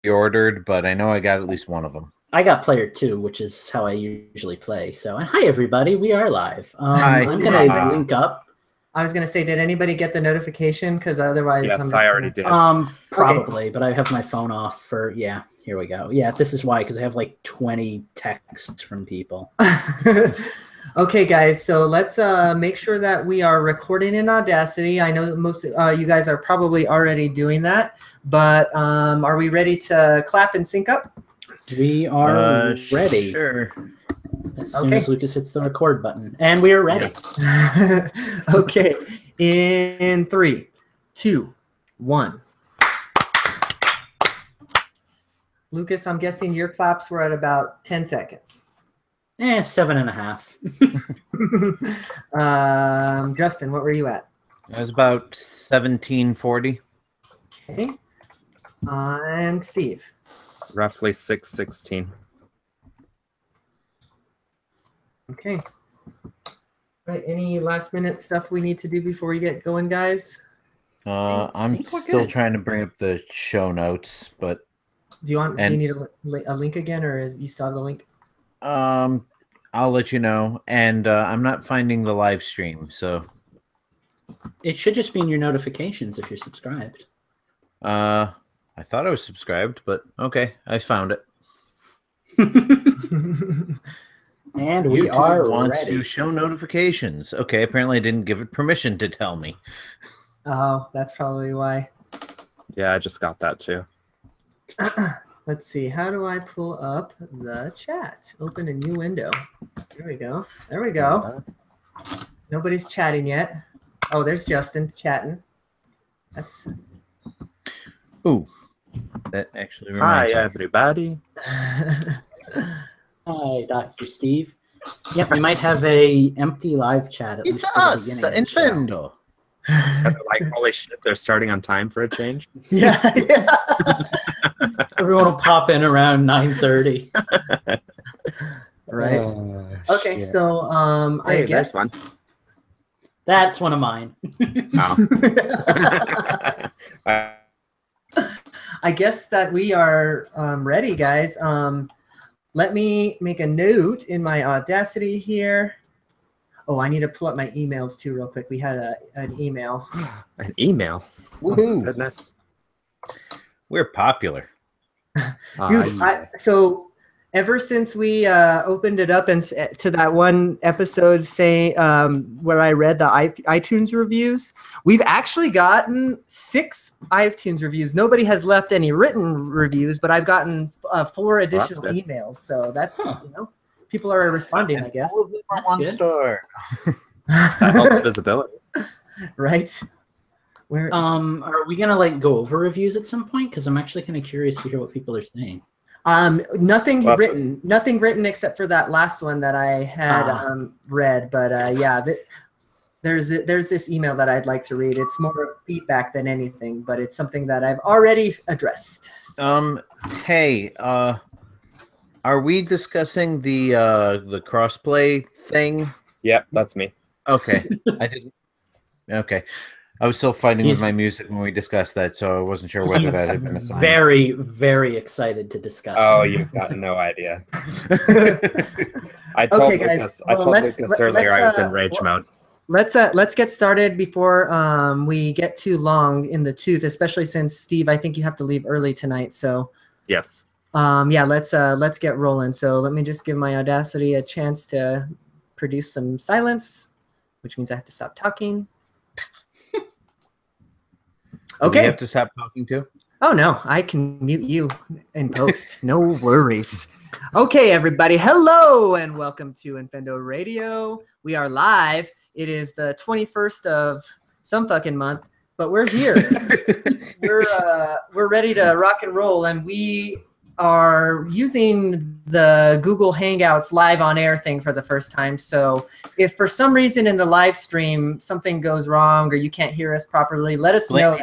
pre-ordered, but I know I got at least one of them. I got player 2, which is how I usually play. So, and hi everybody, we are live. Hi. I'm gonna link up. I was gonna say, did anybody get the notification? Because otherwise, yes, I already did. Probably, but I have my phone off for. Yeah, here we go. Yeah, this is why, because I have like 20 texts from people. Okay, guys, so let's make sure that we are recording in Audacity. I know that most you guys are probably already doing that, but are we ready to clap and sync up? We are ready. Sure. As soon as Lucas hits the record button. And we are ready. Yeah. Okay, in 3, 2, 1. Lucas, I'm guessing your claps were at about 10 seconds. 7.5. Justin, what were you at? It was about 1740. Okay. And Steve? Roughly 6:16. Okay. Right. Any last minute stuff we need to do before we get going, guys? I'm still trying to bring up the show notes, but do you need a link again, or you still have the link? I'll let you know. And I'm not finding the live stream, so it should just be in your notifications if you're subscribed. I thought I was subscribed, but okay, I found it. And we are wants ready to show notifications. Okay, apparently I didn't give it permission to tell me. Oh, that's probably why. Yeah, I just got that too. Let's see. How do I pull up the chat? Open a new window. There we go. There we go. Nobody's chatting yet. Oh, there's Justin's chatting. That's. Ooh, that actually reminds me. Hi, everybody. Hi, Dr. Steve. Yep, we might have a empty live chat. At It's least us, Infendo. Like, holy shit, they're starting on time for a change. Yeah. Everyone will pop in around 9:30. Right. Okay, shit. so I guess one. That's one of mine. Oh. I guess that we are ready, guys. Let me make a note in my Audacity here. Oh, I need to pull up my emails too real quick. We had an email. An email? Woohoo. Oh, goodness. We're popular. Dude, so ever since we opened it up and to that one episode saying where I read the iTunes reviews, we've actually gotten 6 iTunes reviews. Nobody has left any written reviews, but I've gotten 4 additional emails. So that's people are responding, I guess. All of them are one star. That helps visibility. Right. Where are we gonna go over reviews at some point? Because I'm actually kind of curious to hear what people are saying. Nothing written except for that last one that I had read. But yeah, there's this email that I'd like to read. It's more feedback than anything, but it's something that I've already addressed. So. Hey, are we discussing the crossplay thing? Yep, that's me. Okay, Okay. I was still fighting with my music when we discussed that, so I wasn't sure whether that had been assigned. Very, very excited to discuss. Oh, you've got no idea. I told Lucas earlier I was in rage mode. Let's get started before we get too long in the tooth, especially since Steve, I think you have to leave early tonight. So yes. Yeah, let's get rolling. So let me just give my Audacity a chance to produce some silence, which means I have to stop talking. Okay. Do we have to stop talking too? Oh, no. I can mute you in post. No worries. Okay, everybody. Hello, and welcome to Infendo Radio. We are live. It is the 21st of some fucking month, but we're here. We're ready to rock and roll, and we are using the Google Hangouts live on air thing for the first time. So if for some reason in the live stream something goes wrong or you can't hear us properly, let us know.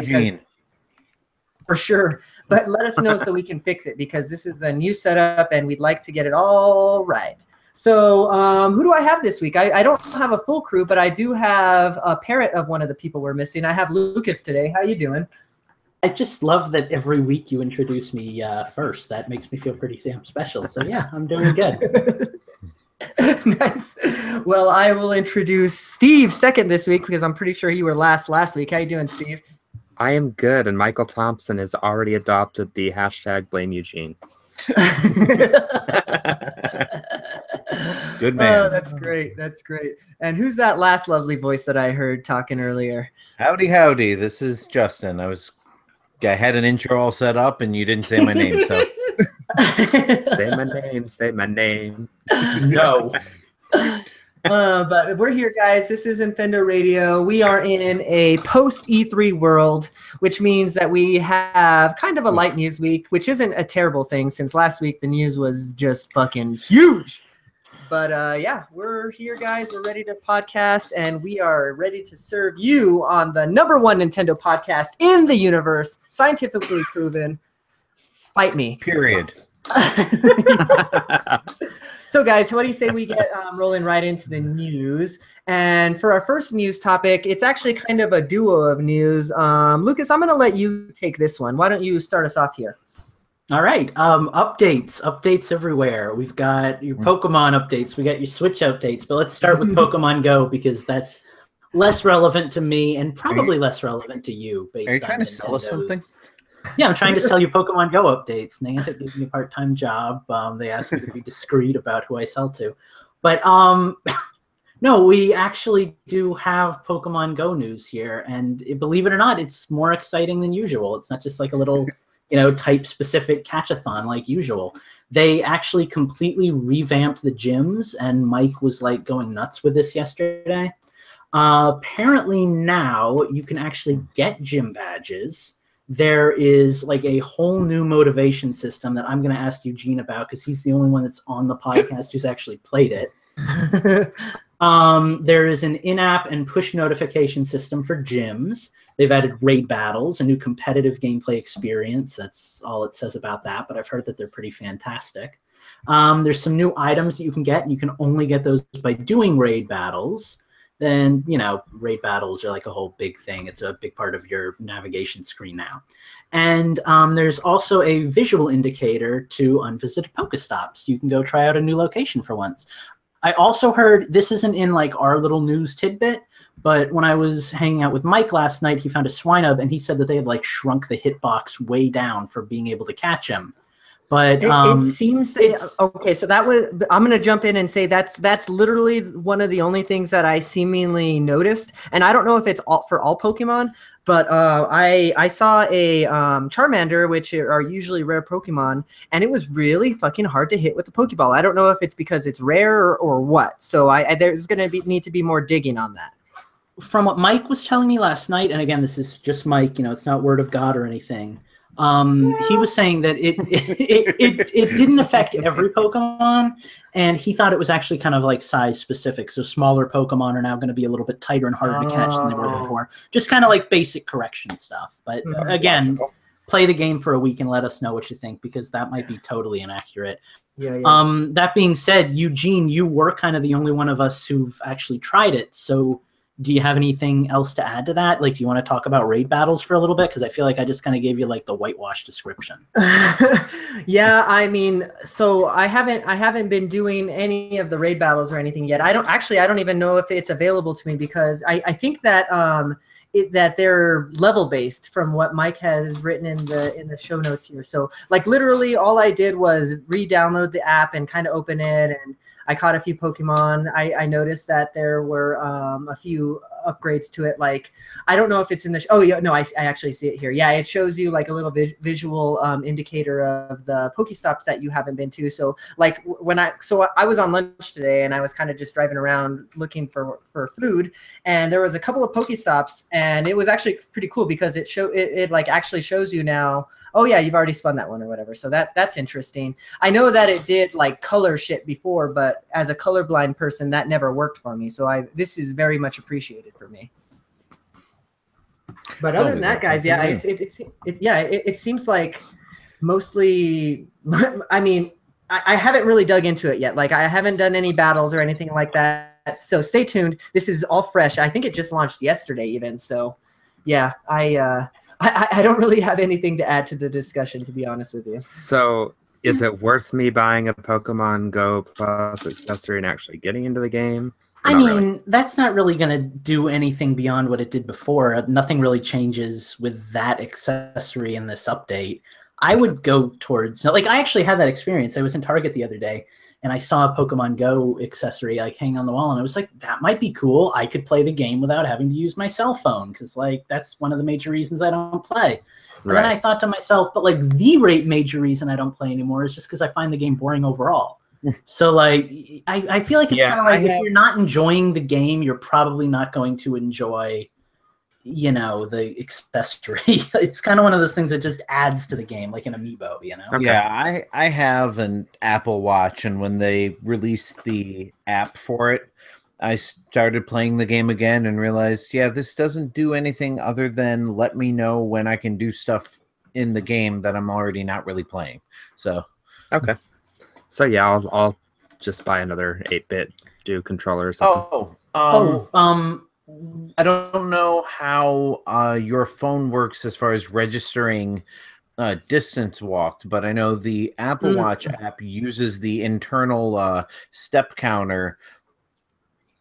For sure. But let us know so we can fix it, because this is a new setup and we'd like to get it all right. So who do I have this week? I don't have a full crew, but I do have a parrot of one of the people we're missing. I have Lucas today. How you doing? I just love that every week you introduce me first. That makes me feel pretty damn special. So yeah, I'm doing good. Nice. Well, I will introduce Steve second this week because I'm pretty sure you were last week. How you doing, Steve? I am good, and Michael Thompson has already adopted the hashtag Blame Eugene. Good man. Oh, that's great. That's great. And who's that last lovely voice that I heard talking earlier? Howdy. This is Justin. I had an intro all set up, and you didn't say my name, so. Say my name. No. But we're here, guys. This is Infendo Radio. We are in a post E3 world, which means that we have kind of a light news week, which isn't a terrible thing since last week the news was just fucking huge. But yeah, we're here, guys. We're ready to podcast, and we are ready to serve you on the #1 Nintendo podcast in the universe, scientifically proven. Fight me. Period. So, guys, what do you say we get rolling right into the news? And for our first news topic, it's actually kind of a duo of news. Lucas, I'm going to let you take this one. Why don't you start us off here? All right. Updates everywhere. We've got your Pokemon updates. We got your Switch updates. But let's start with Pokemon Go because that's less relevant to me and probably less relevant to you. Are you trying to sell us something? Yeah, I'm trying to sell you Pokemon Go updates. Niantic gave me a part-time job. They asked me to be discreet about who I sell to. But no, we actually do have Pokemon Go news here. And believe it or not, it's more exciting than usual. It's not just like a little, type-specific catch-a-thon like usual. They actually completely revamped the gyms, and Mike was like going nuts with this yesterday. Apparently now you can actually get gym badges. There is like a whole new motivation system that I'm going to ask Eugene about because he's the only one that's on the podcast who's actually played it. There is an in-app and push notification system for gyms. They've added raid battles, a new competitive gameplay experience. That's all it says about that, but I've heard that they're pretty fantastic. There's some new items that you can get, and you can only get those by doing raid battles. Then, raid battles are like a whole big thing. It's a big part of your navigation screen now. And there's also a visual indicator to unvisited Pokestops. You can go try out a new location for once. I also heard, this isn't in like our little news tidbit, but when I was hanging out with Mike last night, he found a Swinub, and he said that they had like shrunk the hitbox way down for being able to catch him. But it seems that, okay. So I'm going to jump in and say that's literally one of the only things that I seemingly noticed, and I don't know if it's for all Pokemon, but I saw a Charmander, which are usually rare Pokemon, and it was really fucking hard to hit with the Pokeball. I don't know if it's because it's rare or what. So there's going to need to be more digging on that. From what Mike was telling me last night, and again, this is just Mike. It's not word of God or anything. He was saying that it didn't affect every Pokemon, and he thought it was actually kind of like size specific. So smaller Pokemon are now going to be a little bit tighter and harder to catch than they were before. Just kind of like basic correction stuff. But again, play the game for a week and let us know what you think, because that might be totally inaccurate. Yeah. That being said, Eugene, you were kind of the only one of us who've actually tried it. So do you have anything else to add to that? Like, do you want to talk about raid battles for a little bit? Because I feel like I just kind of gave you like the whitewash description. Yeah, I mean, so I haven't been doing any of the raid battles or anything yet. I don't even know if it's available to me, because I think that that they're level based from what Mike has written in the show notes here. So like literally all I did was re-download the app and kind of open it, and I caught a few Pokemon. I noticed that there were a few upgrades to it. Like, I don't know if it's in the... Oh, yeah, no, I actually see it here. Yeah, it shows you like a little visual indicator of the Pokestops that you haven't been to. So like I was on lunch today, and I was kind of just driving around looking for food, and there was a couple of Pokestops, and it was actually pretty cool because it like actually shows you now, oh yeah, you've already spun that one or whatever. So that's interesting. I know that it did like color shit before, but as a colorblind person, that never worked for me. So this is very much appreciated for me. But other than that, guys, yeah, it seems like mostly. I mean, I haven't really dug into it yet. Like, I haven't done any battles or anything like that. So stay tuned. This is all fresh. I think it just launched yesterday, even. So, yeah, I don't really have anything to add to the discussion, to be honest with you. So, is it worth me buying a Pokemon Go Plus accessory and actually getting into the game? I mean, that's not really going to do anything beyond what it did before. Nothing really changes with that accessory in this update. I would go towards, like, I actually had that experience. I was in Target the other day, and I saw a Pokemon Go accessory like hanging on the wall, and I was like, that might be cool. I could play the game without having to use my cell phone, because, like, that's one of the major reasons I don't play. And then I thought to myself, but, like, the major reason I don't play anymore is just because I find the game boring overall. So, like, I feel like it's kind of like if you're not enjoying the game, you're probably not going to enjoy, you know, the accessory. It's kind of one of those things that just adds to the game, like an amiibo, you know? Okay. Yeah, I have an Apple Watch, and when they released the app for it, I started playing the game again and realized, yeah, this doesn't do anything other than let me know when I can do stuff in the game that I'm already not really playing. So, okay. So yeah, I'll just buy another 8-bit do controller or something. I don't know how your phone works as far as registering distance walked, but I know the Apple Watch app uses the internal step counter,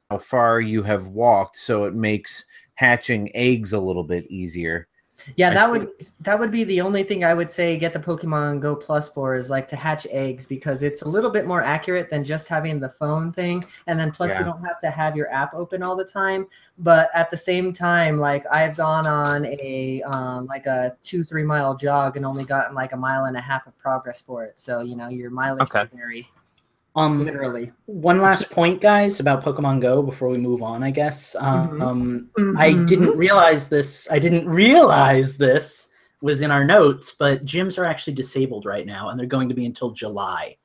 how far you have walked, so it makes hatching eggs a little bit easier. Yeah, that would be the only thing I would say get the Pokemon Go Plus for, is like to hatch eggs, because it's a little bit more accurate than just having the phone thing. And then plus you don't have to have your app open all the time. But at the same time, like I've gone on a like a 2-3 mile jog and only gotten like 1.5 miles of progress for it. So, you know, your mileage can vary. Literally. One last point, guys, about Pokemon Go before we move on, I guess. I didn't realize this. I didn't realize this was in our notes, but gyms are actually disabled right now, and they're going to be until July.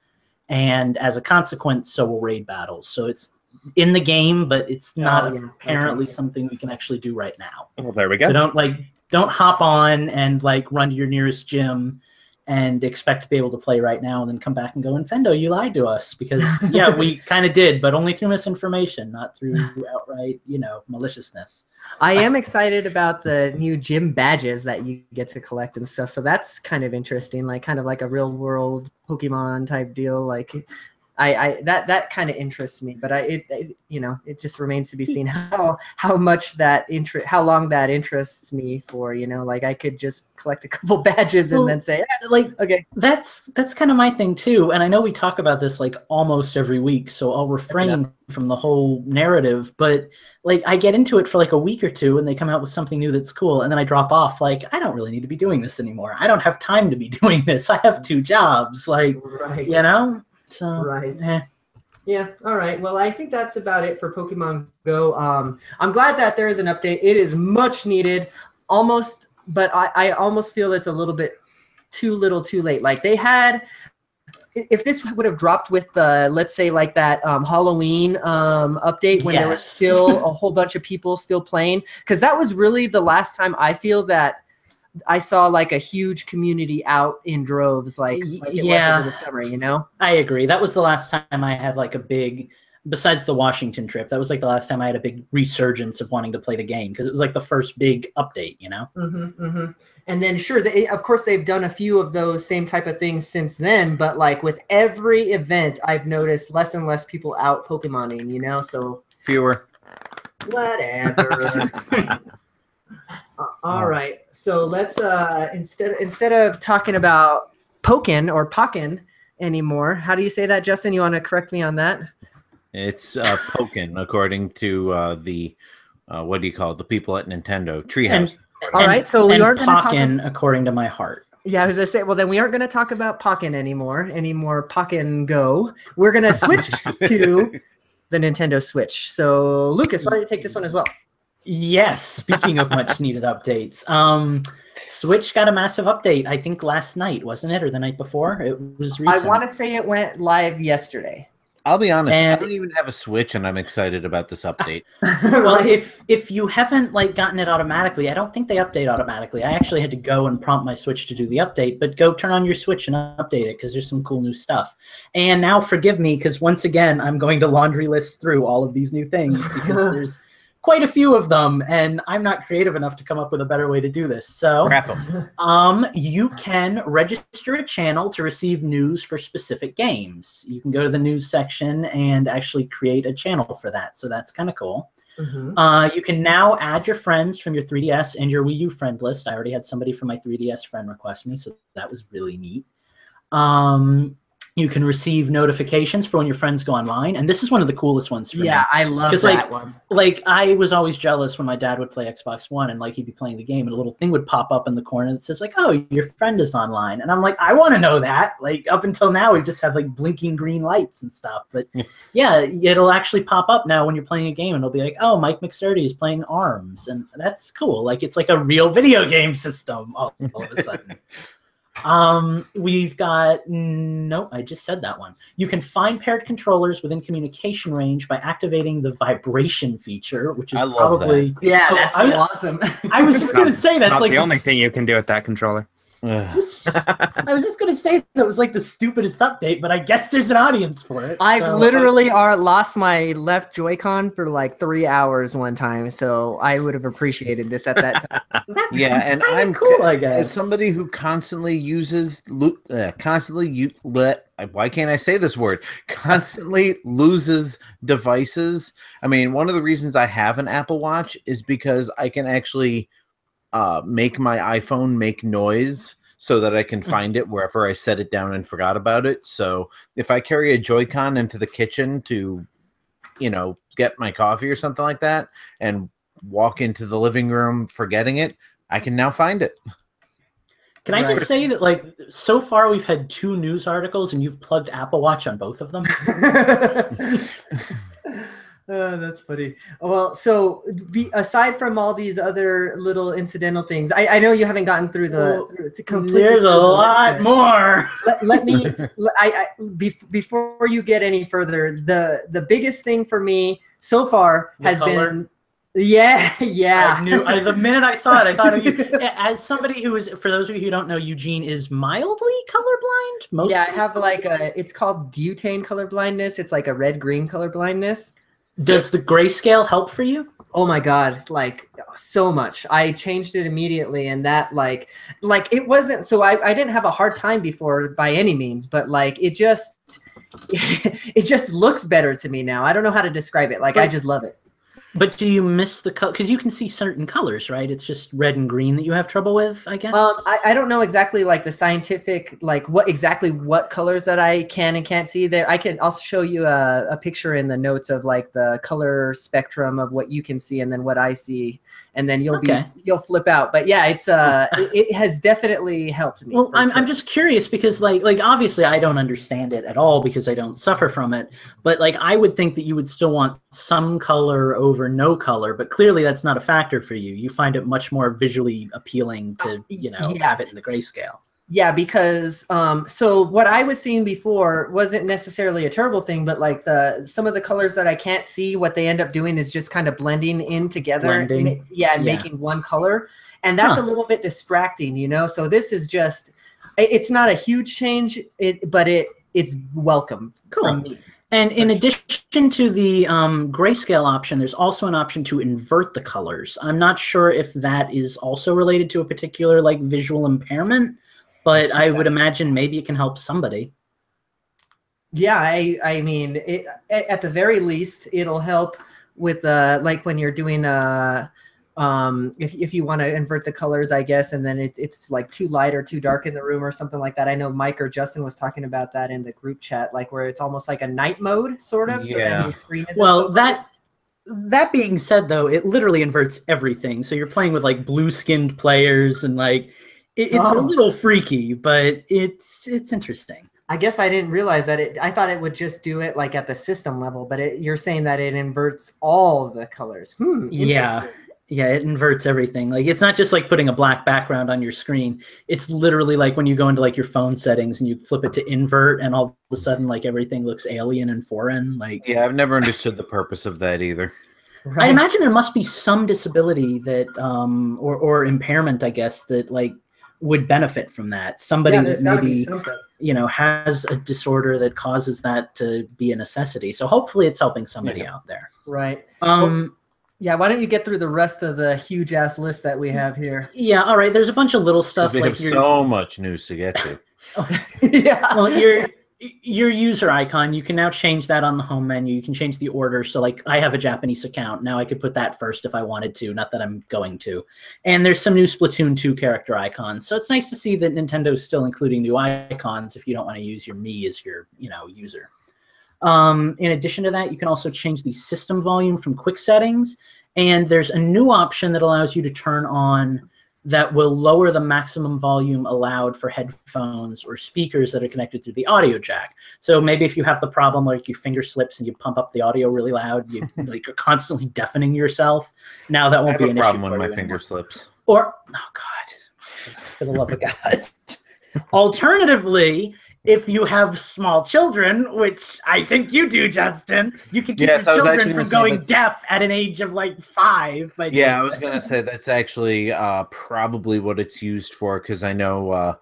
And as a consequence, so will raid battles. So it's in the game, but it's not apparently something we can actually do right now. Well, there we go. So don't hop on and like run to your nearest gym and expect to be able to play right now and then come back and go, Infendo, you lied to us. Because, yeah, we kind of did, but only through misinformation, not through outright, you know, maliciousness. I am excited about the new gym badges that you get to collect and stuff. So that's kind of interesting, like kind of like a real world Pokemon type deal. Like that kind of interests me, but you know, it just remains to be seen how much how long that interests me for, you know, like I could just collect a couple badges and then say, like, okay, that's kind of my thing too. And I know we talk about this like almost every week, so I'll refrain from the whole narrative, but like I get into it for like a week or two and they come out with something new that's cool, and then I drop off. Like, I don't really need to be doing this anymore. I don't have time to be doing this. I have 2 jobs, like, you know? So, yeah, all right. Well, I think that's about it for Pokemon Go. I'm glad that there is an update. It is much needed, almost, but I almost feel it's a little bit too little too late. Like they had, if this would have dropped with let's say like that Halloween update when there was still a whole bunch of people still playing, because that was really the last time I feel that I saw like a huge community out in droves, like it was over the summer, you know? I agree. That was the last time I had like a big, besides the Washington trip, that was like the last time I had a big resurgence of wanting to play the game, because it was like the first big update, you know? And then sure, of course they've done a few of those same type of things since then, but like with every event, I've noticed less and less people out Pokemoning, you know? So fewer. Whatever. All right. So let's instead of talking about Pokken anymore, how do you say that, Justin? You want to correct me on that? It's Pokken, according to the what do you call it? The people at Nintendo Treehouse. All right. So we aren't going to talk according to my heart. Yeah, I was gonna say. Well, then we aren't going to talk about Pokken anymore. Any more Pokken Go? We're going to switch to the Nintendo Switch. So Lucas, why don't you take this one as well? Yes, speaking of much needed updates, Switch got a massive update, I think last night, wasn't it? Or the night before? It was recent. I want to say it went live yesterday. I'll be honest, I don't even have a Switch and I'm excited about this update. Well, if you haven't like gotten it automatically, I don't think they update automatically. I actually had to go and prompt my Switch to do the update, but go turn on your Switch and update it because there's some cool new stuff. And now forgive me because once again, I'm going to laundry list through all of these new things because there's quite a few of them, and I'm not creative enough to come up with a better way to do this. So Wrap 'em. you can register a channel to receive news for specific games. You can go to the news section and actually create a channel for that. So that's kind of cool. You can now add your friends from your 3DS and your Wii U friend list. I already had somebody from my 3DS friend request me, so that was really neat. You can receive notifications for when your friends go online, and this is one of the coolest ones for me. Yeah, I love that one. Like, I was always jealous when my dad would play Xbox One, and like he'd be playing the game, and a little thing would pop up in the corner that says like, "Oh, your friend is online," and I'm like, I want to know that. Like, up until now, we've just had like blinking green lights and stuff, but yeah, it'll actually pop up now when you're playing a game, and it'll be like, "Oh, Mike McSturdy is playing ARMS," and that's cool. Like, it's like a real video game system all of a sudden. We've got, no, I just said that one. You can find paired controllers within communication range by activating the vibration feature, which is probably that. Yeah, that's awesome. I was just going to say that's not like the only thing you can do with that controller. I was just going to say that was like the stupidest update, but I guess there's an audience for it. I've literally lost my left Joy-Con for like 3 hours one time, so I would have appreciated this at that time. Yeah, and I'm cool, I guess. As somebody who constantly uses, why can't I say this word? Constantly loses devices. I mean, one of the reasons I have an Apple Watch is because I can actually make my iPhone make noise so that I can find it wherever I set it down and forgot about it. So if I carry a Joy-Con into the kitchen to, get my coffee or something like that and walk into the living room forgetting it, I can now find it. Can I just say that, like, so far we've had 2 news articles and you've plugged Apple Watch on both of them? That's funny. Well, so aside from all these other little incidental things, I know you haven't gotten through completely. There's a lot more. Let me. Before you get any further, the biggest thing for me so far has been. Yeah. I knew the minute I saw it, I thought of you. As somebody who is, for those of you who don't know, Eugene is mildly colorblind. Mostly. Yeah, I have it's called butane colorblindness. It's like a red-green colorblindness. Does the grayscale help for you? Oh my God, it's like so much. I changed it immediately, and that like it wasn't, so I didn't have a hard time before by any means, but like it just looks better to me now. I don't know how to describe it. Like, I just love it. But do you miss the color? Because you can see certain colors, right? It's just red and green that you have trouble with, I guess. I don't know exactly like the scientific, like what colors that I can and can't see there. I'll show you a picture in the notes of like the color spectrum of what you can see and then what I see, and then you'll flip out. But yeah, it's it has definitely helped me. Well, I'm just curious because like obviously I don't understand it at all because I don't suffer from it. But like I would think that you would still want some color over no color, but clearly that's not a factor for you. You find it much more visually appealing to have it in the grayscale. Yeah, because so what I was seeing before wasn't necessarily a terrible thing, but like some of the colors that I can't see, what they end up doing is just kind of blending in together. Making one color, and that's a little bit distracting, So this is just, it's not a huge change, but it's welcome from me. And in addition to the grayscale option, there's also an option to invert the colors. I'm not sure if that is also related to a particular like visual impairment, but I would imagine maybe it can help somebody. Yeah, I mean, at the very least, it'll help with like when you're doing if you want to invert the colors, I guess, and then it's like too light or too dark in the room or something like that. I know Mike or Justin was talking about that in the group chat, like where it's almost like a night mode, sort of. So then your screen isn't so bright. That being said, though, it literally inverts everything. So you're playing with like blue-skinned players, and like it's a little freaky, but it's interesting. I guess I didn't realize that I thought it would just do it like at the system level, but you're saying that it inverts all the colors. Yeah, it inverts everything. Like, it's not just like putting a black background on your screen. It's literally like when you go into like your phone settings and you flip it to invert, and all of a sudden like everything looks alien and foreign. Like, yeah, I've never understood the purpose of that either. Right. I imagine there must be some disability that or impairment, I guess, that like would benefit from that. Somebody that maybe has a disorder that causes that to be a necessity. So hopefully it's helping somebody out there. Right. Yeah, why don't you get through the rest of the huge ass list that we have here? Yeah, all right. There's a bunch of little stuff We like have so much news to get to. Yeah. Well, your user icon, you can now change that on the home menu. You can change the order. So like I have a Japanese account. Now I could put that first if I wanted to, not that I'm going to. And there's some new Splatoon 2 character icons. So it's nice to see that Nintendo's still including new icons if you don't want to use your Mii as your, user. In addition to that, you can also change the system volume from quick settings. And there's a new option that allows you to turn on that will lower the maximum volume allowed for headphones or speakers that are connected through the audio jack. So maybe if you have the problem like your finger slips and you pump up the audio really loud, you like are constantly deafening yourself. Now that won't be an issue. I have a problem when my finger slips. Or oh god, for the love of God. Alternatively, if you have small children, which I think you do, Justin, you can keep your children from going deaf at an age of like 5. Yeah, I was going to say that's actually probably what it's used for, because I know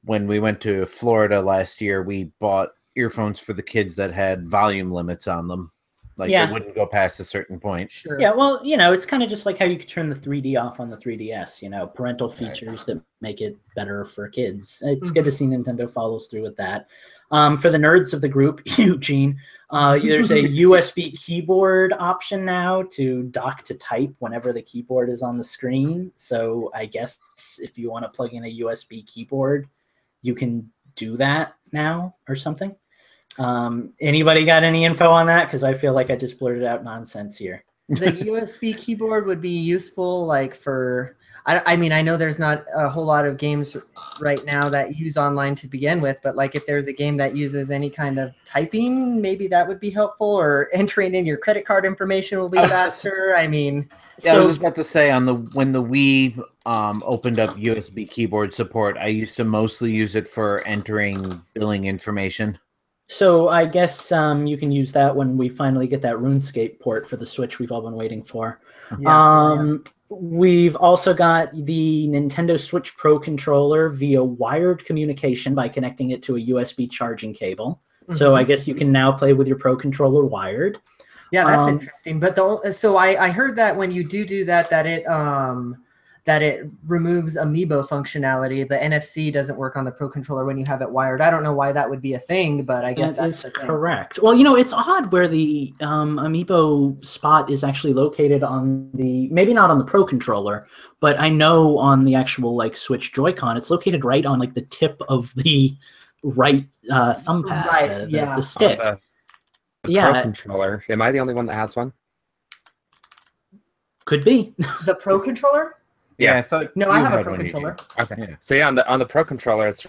when we went to Florida last year, we bought earphones for the kids that had volume limits on them. Like they wouldn't go past a certain point. Sure. Yeah, well, it's kind of just like how you could turn the 3D off on the 3DS, parental features that make it better for kids. It's good to see Nintendo follows through with that. For the nerds of the group, Eugene, there's a USB keyboard option now to dock to type whenever the keyboard is on the screen. So I guess if you want to plug in a USB keyboard, you can do that now or something. Anybody got any info on that? Because I feel like I just blurted out nonsense here. The USB keyboard would be useful like for I mean, I know there's not a whole lot of games right now that use online to begin with, but like if there's a game that uses any kind of typing, maybe that would be helpful, or entering in your credit card information will be faster. I mean, I was just about to say when the Wii opened up USB keyboard support, I used to mostly use it for entering billing information. So I guess you can use that when we finally get that RuneScape port for the Switch we've all been waiting for. Yeah. We've also got the Nintendo Switch Pro controller via wired communication by connecting it to a USB charging cable. Mm-hmm. So I guess you can now play with your Pro controller wired. Yeah, that's interesting. But so I heard that when you do that it removes amiibo functionality. The NFC doesn't work on the Pro controller when you have it wired. I don't know why that would be a thing, but I guess that's correct. Well, it's odd where the amiibo spot is actually located on maybe not on the Pro controller, but I know on the actual like Switch Joy-Con, it's located right on like the tip of the right thumb pad, right? The stick. The Pro controller. Am I the only one that has one? Could be. The Pro controller? Yeah, I thought I have a Pro controller. Okay. Yeah. So yeah, on the Pro controller, it's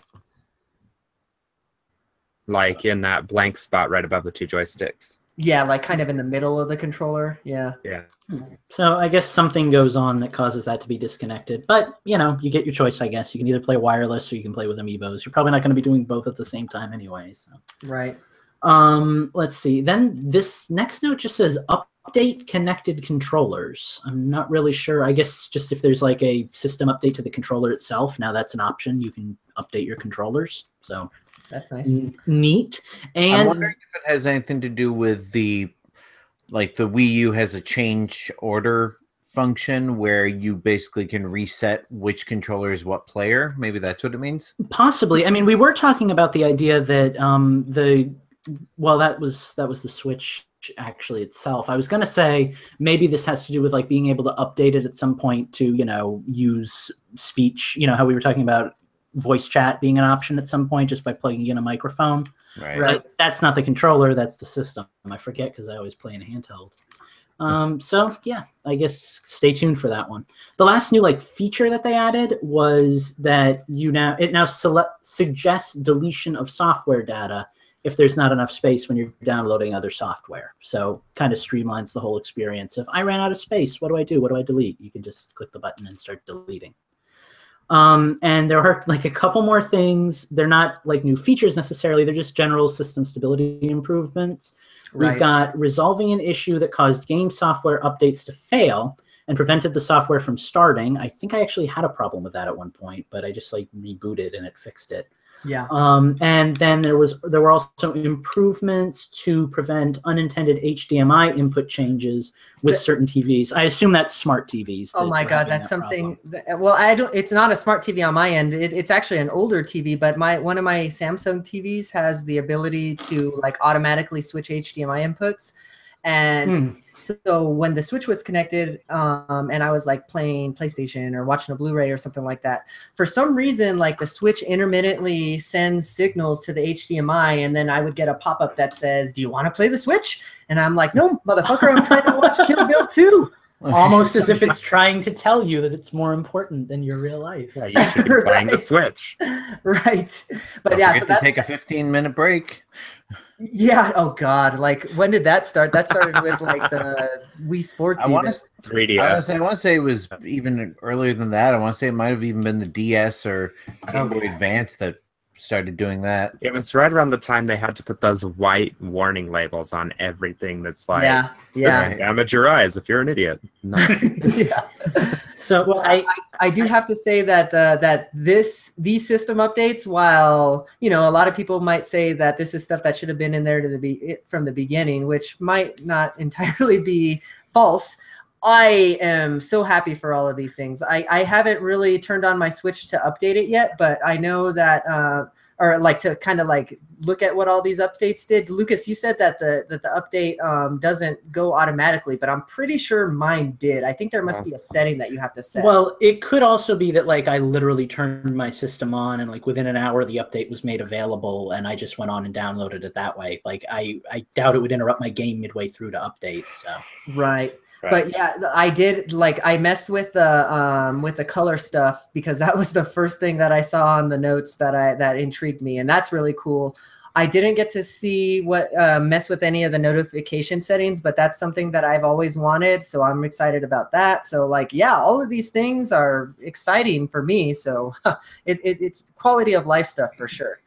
like in that blank spot right above the 2 joysticks. Yeah, like kind of in the middle of the controller. Yeah. Yeah. So I guess something goes on that causes that to be disconnected. But, you get your choice, I guess. You can either play wireless or you can play with amiibos. You're probably not going to be doing both at the same time anyway. So. Right. Let's see. Then this next note just says update connected controllers. I'm not really sure. I guess just if there's like a system update to the controller itself, now that's an option. You can update your controllers. So that's nice. Neat. And I'm wondering if it has anything to do with the Wii U has a change order function where you basically can reset which controller is what player. Maybe that's what it means. Possibly. I mean, we were talking about the idea that that was the Switch actually itself. I was going to say maybe this has to do with like being able to update it at some point to, use speech, how we were talking about voice chat being an option at some point just by plugging in a microphone. Right. But that's not the controller, that's the system. I forget because I always play in a handheld. So yeah, I guess stay tuned for that one. The last new feature that they added was that it now suggests deletion of software data if there's not enough space when you're downloading other software. So kind of streamlines the whole experience. If I ran out of space, what do I do? What do I delete? You can just click the button and start deleting. And there are a couple more things. They're not new features necessarily. They're just general system stability improvements. Right. We've got resolving an issue that caused game software updates to fail and prevented the software from starting. I think I actually had a problem with that at one point, but I just rebooted and it fixed it. Yeah. And then there were also improvements to prevent unintended HDMI input changes with certain TVs. I assume that's smart TVs. Oh my God, that's something. Well, I don't. It's not a smart TV on my end. It's actually an older TV, but one of my Samsung TVs has the ability to like automatically switch HDMI inputs. And so when the Switch was connected, and I was like playing PlayStation or watching a Blu-ray or something like that, for some reason, like the Switch intermittently sends signals to the HDMI, and then I would get a pop-up that says, "Do you want to play the Switch?" And I'm like, "No, motherfucker, I'm trying to watch Kill Bill 2." Almost as if it's trying to tell you that it's more important than your real life. Yeah, you should be playing the Switch. Right. But Don't yeah, forget so to take a 15-minute break. Yeah. Oh God. Like, when did that start? That started with like the Wii Sports. I want to 3DS. I want to say it was even earlier than that. I want to say it might have even been the DS or Game Boy Advance that started doing that. It was right around the time they had to put those white warning labels on everything that's like, yeah. this can damage your eyes if you're an idiot. No. Yeah. So well, I do have to say that these system updates, while a lot of people might say that this is stuff that should have been in there from the beginning, which might not entirely be false. I am so happy for all of these things. I haven't really turned on my Switch to update it yet, but I know that or like to kind of like look at what all these updates did. Lucas, you said that the update doesn't go automatically, but I'm pretty sure mine did. I think there must be a setting that you have to set. Well, it could also be that like I literally turned my system on and like within an hour the update was made available and I just went on and downloaded it that way. Like I doubt it would interrupt my game midway through to update. So right. But yeah, I did I messed with the color stuff because that was the first thing that I saw on the notes that intrigued me, and that's really cool. I didn't get to see mess with any of the notification settings, but that's something that I've always wanted, so I'm excited about that. So all of these things are exciting for me. So it's quality of life stuff for sure.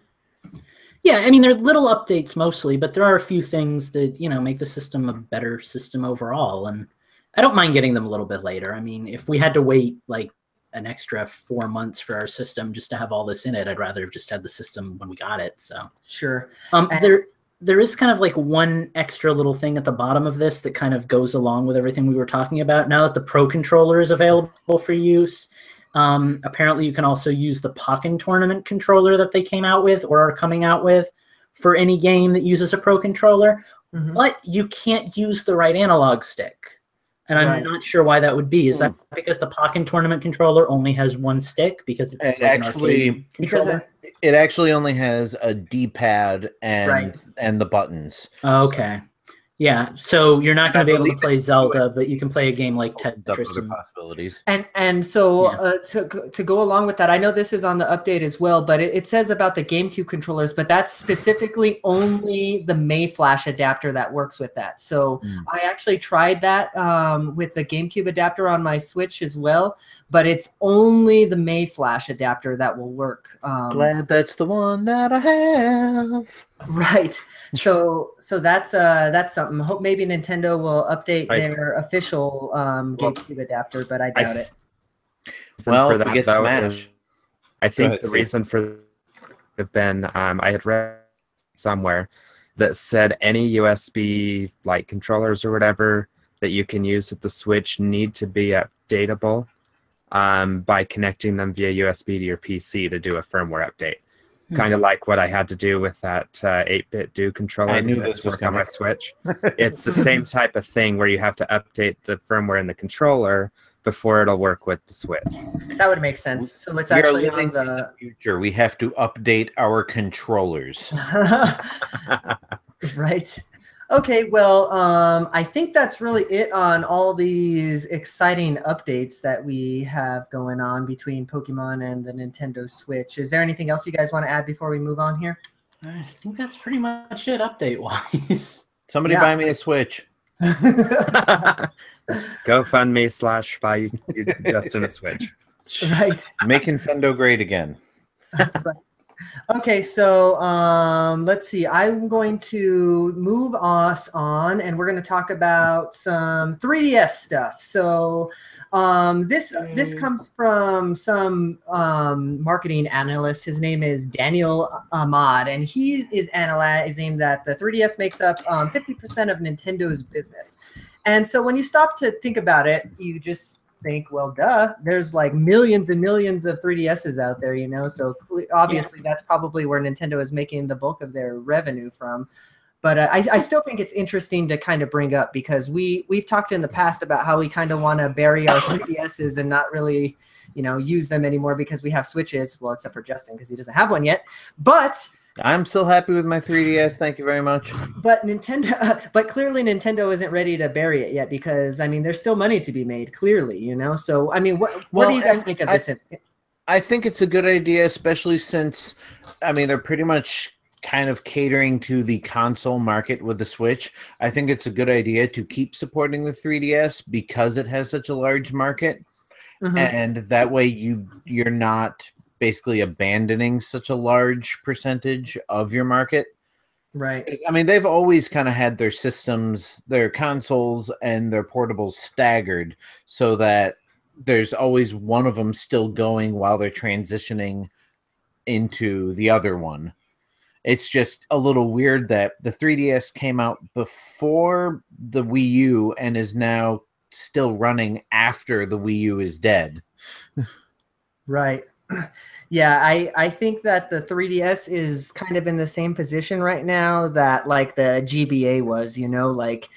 Yeah, I mean, they're little updates mostly, but there are a few things that make the system a better system overall, and I don't mind getting them a little bit later. I mean, if we had to wait like an extra 4 months for our system just to have all this in it, I'd rather have just had the system when we got it. So sure. There is kind of like one extra little thing at the bottom of this that kind of goes along with everything we were talking about. Now that the Pro Controller is available for use, apparently you can also use the Pokken Tournament controller that they came out with or are coming out with for any game that uses a Pro Controller, but you can't use the right analog stick. And I'm not sure why that would be. Is that because the Pokken Tournament controller only has one stick? Because it's it actually only has a D-pad and the buttons. Okay. Yeah, so you're not going to be able to play Zelda, but you can play a game like Tetris. Other possibilities. And so to go along with that, I know this is on the update as well, but it says about the GameCube controllers, but that's specifically only the May Flash adapter that works with that. So I actually tried that with the GameCube adapter on my Switch as well, but it's only the May Flash adapter that will work. Glad that's the one that I have. Right. So that's something. Hope maybe Nintendo will update their official GameCube adapter, but I doubt it. Well, forget Smash. I think the reason for have been I had read somewhere that said any USB like controllers or whatever that you can use with the Switch need to be updatable by connecting them via USB to your PC to do a firmware update. Kind of like what I had to do with that 8-bit Do controller. I knew this was on my Switch. It's the same type of thing where you have to update the firmware in the controller before it'll work with the Switch. That would make sense. So let's actually in the future. We have to update our controllers. Right. Okay, well, I think that's really it on all these exciting updates that we have going on between Pokemon and the Nintendo Switch. Is there anything else you guys want to add before we move on here? I think that's pretty much it update-wise. Somebody buy me a Switch. GoFundMe / buy Justin a Switch. Right. Make Infendo great again. Right. Okay, so let's see. I'm going to move us on, and we're going to talk about some 3DS stuff. So This comes from some marketing analyst. His name is Daniel Ahmad, and he is analyzing that the 3DS makes up 50% of Nintendo's business. And so when you stop to think about it, you just think, well, duh, there's like millions and millions of 3DSs out there, you know? So obviously that's probably where Nintendo is making the bulk of their revenue from. But I still think it's interesting to kind of bring up because we've talked in the past about how we kind of want to bury our 3DSs and not really, you know, use them anymore because we have Switches. Well, except for Justin because he doesn't have one yet. But I'm still happy with my 3DS. Thank you very much. But but clearly Nintendo isn't ready to bury it yet because I mean there's still money to be made. Clearly, you know. So I mean, what do you guys think of this? I think it's a good idea, especially since I mean they're pretty much kind of catering to the console market with the Switch. I think it's a good idea to keep supporting the 3DS because it has such a large market, and that way you're not basically abandoning such a large percentage of your market. Right. I mean, they've always kind of had their systems, their consoles, and their portables staggered so that there's always one of them still going while they're transitioning into the other one. It's just a little weird that the 3DS came out before the Wii U and is now still running after the Wii U is dead. Right. Yeah, I think that the 3DS is kind of in the same position right now that like the GBA was, you know, like,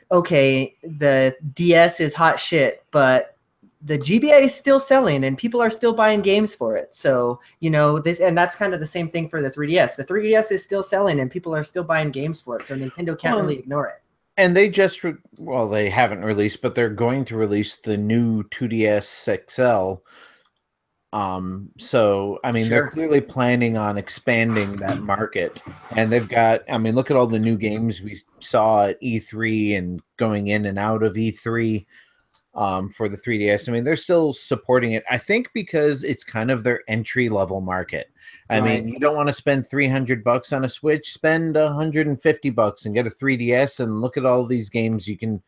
okay, the DS is hot shit, but the GBA is still selling and people are still buying games for it. So, you know, and that's kind of the same thing for the 3DS. The 3DS is still selling and people are still buying games for it. So Nintendo can't really ignore it. And they just, well, they haven't released, but they're going to release the new 2DS XL. So, I mean, they're clearly planning on expanding that market. And they've got, I mean, look at all the new games we saw at E3 and going in and out of E3. For the 3DS. I mean, they're still supporting it, I think, because it's kind of their entry-level market. I mean, you don't want to spend $300 on a Switch, spend $150 and get a 3DS and look at all these games you can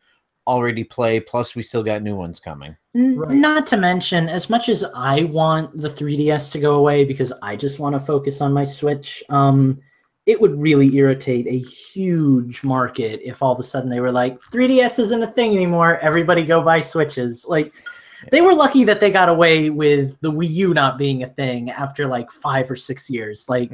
already play, plus we still got new ones coming. Not to mention, as much as I want the 3DS to go away because I just want to focus on my Switch, it would really irritate a huge market if all of a sudden they were like, 3DS isn't a thing anymore. Everybody go buy Switches. Like, they were lucky that they got away with the Wii U not being a thing after like 5 or 6 years. Like,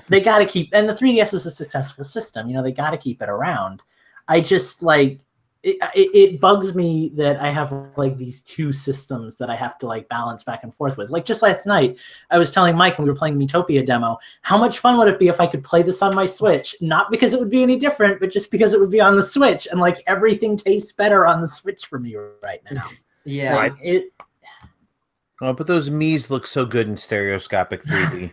they got to keep, and the 3DS is a successful system. You know, they got to keep it around. I just like, it bugs me that I have like these two systems that I have to like balance back and forth with. Like just last night, I was telling Mike when we were playing the Metopia demo, how much fun would it be if I could play this on my Switch? Not because it would be any different, but just because it would be on the Switch. And like everything tastes better on the Switch for me right now. Yeah. Like, Oh, but those Miis look so good in stereoscopic 3D.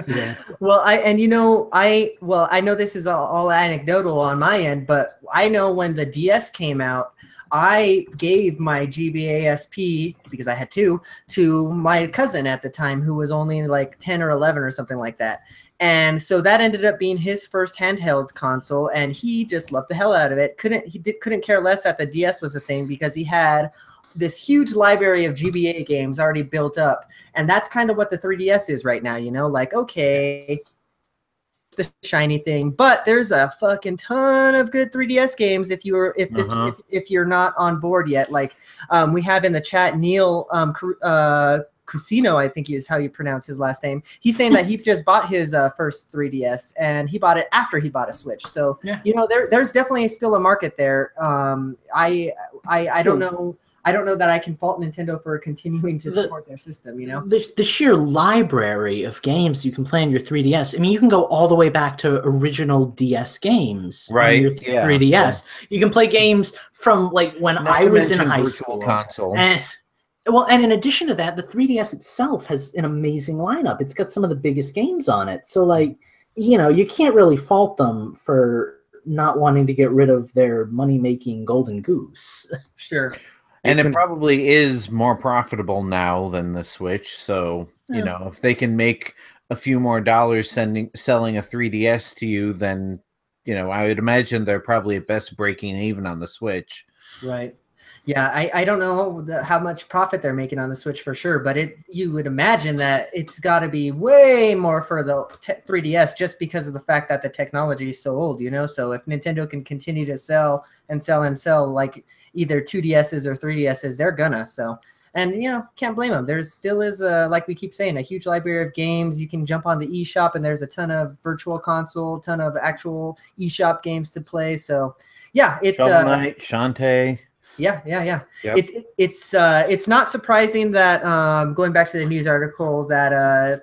Yeah. Well, I know this is all anecdotal on my end, but I know when the DS came out, I gave my GBA SP, because I had two, to my cousin at the time who was only like 10 or 11 or something like that. And so that ended up being his first handheld console, and he just loved the hell out of it. Couldn't care less that the DS was a thing because he had this huge library of GBA games already built up. And that's kind of what the 3DS is right now, you know, like, okay, it's the shiny thing, but there's a fucking ton of good 3DS games if you're not on board yet. Like we have in the chat, Neil Cusino, I think is how you pronounce his last name. He's saying that he just bought his first 3DS and he bought it after he bought a Switch. So, you know, there's definitely still a market there. I don't know. I don't know that I can fault Nintendo for continuing to support their system, you know? The sheer library of games you can play on your 3DS. I mean, you can go all the way back to original DS games on your 3DS. Yeah. You can play games from like when I was in high school. Console. And in addition to that, the 3DS itself has an amazing lineup. It's got some of the biggest games on it. So like, you know, you can't really fault them for not wanting to get rid of their money-making golden goose. Sure. And it probably is more profitable now than the Switch. So, you know, if they can make a few more dollars selling a 3DS to you, then, you know, I would imagine they're probably at best breaking even on the Switch. Right. Yeah, I don't know how much profit they're making on the Switch for sure, but you would imagine that it's got to be way more for the 3DS just because of the fact that the technology is so old, So if Nintendo can continue to sell and sell and sell like either 2DSs or 3DSs, they're gonna. So, and can't blame them. There still is like we keep saying, a huge library of games. You can jump on the eShop and there's a ton of virtual console, ton of actual eShop games to play. So yeah, it's Shovel Knight, Shantae. Yeah. Yep. It's not surprising that going back to the news article that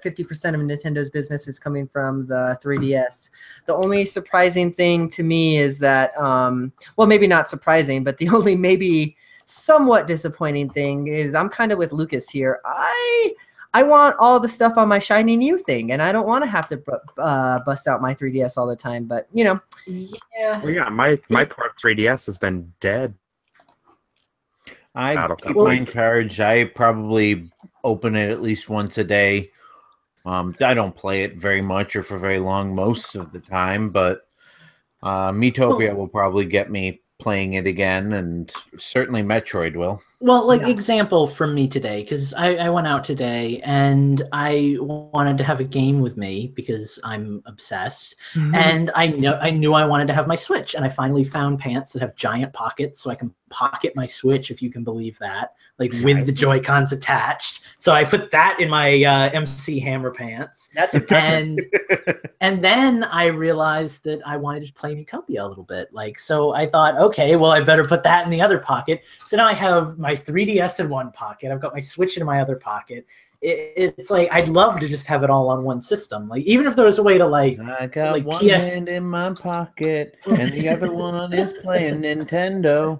50% of Nintendo's business is coming from the 3DS. The only surprising thing to me is that well, maybe not surprising, but the only maybe somewhat disappointing thing is I'm kind of with Lucas here. I want all the stuff on my shiny new thing, and I don't want to have to bust out my 3DS all the time. But yeah, well, yeah, my port 3DS has been dead. I keep mine charged. I probably open it at least once a day. I don't play it very much or for very long most of the time, but Miitopia will probably get me playing it again, and certainly Metroid will. Well, like example from me today, because I went out today and I wanted to have a game with me because I'm obsessed, and I knew I wanted to have my Switch, and I finally found pants that have giant pockets so I can pocket my Switch, if you can believe that, like with the Joy-Cons attached. So I put that in my MC Hammer pants. That's impressive. And then I realized that I wanted to play Miitopia a little bit. So I thought, okay, well, I better put that in the other pocket. So now I have my 3DS in one pocket. I've got my Switch in my other pocket. It's like I'd love to just have it all on one system. Like even if there was a way to I got one hand in my pocket and the other one is playing Nintendo.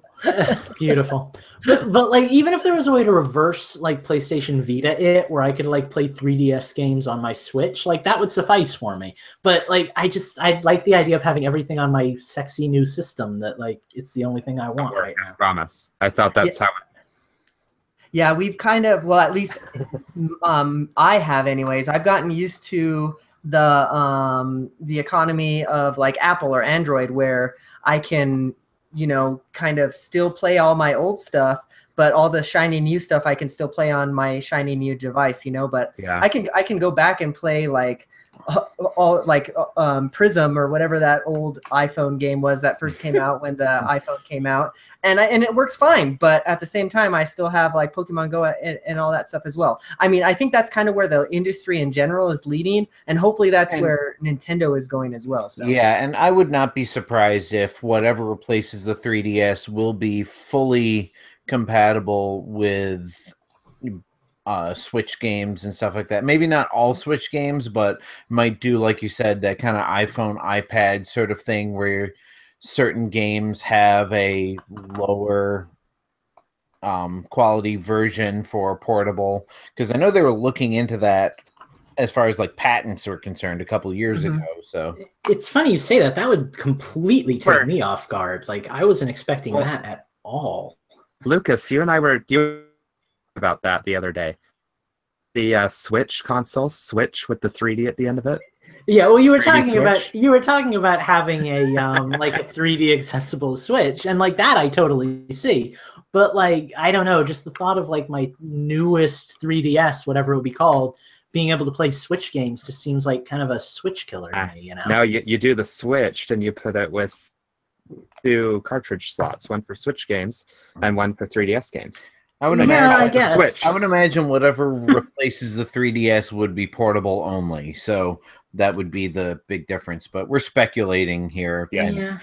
Beautiful. But like even if there was a way to reverse like PlayStation Vita where I could like play 3DS games on my Switch, like that would suffice for me. But like I like the idea of having everything on my sexy new system that like it's the only thing I want right now. I promise. I thought that's how Yeah, we've kind of, well, at least I have anyways. I've gotten used to the economy of like Apple or Android where I can, kind of still play all my old stuff, but all the shiny new stuff I can still play on my shiny new device, but yeah. I can go back and play like all like Prism or whatever that old iPhone game was that first came out when the iPhone came out, and it works fine. But at the same time, I still have like Pokemon Go and all that stuff as well. I mean, I think that's kind of where the industry in general is leading, and hopefully that's where Nintendo is going as well. So yeah, and I would not be surprised if whatever replaces the 3DS will be fully compatible with Switch games and stuff like that. Maybe not all Switch games, but might do, like you said, that kind of iPhone, iPad sort of thing where certain games have a lower quality version for portable. Because I know they were looking into that as far as like patents were concerned a couple years ago. So it's funny you say that. That would completely take me off guard. Like I wasn't expecting that at all. Lucas, you and I were about that the other day. The Switch console, Switch with the 3D at the end of it. Yeah, well, you were talking about having a like a 3D accessible Switch, and like that I totally see. But like I don't know, just the thought of like my newest 3DS, whatever it would be called, being able to play Switch games just seems like kind of a Switch killer to me. Now you do the Switch and you put it with 2 cartridge slots, one for Switch games and one for 3DS games. I would imagine whatever replaces the 3DS would be portable only. So that would be the big difference. But we're speculating here. Yes. Yeah,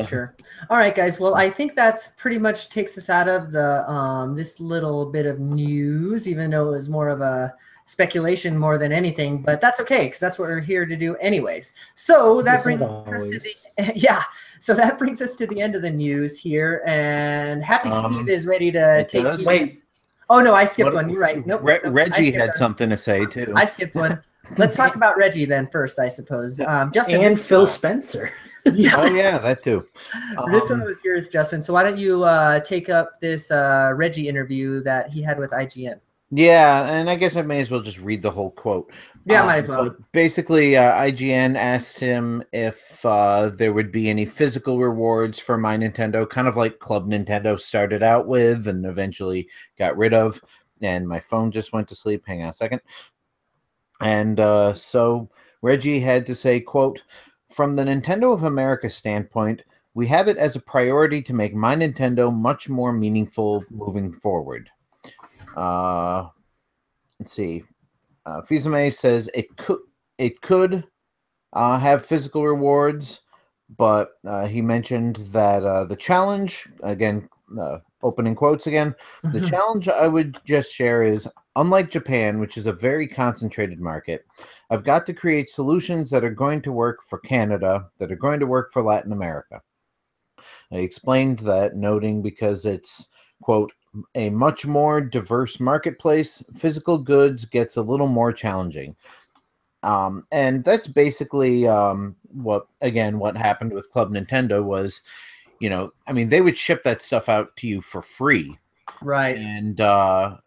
sure. All right, guys. Well, I think that's pretty much takes us out of the this little bit of news, even though it was more of a speculation more than anything. But that's okay, because that's what we're here to do anyways. So that brings us to the So that brings us to the end of the news here, and Happy Steve is ready to take. Wait. Oh no, I skipped one. You're right. Nope. Reggie had something to say too. I skipped one. Let's talk about Reggie then first, I suppose. Justin and Phil Spencer. Yeah. Oh yeah, that too. This one was yours, Justin. So why don't you take up this Reggie interview that he had with IGN? Yeah, and I guess I may as well just read the whole quote. Yeah, might as well. But basically, IGN asked him if there would be any physical rewards for My Nintendo, kind of like Club Nintendo started out with and eventually got rid of. And my phone just went to sleep. Hang on a second. And so Reggie had to say, quote, "From the Nintendo of America standpoint, we have it as a priority to make My Nintendo much more meaningful moving forward." Let's see. Fizame says it could have physical rewards, but he mentioned that the challenge, again, opening quotes again, the challenge I would just share is, unlike Japan, which is a very concentrated market, I've got to create solutions that are going to work for Canada, that are going to work for Latin America. I explained that, noting because it's, quote, a much more diverse marketplace, physical goods gets a little more challenging. And that's basically what happened with Club Nintendo was, I mean, they would ship that stuff out to you for free. Right. And, I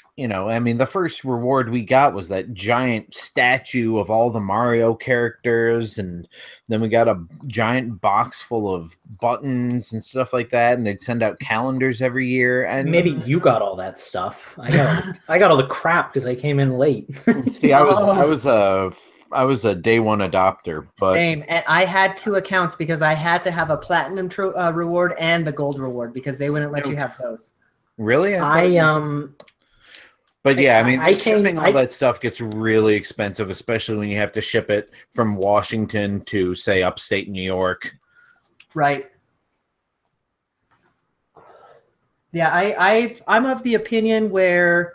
mean, the first reward we got was that giant statue of all the Mario characters. And then we got a giant box full of buttons and stuff like that. And they'd send out calendars every year. And maybe you got all that stuff. I got all the crap because I came in late. See, I was a day one adopter, but same. And I had 2 accounts because I had to have a platinum reward and the gold reward because they wouldn't let you have both. Really? But yeah, I mean, shipping all that stuff gets really expensive, especially when you have to ship it from Washington to, say, upstate New York. Right. Yeah, I'm of the opinion where,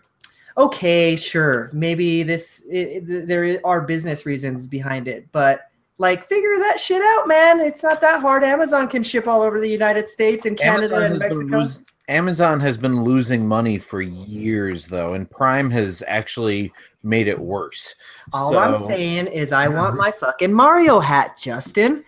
okay, sure, maybe there are business reasons behind it, but like, figure that shit out, man. It's not that hard. Amazon can ship all over the United States and Canada and Mexico. Amazon has been losing money for years, though, and Prime has actually made it worse. All I'm saying is I want my fucking Mario hat, Justin.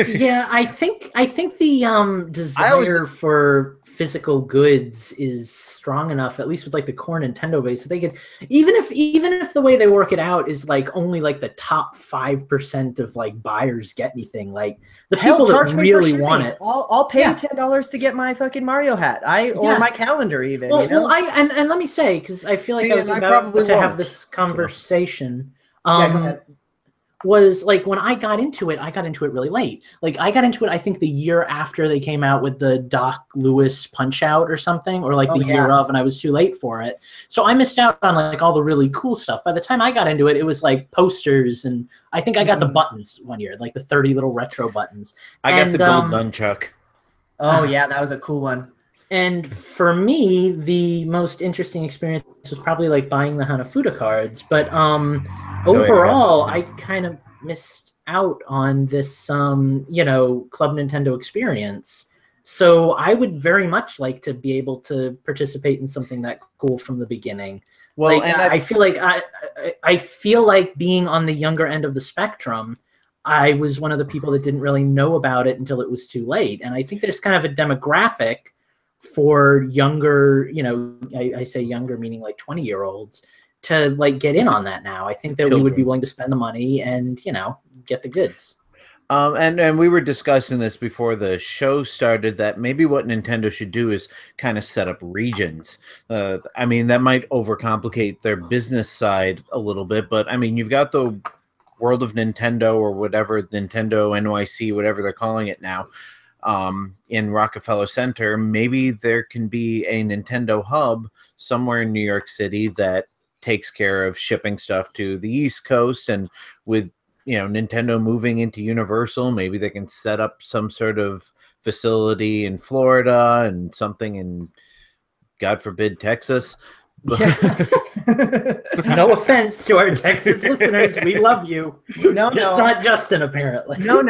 Yeah, I think the desire for physical goods is strong enough, at least with like the core Nintendo base, so they could, even if the way they work it out is like only like the top 5% of like buyers get anything, like the people that really want it. I'll pay $10 to get my fucking Mario hat. Or my calendar even. Well, and let me say, because I feel like I was about to have this conversation. Was like when I got into it really late. Like I got into it, I think the year after they came out with the Doc Lewis Punch Out or something, or like the year of, and I was too late for it. So I missed out on like all the really cool stuff. By the time I got into it, it was like posters, and I think I got the buttons one year, like the 30 little retro buttons. I got the gold nunchuck. Oh yeah, that was a cool one. And for me, the most interesting experience was probably like buying the Hanafuda cards. But overall, I kind of missed out on this, Club Nintendo experience. So I would very much like to be able to participate in something that cool from the beginning. Well, like, I feel like being on the younger end of the spectrum, I was one of the people that didn't really know about it until it was too late. And I think there's kind of a demographic for younger, I say younger meaning like 20-year-olds, to like get in on that now. I think that we would be willing to spend the money and, get the goods. And we were discussing this before the show started, that maybe what Nintendo should do is kind of set up regions. I mean, that might overcomplicate their business side a little bit, but I mean, you've got the World of Nintendo or whatever, Nintendo NYC, whatever they're calling it now, in Rockefeller Center. Maybe there can be a Nintendo hub somewhere in New York City that takes care of shipping stuff to the East Coast, and with Nintendo moving into Universal, maybe they can set up some sort of facility in Florida and something in, God forbid, Texas. Yeah. No offense to our Texas listeners, we love you. No, just not Justin, apparently. No,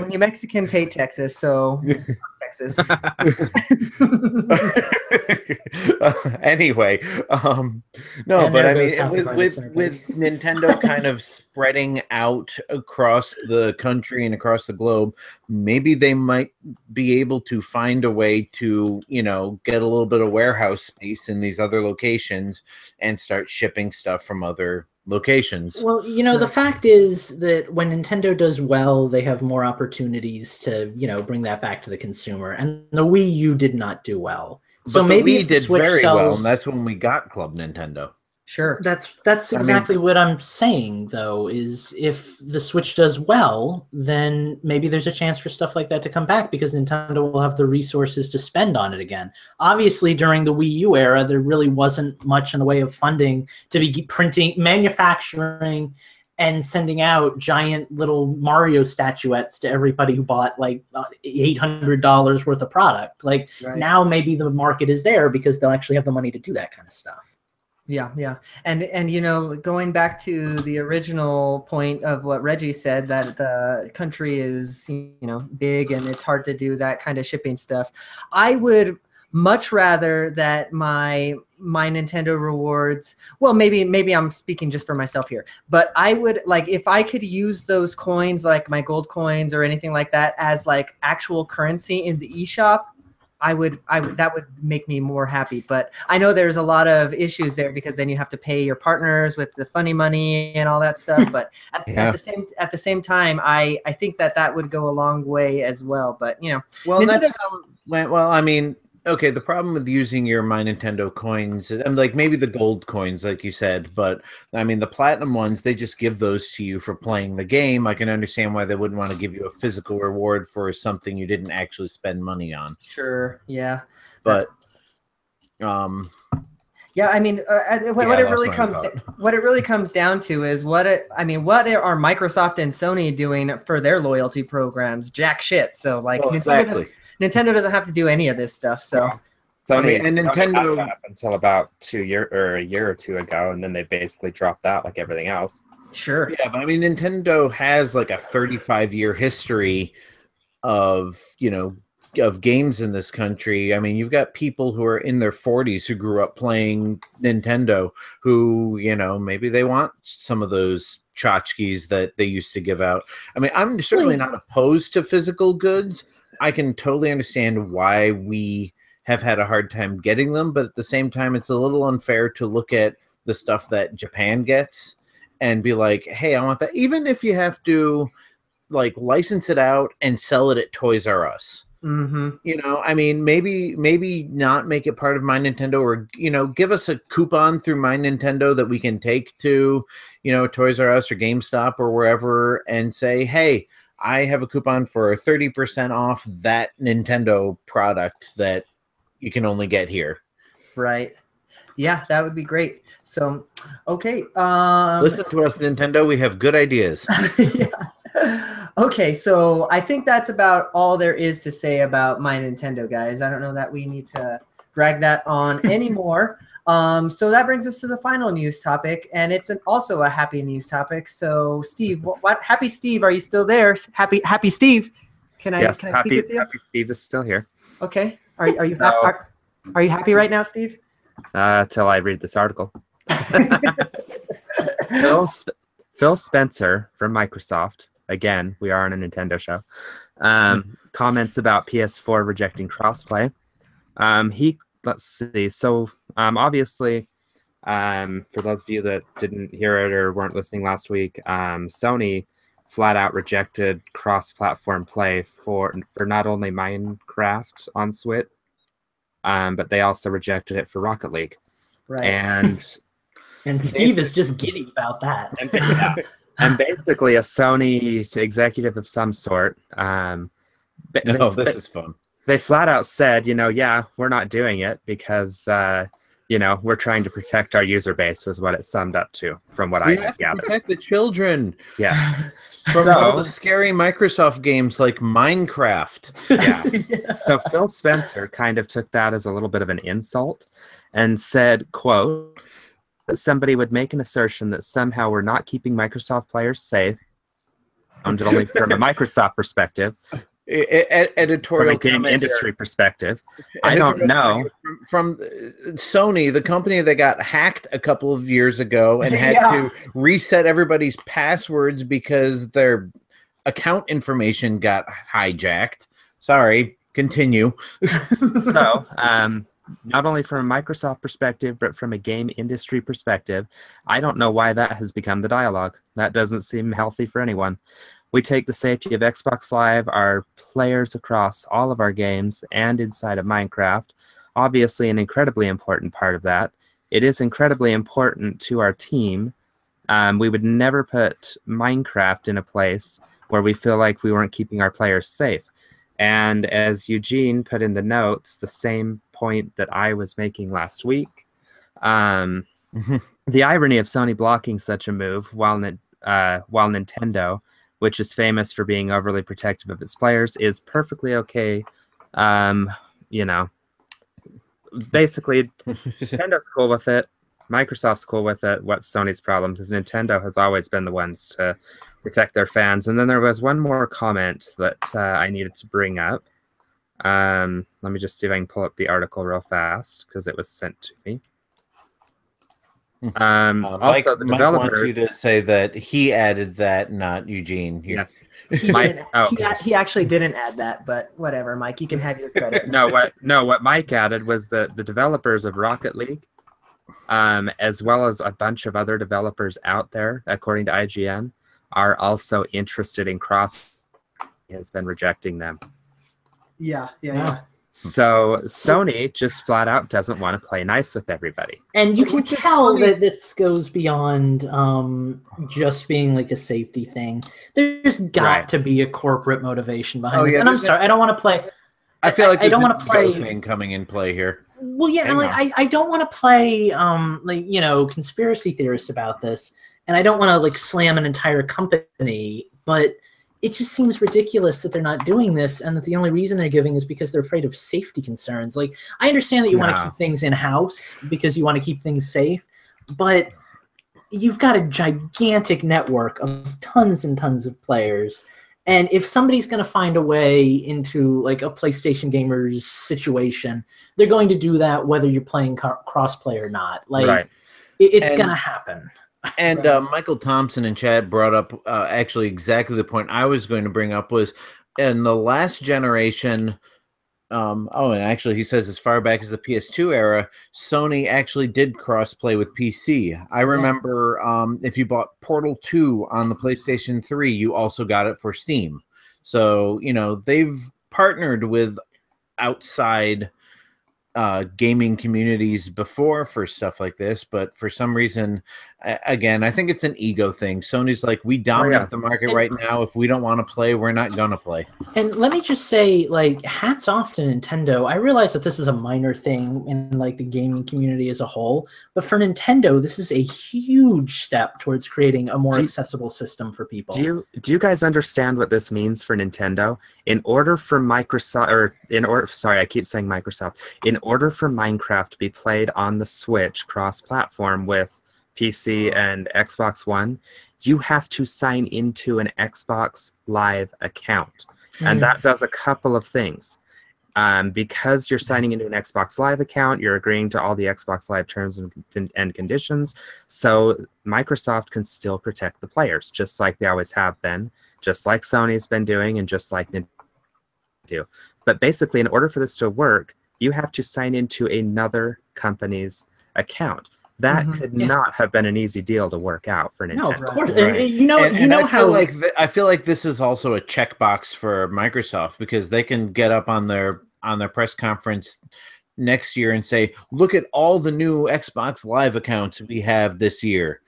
you Mexicans hate Texas, so Texas. Anyway, no, And but there I goes mean, half of our with listener with base. Nintendo kind of spreading out across the country and across the globe, maybe they might be able to find a way to, you know, get a little bit of warehouse space in these other locations and start shipping stuff from other locations. Well, you know, the fact is that when Nintendo does well, they have more opportunities to, you know, bring that back to the consumer. And the Wii U did not do well. So But maybe the Wii if the did Switch very sells, well, and that's when we got Club Nintendo. Sure. That's exactly what I'm saying, though, is if the Switch does well, then maybe there's a chance for stuff like that to come back because Nintendo will have the resources to spend on it again. Obviously, during the Wii U era, there really wasn't much in the way of funding to be printing, manufacturing, and sending out giant little Mario statuettes to everybody who bought like $800 worth of product. Like now maybe the market is there because they'll actually have the money to do that kind of stuff. Yeah. And you know, going back to the original point of what Reggie said, that the country is, you know, big and it's hard to do that kind of shipping stuff. I would much rather that my Nintendo rewards, well, maybe I'm speaking just for myself here, but I would like if I could use those coins, like my gold coins or anything like that, as like actual currency in the eShop. I would that would make me more happy. But I know there's a lot of issues there because then you have to pay your partners with the funny money and all that stuff. But at the same time, I think that would go a long way as well. But you know, well, that's how. Well, I mean, okay. The problem with using your My Nintendo coins, and like maybe the gold coins, like you said, but I mean the platinum ones, they just give those to you for playing the game. I can understand why they wouldn't want to give you a physical reward for something you didn't actually spend money on. Sure. Yeah. But yeah, I mean, what it really comes down to is what are Microsoft and Sony doing for their loyalty programs? Jack shit. So like, Nintendo doesn't have to do any of this stuff. So, Sony and Nintendo up until about a year or two ago, and then they basically dropped that like everything else. Sure. Yeah, but I mean, Nintendo has like a 35-year history of, you know, of games in this country. I mean, you've got people who are in their 40s who grew up playing Nintendo who, you know, maybe they want some of those tchotchkes that they used to give out. I mean, I'm certainly not opposed to physical goods. I can totally understand why we have had a hard time getting them, but at the same time, it's a little unfair to look at the stuff that Japan gets and be like, hey, I want that. Even if you have to like license it out and sell it at Toys R Us. Mm-hmm. You know, I mean, maybe not make it part of My Nintendo, or, you know, give us a coupon through My Nintendo that we can take to, you know, Toys R Us or GameStop or wherever and say, hey, I have a coupon for 30% off that Nintendo product that you can only get here. Right. Yeah, that would be great. So, okay. Listen to us, Nintendo. We have good ideas. Yeah. Okay, so I think that's about all there is to say about My Nintendo, guys. I don't know that we need to drag that on anymore. So that brings us to the final news topic, and it's also a happy news topic. So, Steve, what Happy Steve, are you still there? Happy Steve, can I speak with you? Happy Steve is still here. Okay, are you happy right now, Steve? Till I read this article. Phil Spencer from Microsoft, again, we are on a Nintendo show, comments about PS4 rejecting crossplay. Let's see. So obviously, for those of you that didn't hear it or weren't listening last week, Sony flat out rejected cross-platform play for not only Minecraft on Switch, but they also rejected it for Rocket League. Right. And Steve is just giddy about that. And basically a Sony executive of some sort. This is fun. They flat out said, yeah, we're not doing it because, we're trying to protect our user base was what it summed up to from what I have gathered. Protect the children. Yes. From all the scary Microsoft games like Minecraft. Yeah. So Phil Spencer kind of took that as a little bit of an insult and said, quote, that somebody would make an assertion that somehow we're not keeping Microsoft players safe, only from a Microsoft perspective, editorial from a game comment industry here. perspective. I don't know. From Sony, the company that got hacked a couple of years ago and had to reset everybody's passwords because their account information got hijacked. Sorry, continue. So, not only from a Microsoft perspective, but from a game industry perspective, I don't know why that has become the dialogue. That doesn't seem healthy for anyone. We take the safety of Xbox Live, our players across all of our games, and inside of Minecraft. Obviously, an incredibly important part of that. It is incredibly important to our team. We would never put Minecraft in a place where we feel like we weren't keeping our players safe. And as Eugene put in the notes, the same point that I was making last week, the irony of Sony blocking such a move while Nintendo, which is famous for being overly protective of its players, is perfectly okay. You know, basically, Nintendo's cool with it. Microsoft's cool with it. What's Sony's problem? Because Nintendo has always been the ones to protect their fans. And then there was one more comment that I needed to bring up. Let me just see if I can pull up the article real fast because it was sent to me. Also, the Mike developer wants you to say that he added that, not Eugene. Yes, he actually didn't add that, but whatever, Mike, you can have your credit. What Mike added was that the developers of Rocket League, as well as a bunch of other developers out there, according to IGN, are also interested in cross. Has been rejecting them. Yeah. So Sony just flat out doesn't want to play nice with everybody. And you can tell that this goes beyond just being like a safety thing. There's got to be a corporate motivation behind this. And I'm sorry, I don't want to play. I feel like I don't want to play thing coming in play here. Well, yeah, I don't want to play conspiracy theorist about this, and I don't want to like slam an entire company, but it just seems ridiculous that they're not doing this, and that the only reason they're giving is because they're afraid of safety concerns. Like, I understand that you want to keep things in-house because you want to keep things safe, but you've got a gigantic network of tons and tons of players, and if somebody's going to find a way into like a PlayStation gamer's situation, they're going to do that whether you're playing cross-play or not. Like, it's going to happen. And Michael Thompson and Chad brought up actually exactly the point I was going to bring up was in the last generation. And actually he says as far back as the PS2 era, Sony actually did crossplay with PC. I remember if you bought Portal 2 on the PlayStation 3, you also got it for Steam. So, they've partnered with outside gaming communities before for stuff like this, but for some reason, again, I think it's an ego thing. Sony's like, we dominate the market right now. If we don't want to play, we're not gonna play. And let me just say, like, hats off to Nintendo. I realize that this is a minor thing in like the gaming community as a whole, but for Nintendo, this is a huge step towards creating a more accessible system for people. Do you guys understand what this means for Nintendo? In order for Microsoft, I keep saying Microsoft. In order for Minecraft to be played on the Switch cross-platform with PC and Xbox One, you have to sign into an Xbox Live account. And that does a couple of things. Because you're signing into an Xbox Live account, you're agreeing to all the Xbox Live terms and conditions, so Microsoft can still protect the players, just like they always have been, just like Sony's been doing, and just like Nintendo do. But basically, in order for this to work, you have to sign into another company's account. That could not have been an easy deal to work out for Nintendo. No, of course. Right. I feel like this is also a checkbox for Microsoft, because they can get up on their press conference next year and say, look at all the new Xbox Live accounts we have this year.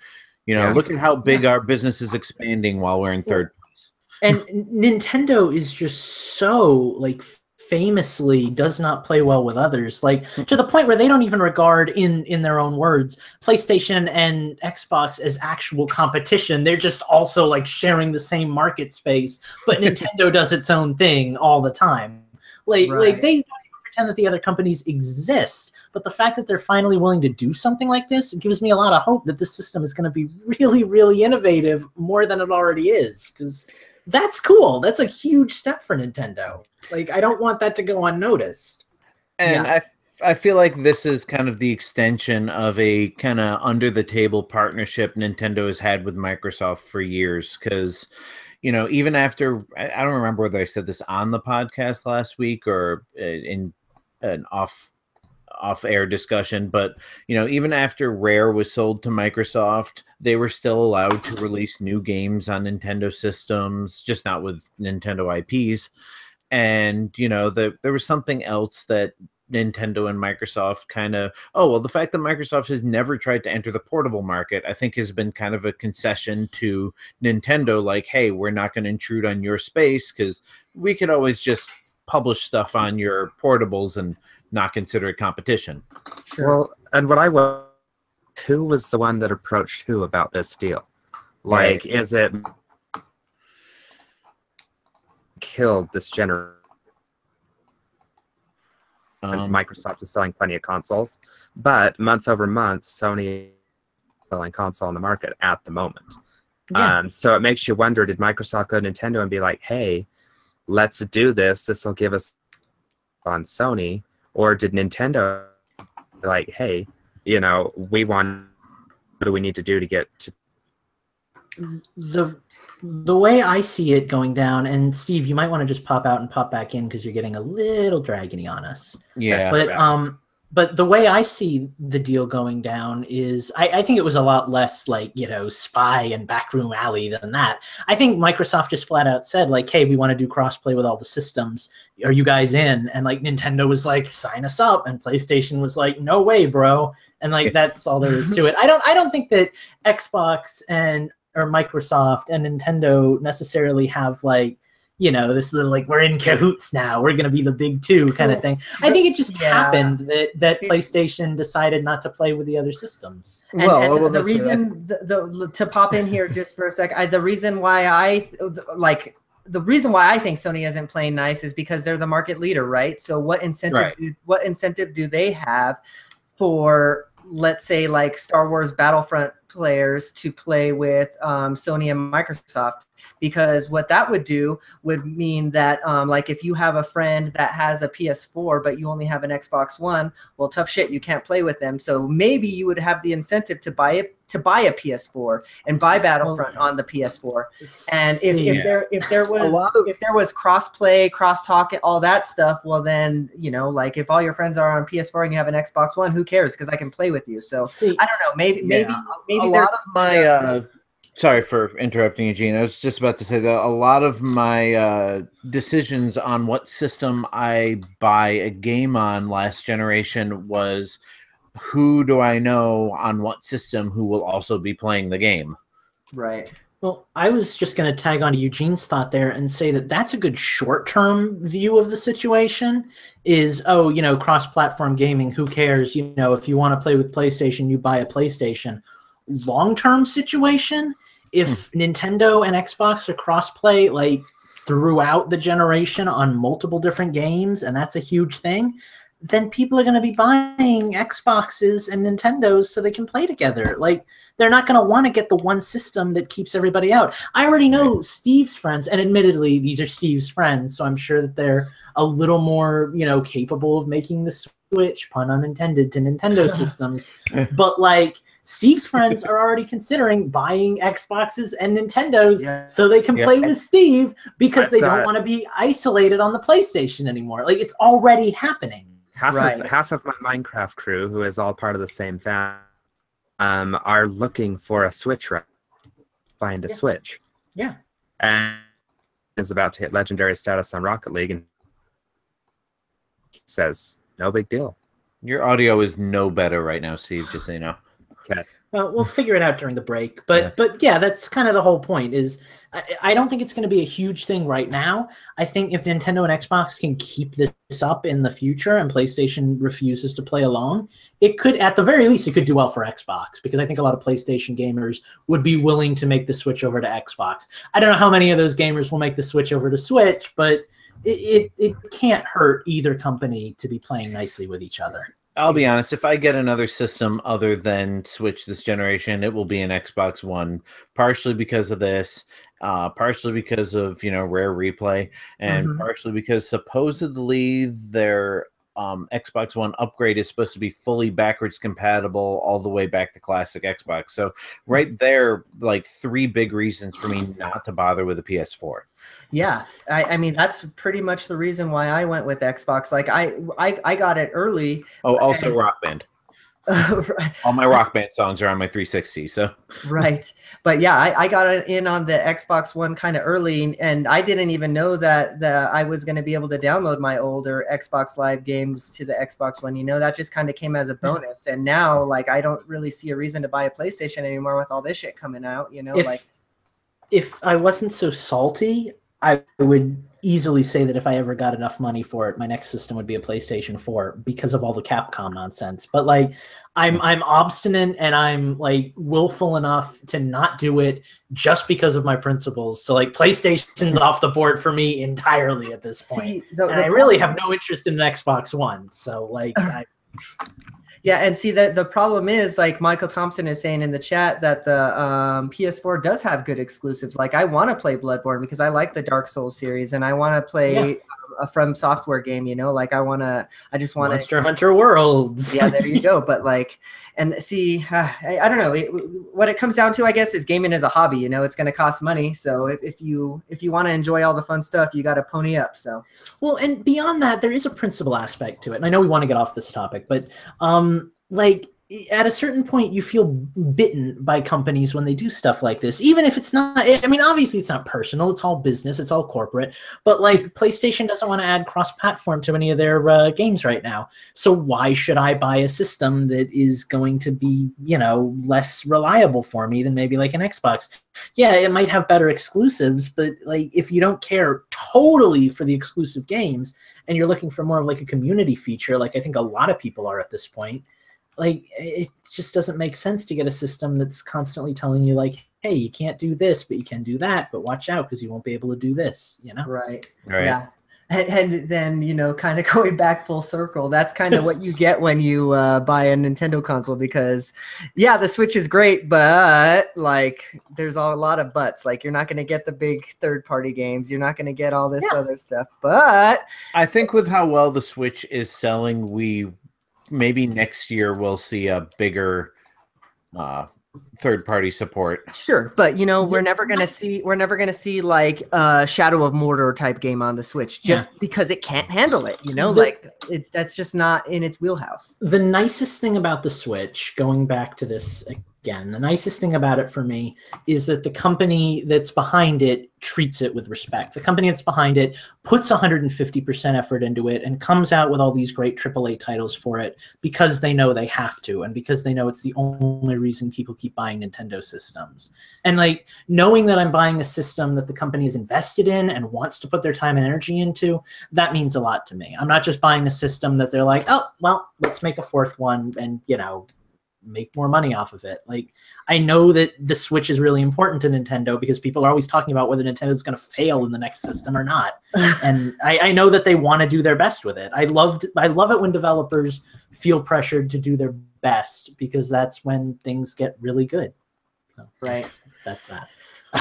Look at how big our business is expanding while we're in third place. And Nintendo is just so like famously does not play well with others, like to the point where they don't even regard in their own words PlayStation and Xbox as actual competition. They're just also like sharing the same market space, but Nintendo does its own thing all the time. Like they don't even pretend that the other companies exist, but the fact that they're finally willing to do something like this gives me a lot of hope that this system is going to be really, really innovative, more than it already is. Because that's cool. That's a huge step for Nintendo. Like, I don't want that to go unnoticed. And I feel like this is kind of the extension of a kind of under the table partnership Nintendo has had with Microsoft for years. Because, you know, even after, I don't remember whether I said this on the podcast last week or in an off-air discussion, but, you know, even after Rare was sold to Microsoft, they were still allowed to release new games on Nintendo systems, just not with Nintendo IPs. And, you know, there was something else that Nintendo and Microsoft kind of, the fact that Microsoft has never tried to enter the portable market, I think has been kind of a concession to Nintendo, like, hey, we're not going to intrude on your space because we could always just publish stuff on your portables and not consider it competition. Sure. Well, and who was the one that approached who about this deal? Like, is it killed this generation? Microsoft is selling plenty of consoles, but month over month, Sony is selling console on the market at the moment. Yeah. So it makes you wonder, did Microsoft go to Nintendo and be like, hey, let's do this. This will give us on Sony. Or did Nintendo be like, hey, you know, what do we need to do to get to... The way I see it going down, and Steve, you might want to just pop out and pop back in because you're getting a little dragony on us. Yeah. But the way I see the deal going down is I think it was a lot less like, you know, spy and backroom alley than that. I think Microsoft just flat out said, like, hey, we want to do crossplay with all the systems. Are you guys in? And like Nintendo was like, sign us up. And PlayStation was like, no way, bro. And like that's all there is to it. I don't think that Xbox or Microsoft and Nintendo necessarily have like, you know, this is like, we're in cahoots now, we're going to be the big two kind of thing. I think it just happened that PlayStation decided not to play with the other systems. And the reason, to pop in here just for a sec, the reason why I think Sony isn't playing nice is because they're the market leader, right? So what incentive do they have for, let's say, like Star Wars Battlefront players to play with Sony and Microsoft? Because what that would do would mean that like if you have a friend that has a PS4 but you only have an Xbox One, well, tough shit, you can't play with them. So maybe you would have the incentive to buy a PS4 and buy Battlefront on the PS4. And if there was cross-play, cross-talk, all that stuff, well then, you know, like if all your friends are on PS4 and you have an Xbox One, who cares? Because I can play with you. So I don't know. Maybe a lot of my sorry for interrupting, Eugene. I was just about to say that a lot of my decisions on what system I buy a game on last generation was who do I know on what system who will also be playing the game. Right. Well, I was just going to tag on to Eugene's thought there and say that that's a good short-term view of the situation is, oh, you know, cross-platform gaming, who cares? You know, if you want to play with PlayStation, you buy a PlayStation. Long-term situation, if Nintendo and Xbox are cross-play, like, throughout the generation on multiple different games, and that's a huge thing, then people are going to be buying Xboxes and Nintendos so they can play together. Like, they're not going to want to get the one system that keeps everybody out. I already know Steve's friends, and admittedly, these are Steve's friends, so I'm sure that they're a little more, you know, capable of making the switch, pun unintended, to Nintendo systems. But, like, Steve's friends are already considering buying Xboxes and Nintendos so they can play with Steve because they don't want to be isolated on the PlayStation anymore. Like, it's already happening. Half of my Minecraft crew, who is all part of the same family, are looking for a Switch. Find a Switch. Yeah. And is about to hit legendary status on Rocket League, and he says, "No big deal." Your audio is no better right now, Steve. Just so you know. Okay. Well, we'll figure it out during the break. But yeah, that's kind of the whole point is I don't think it's going to be a huge thing right now. I think if Nintendo and Xbox can keep this up in the future and PlayStation refuses to play along, it could, at the very least, it could do well for Xbox because I think a lot of PlayStation gamers would be willing to make the switch over to Xbox. I don't know how many of those gamers will make the switch over to Switch, but it can't hurt either company to be playing nicely with each other. I'll be honest, if I get another system other than Switch this generation, it will be an Xbox One, partially because of this, partially because of, Rare Replay, and partially because supposedly their Xbox One upgrade is supposed to be fully backwards compatible all the way back to classic Xbox. So right there, like 3 big reasons for me not to bother with a PS4. Yeah, I mean that's pretty much the reason why I went with Xbox. Like I got it early. Oh, also Rock Band. All my Rock Band songs are on my 360. So right, but yeah, I got it in on the Xbox One kind of early, and I didn't even know that I was going to be able to download my older Xbox Live games to the Xbox One. That just kind of came as a bonus. And now, like, I don't really see a reason to buy a PlayStation anymore with all this shit coming out. If I wasn't so salty, I would easily say that if I ever got enough money for it, my next system would be a PlayStation 4 because of all the Capcom nonsense. But like, I'm obstinate and I'm like willful enough to not do it just because of my principles. So like, PlayStation's off the board for me entirely at this point. See, I really have no interest in an Xbox One. So like, yeah, and see the problem is, like Michael Thompson is saying in the chat, that the PS4 does have good exclusives. Like I want to play Bloodborne because I like the Dark Souls series, and I want to play a From Software game. Like I just want Monster Hunter Worlds. Yeah, there you go. But like, and see, I don't know. What it comes down to, I guess, is gaming is a hobby. It's going to cost money. So if you want to enjoy all the fun stuff, you got to pony up. So. Well, and beyond that, there is a principle aspect to it. And I know we want to get off this topic, but like at a certain point, you feel bitten by companies when they do stuff like this, even if it's not, I mean, obviously it's not personal, it's all business, it's all corporate, but like PlayStation doesn't want to add cross-platform to any of their games right now. So why should I buy a system that is going to be, less reliable for me than maybe like an Xbox? Yeah, it might have better exclusives, but like if you don't care totally for the exclusive games and you're looking for more of like a community feature, like I think a lot of people are at this point, like it just doesn't make sense to get a system that's constantly telling you like, hey, you can't do this, but you can do that, but watch out because you won't be able to do this, Right. Yeah. And then, kind of going back full circle, that's kind of what you get when you buy a Nintendo console, because, yeah, the Switch is great, but, like, there's a lot of buts. Like, you're not going to get the big third-party games. You're not going to get all this other stuff. But I think with how well the Switch is selling, maybe next year we'll see a bigger third-party support. Sure, but we're never gonna see like a Shadow of Mordor type game on the Switch just because it can't handle it. That's just not in its wheelhouse. The nicest thing about the Switch, going back to this again, the nicest thing about it for me is that the company that's behind it treats it with respect. The company that's behind it puts 150% effort into it and comes out with all these great AAA titles for it because they know they have to, and because they know it's the only reason people keep buying Nintendo systems. And like, knowing that I'm buying a system that the company is invested in and wants to put their time and energy into, that means a lot to me. I'm not just buying a system that they're like, oh, well, let's make a fourth one and, make more money off of it. Like, I know that the Switch is really important to Nintendo because people are always talking about whether Nintendo is going to fail in the next system or not. And I know that they want to do their best with it. I love it when developers feel pressured to do their best, because that's when things get really good. So right. That's that.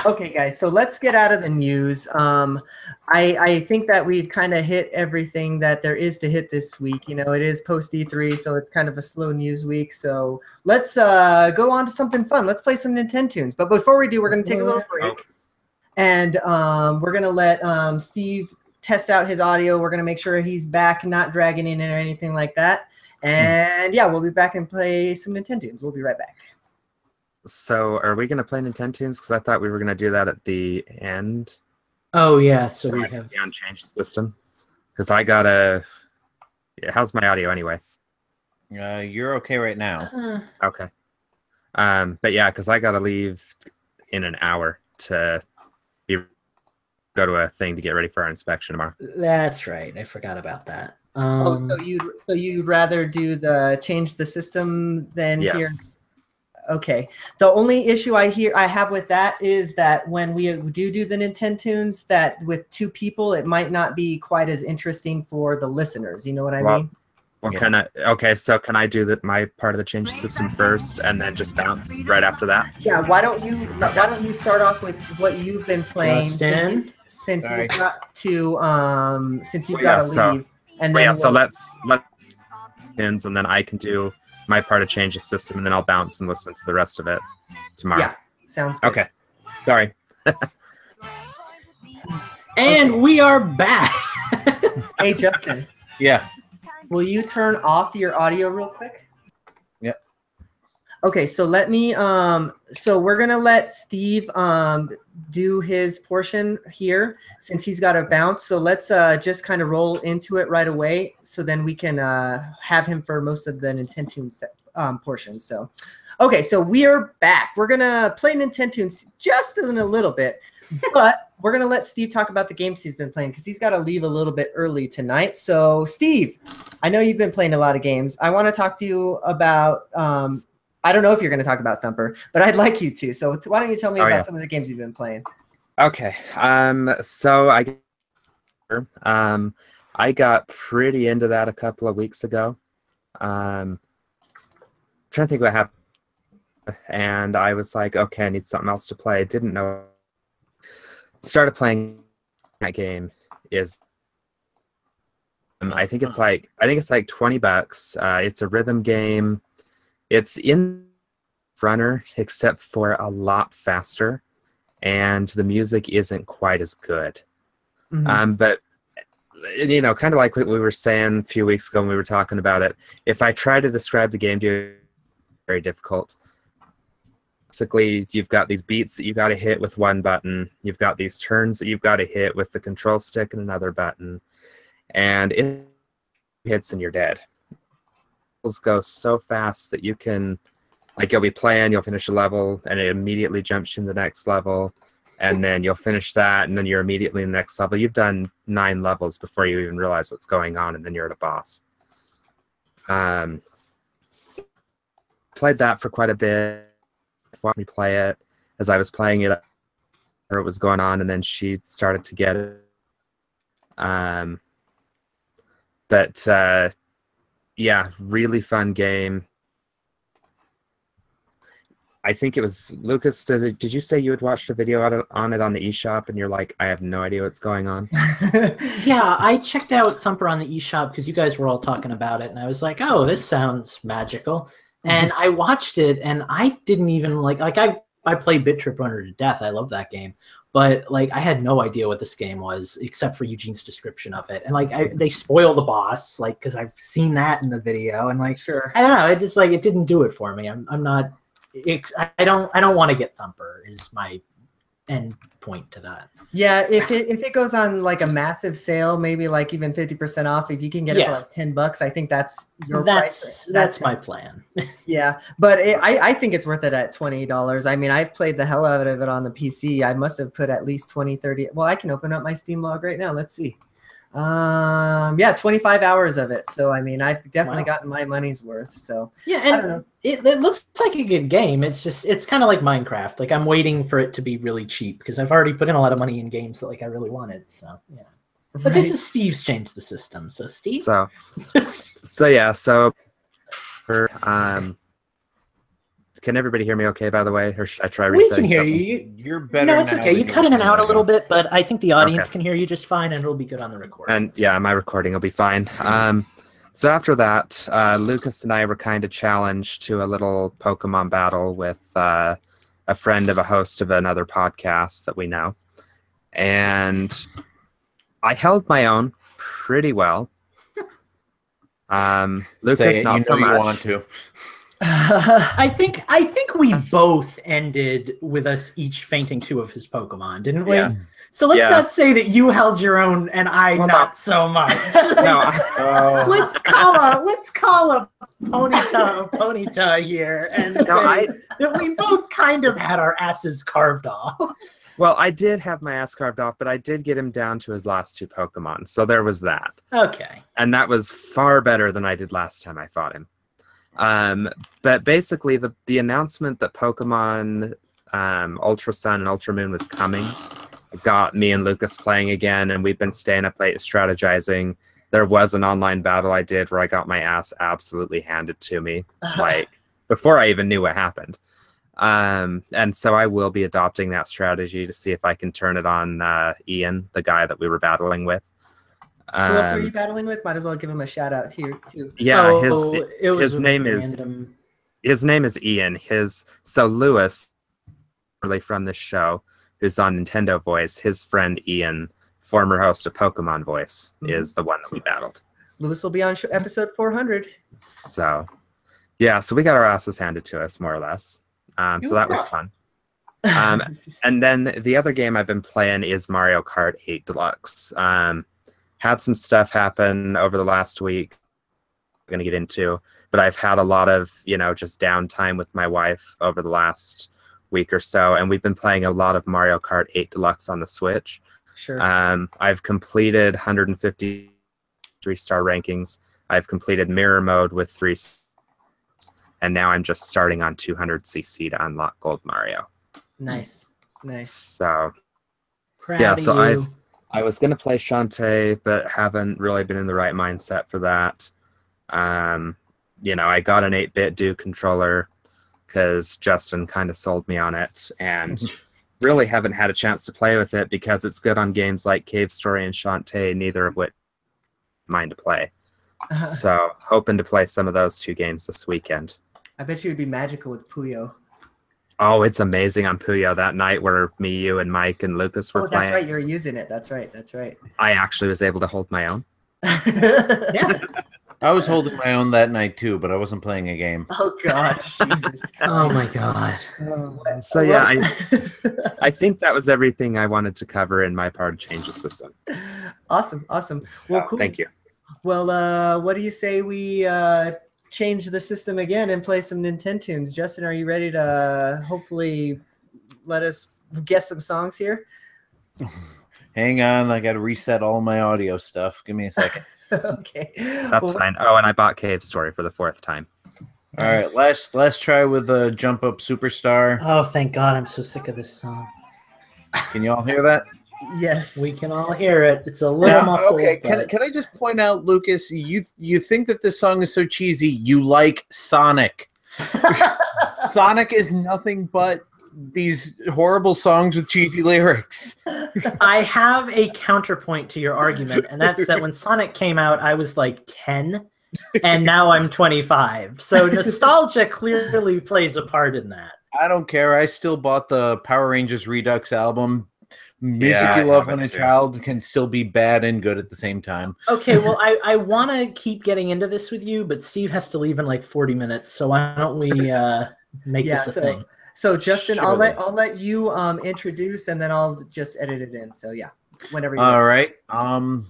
Okay, guys, so let's get out of the news. I think that we've kind of hit everything that there is to hit this week. It is post E3, so it's kind of a slow news week. So let's go on to something fun. Let's play some Nintendo tunes. But before we do, we're going to take a little break. And we're going to let Steve test out his audio. We're going to make sure he's back, not dragging in or anything like that. And yeah, we'll be back and play some Nintendo tunes. We'll be right back. So are we going to play Nintendo tunes? Because I thought we were going to do that at the end. Oh, yeah. So we have the unchanged system. Because I got a... Yeah, how's my audio anyway? You're okay right now. Okay. But yeah, because I got to leave in an hour to go to a thing to get ready for our inspection tomorrow. That's right. I forgot about that. So you'd rather do the change the system than here? Okay. The only issue I have with that is that when we do the Nintendo tunes, that with two people, it might not be quite as interesting for the listeners. You know what I mean? Well, okay, so can I do my part of the change system first and then just bounce right after that? Yeah, why don't you start off with what you've been playing since you've got to leave, and then so let's and then I can do my part of change the system, and then I'll bounce and listen to the rest of it tomorrow. Yeah, sounds good. Okay, sorry. And we are back. Hey, Justin. Yeah. Will you turn off your audio real quick? Yep. Okay, so let me so we're gonna let Steve do his portion here since he's got to bounce. So let's just kind of roll into it right away, so then we can have him for most of the Nintendo portion. So okay, so we are back. We're gonna play Nintendo just in a little bit, but we're going to let Steve talk about the games he's been playing because he's got to leave a little bit early tonight. So, Steve, I know you've been playing a lot of games. I want to talk to you about, I don't know if you're going to talk about Thumper, but I'd like you to. So why don't you tell me about some of the games you've been playing? Okay. So I got pretty into that a couple of weeks ago. Trying to think what happened. And I was like, okay, I need something else to play. I didn't know. Started playing that game I think it's like $20. It's a rhythm game. It's in runner except for a lot faster, and the music isn't quite as good. Mm-hmm. But you know, kind of like what we were saying a few weeks ago when we were talking about it, if I try to describe the game to you, it's very difficult. Basically, you've got these beats that you got to hit with one button. You've got these turns that you've got to hit with the control stick and another button. And it hits and you're dead. Levels go so fast that you can, like, you'll be playing, you'll finish a level, and it immediately jumps you to the next level. And then you'll finish that, and then you're immediately in the next level. You've done 9 levels before you even realize what's going on, and then you're at a boss. Played that for quite a bit. Watched me play it. As I was playing it, what was going on, and then she started to get it. Yeah, really fun game. I think it was Lucas. Did you say you had watched a video on it on the eShop, and you're like, I have no idea what's going on? Yeah, I checked out Thumper on the eShop because you guys were all talking about it, and I was like, oh, this sounds magical. And I watched it, and I didn't even I played Bit Trip Runner to death. I love that game. But like I had no idea what this game was except for Eugene's description of it. And like they spoil the boss, like, because I've seen that in the video, and like sure. I don't know, it just like it didn't do it for me. I'm not I don't want to get Thumper is my end point to that. Yeah, if it goes on like a massive sale, maybe like even 50% off, if you can get it for like $10, I think that's your price. That's my plan. Yeah, but I think it's worth it at $20. I mean, I've played the hell out of it on the PC. I must have put at least 20, 30. Well, I can open up my Steam log right now. Let's see. Yeah, 25 hours of it. So I mean, I've definitely gotten my money's worth. So yeah, and I don't know. It looks like a good game. It's kind of like Minecraft. Like I'm waiting for it to be really cheap because I've already put in a lot of money in games that like I really wanted. So yeah. But this is Steve's changed the system. So Steve. So yeah. So can everybody hear me okay, by the way? Or should I try resetting We can hear something? you. You're better. No, it's okay. You cut in and out a little bit, but I think the audience Okay. can hear you just fine, and it'll be good on the recording. And yeah, my recording will be fine. So after that, Lucas and I were kind of challenged to a little Pokemon battle with a friend of a host of another podcast that we know. And I held my own pretty well. Lucas, not so much. You want to. I think we both ended with us each fainting 2 of his Pokemon, didn't we? Yeah. So let's not say that you held your own and I not so much. No, let's call a Ponyta here and say that we both kind of had our asses carved off. Well, I did have my ass carved off, but I did get him down to his last 2 Pokemon, so there was that. Okay. And that was far better than I did last time I fought him. But basically, the announcement that Pokemon Ultra Sun and Ultra Moon was coming got me and Lucas playing again, and we've been staying up late strategizing. there was an online battle I did where I got my ass absolutely handed to me, like before I even knew what happened. And so I will be adopting that strategy to see if I can turn it on Ian, the guy that we were battling with. Who else were you battling with? Might as well give him a shout out here too. Yeah, his name is Ian. So Lewis, really from this show, who's on Nintendo Voice, his friend Ian, former host of Pokemon Voice, is the one that we battled. Lewis will be on episode 400. So, yeah, so we got our asses handed to us, more or less. So that was fun. And then the other game I've been playing is Mario Kart 8 Deluxe. Had some stuff happen over the last week I'm going to get into, but I've had a lot of, just downtime with my wife over the last week or so, and we've been playing a lot of Mario Kart 8 Deluxe on the Switch. Sure. I've completed 153 star rankings. I've completed mirror mode with 3, and now I'm just starting on 200cc to unlock Gold Mario. Nice. So, Proud so of you. I was going to play Shantae, but haven't really been in the right mindset for that. I got an 8-bit Do controller because Justin kind of sold me on it, and really haven't had a chance to play with it because it's good on games like Cave Story and Shantae, neither of which mine to play. So hoping to play some of those 2 games this weekend. I bet you would be magical with Puyo. Oh, it's amazing on Puyo. That night where me, you, and Mike and Lucas were playing. That's right. You were using it. That's right. I actually was able to hold my own. Yeah. I was holding my own that night too, but I wasn't playing a game. Oh God, Jesus Christ. Oh my God. So yeah, I think that was everything I wanted to cover in my part of Change the System. Awesome. So, Well, cool. Thank you. Well, what do you say we change the system again and play some Nintendo tunes? Justin, are you ready to hopefully let us guess some songs here? Hang on, I got to reset all my audio stuff. Give me a second. Okay. That's fine. Oh, and I bought Cave Story for the 4th time. All right, last try with a Jump Up Superstar. Oh, thank God. I'm so sick of this song. Can you all hear that? Yes. We can all hear it. It's a little muffled. Okay, but... can I just point out, Lucas, you think that this song is so cheesy, you like Sonic. Sonic is nothing but these horrible songs with cheesy lyrics. I have a counterpoint to your argument, and that's that when Sonic came out, I was like 10, and now I'm 25. So nostalgia clearly plays a part in that. I don't care. I still bought the Power Rangers Redux album. Music you love when a child can still be bad and good at the same time. Okay, well, I want to keep getting into this with you, but Steve has to leave in like 40 minutes, so why don't we make this a thing? So Justin, Sure I'll let you introduce, and then I'll just edit it in. So yeah, whenever you All right. How am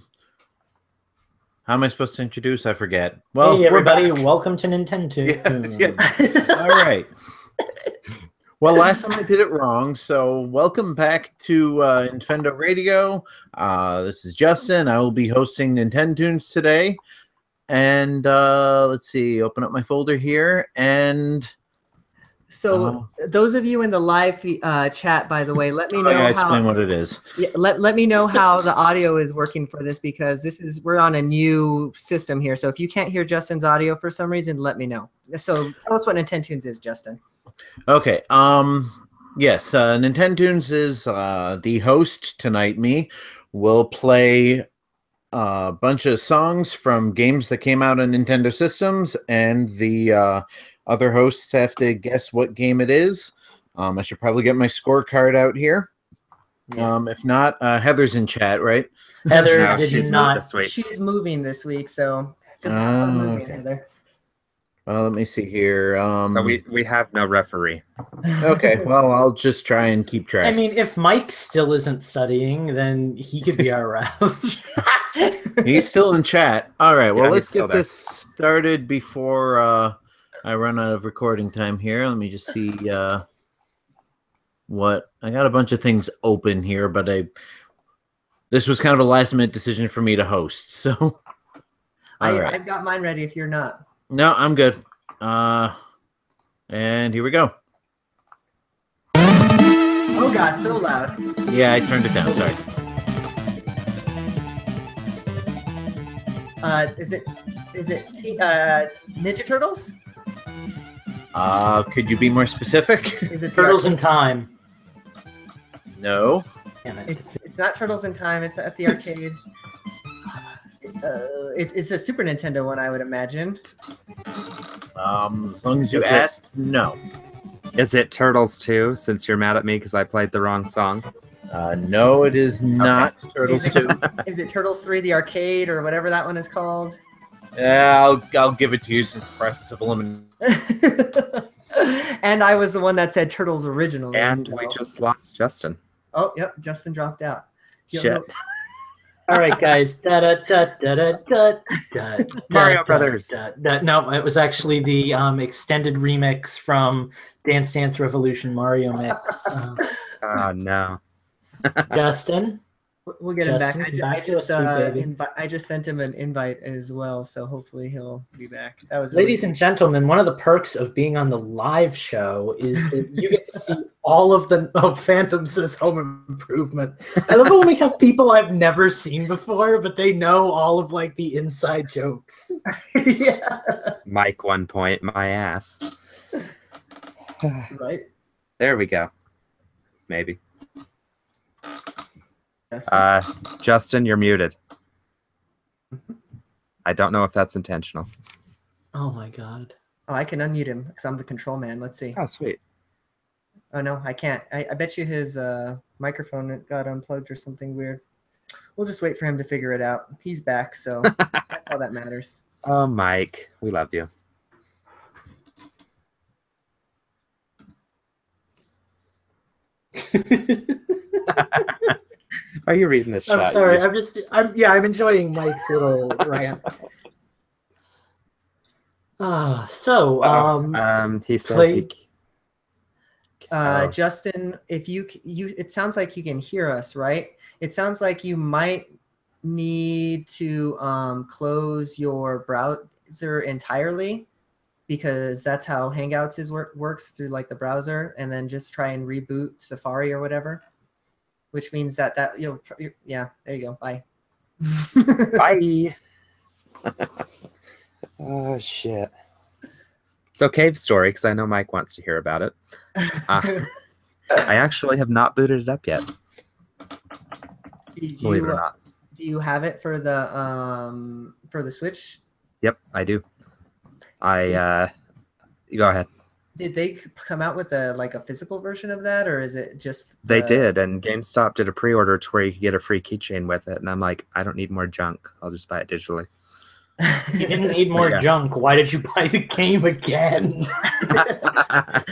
I supposed to introduce? I forget. Well, hey everybody, welcome to Nintendo. Yes. All right. Well, last time I did it wrong, so welcome back to Infendo Radio. This is Justin. I will be hosting Nintendo Tunes today. And let's see, open up my folder here. And so those of you in the live chat, by the way, let me know how. Explain what it is. Yeah, let me know how the audio is working for this, because we're on a new system here. So if you can't hear Justin's audio for some reason, let me know. So tell us what Nintendo Tunes is, Justin. Okay. Yes, Nintendo Tunes is the host tonight. Me will play a bunch of songs from games that came out on Nintendo systems, and the other hosts have to guess what game it is. I should probably get my scorecard out here. Yes. If not, Heather's in chat, right? Heather, did you not? This week. She's moving this week, so good luck on moving, okay. Heather. Well, let me see here. So we have no referee. Okay, well, I'll just try and keep track. I mean, if Mike still isn't studying, then he could be our ref. He's still in chat. All right, well, Yeah, let's he's still get this started before I run out of recording time here. Let me just see what I got. A bunch of things open here, but this was kind of a last minute decision for me to host. So I've got mine ready if you're not. No, I'm good. And here we go. Oh God, so loud. Yeah, I turned it down. Sorry. Is it Ninja Turtles? Could you be more specific? Is it Turtles in Time. No. Damn it. It's not Turtles in Time. It's at the arcade. It's a Super Nintendo one, I would imagine. As long as you asked, no. Is it Turtles 2, since you're mad at me because I played the wrong song? No, it is not Turtles 2. Is it Turtles 3, the arcade, or whatever that one is called? Yeah, I'll give it to you since process of elimination. And I was the one that said Turtles originally. And so. we just lost Justin. Oh, yep, Justin dropped out. Shit. All right, guys. Mario Brothers. No, it was actually the extended remix from Dance Dance Revolution Mario Mix. Oh, no. Justin? We'll get him back. I just sent him an invite as well, so hopefully he'll be back. That was Ladies and gentlemen, one of the perks of being on the live show is that you get to see all of the Phantom says Home Improvement. I love it when we have people I've never seen before, but they know all of like the inside jokes. Yeah. Mike 1 point, my ass. Right. There we go. Maybe. Justin, you're muted. I don't know if that's intentional. Oh my god. Oh, I can unmute him because I'm the control man. Let's see. Oh, sweet. Oh, no, I can't. I bet you his microphone got unplugged or something weird. We'll just wait for him to figure it out. He's back, so that's all that matters. Oh, Mike, we love you. Are you reading this chat? I'm sorry. I'm enjoying Mike's little rant. He says Justin, if you it sounds like you can hear us, right? It sounds like you might need to close your browser entirely, because that's how Hangouts works through like the browser, and then just try and reboot Safari or whatever. Which means that yeah, there you go. Bye. Bye. Oh, shit. So, Cave Story, because I know Mike wants to hear about it. I actually have not booted it up yet. Believe it or not. Do you have it for the Switch? Yep, I do. Go ahead. Did they come out with a physical version of that, or is it just? They did, and GameStop did a pre-order to where you could get a free keychain with it, and I'm like, I don't need more junk. I'll just buy it digitally. You didn't need more junk. Why did you buy the game again? That's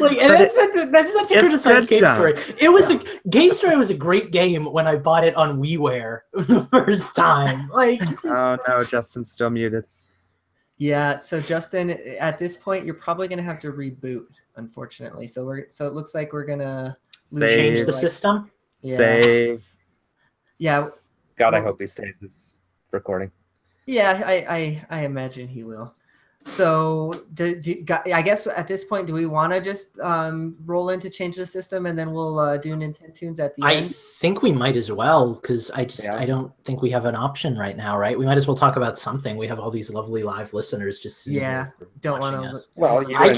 such a criticized Game Story. Game Story was a great game when I bought it on WiiWare the first time. Oh no, Justin's still muted. Yeah, so Justin, at this point, you're probably gonna have to reboot, unfortunately. So it looks like we're gonna change the system. Yeah. Save. Yeah. God, I hope he saves this recording. Yeah, I imagine he will. So I guess at this point, do we want to just roll in to change the system, and then we'll do Nintendo Tunes at the end? I think we might as well, because I don't think we have an option right now, right? We might as well talk about something. We have all these lovely live listeners just sitting don't want to. Well, I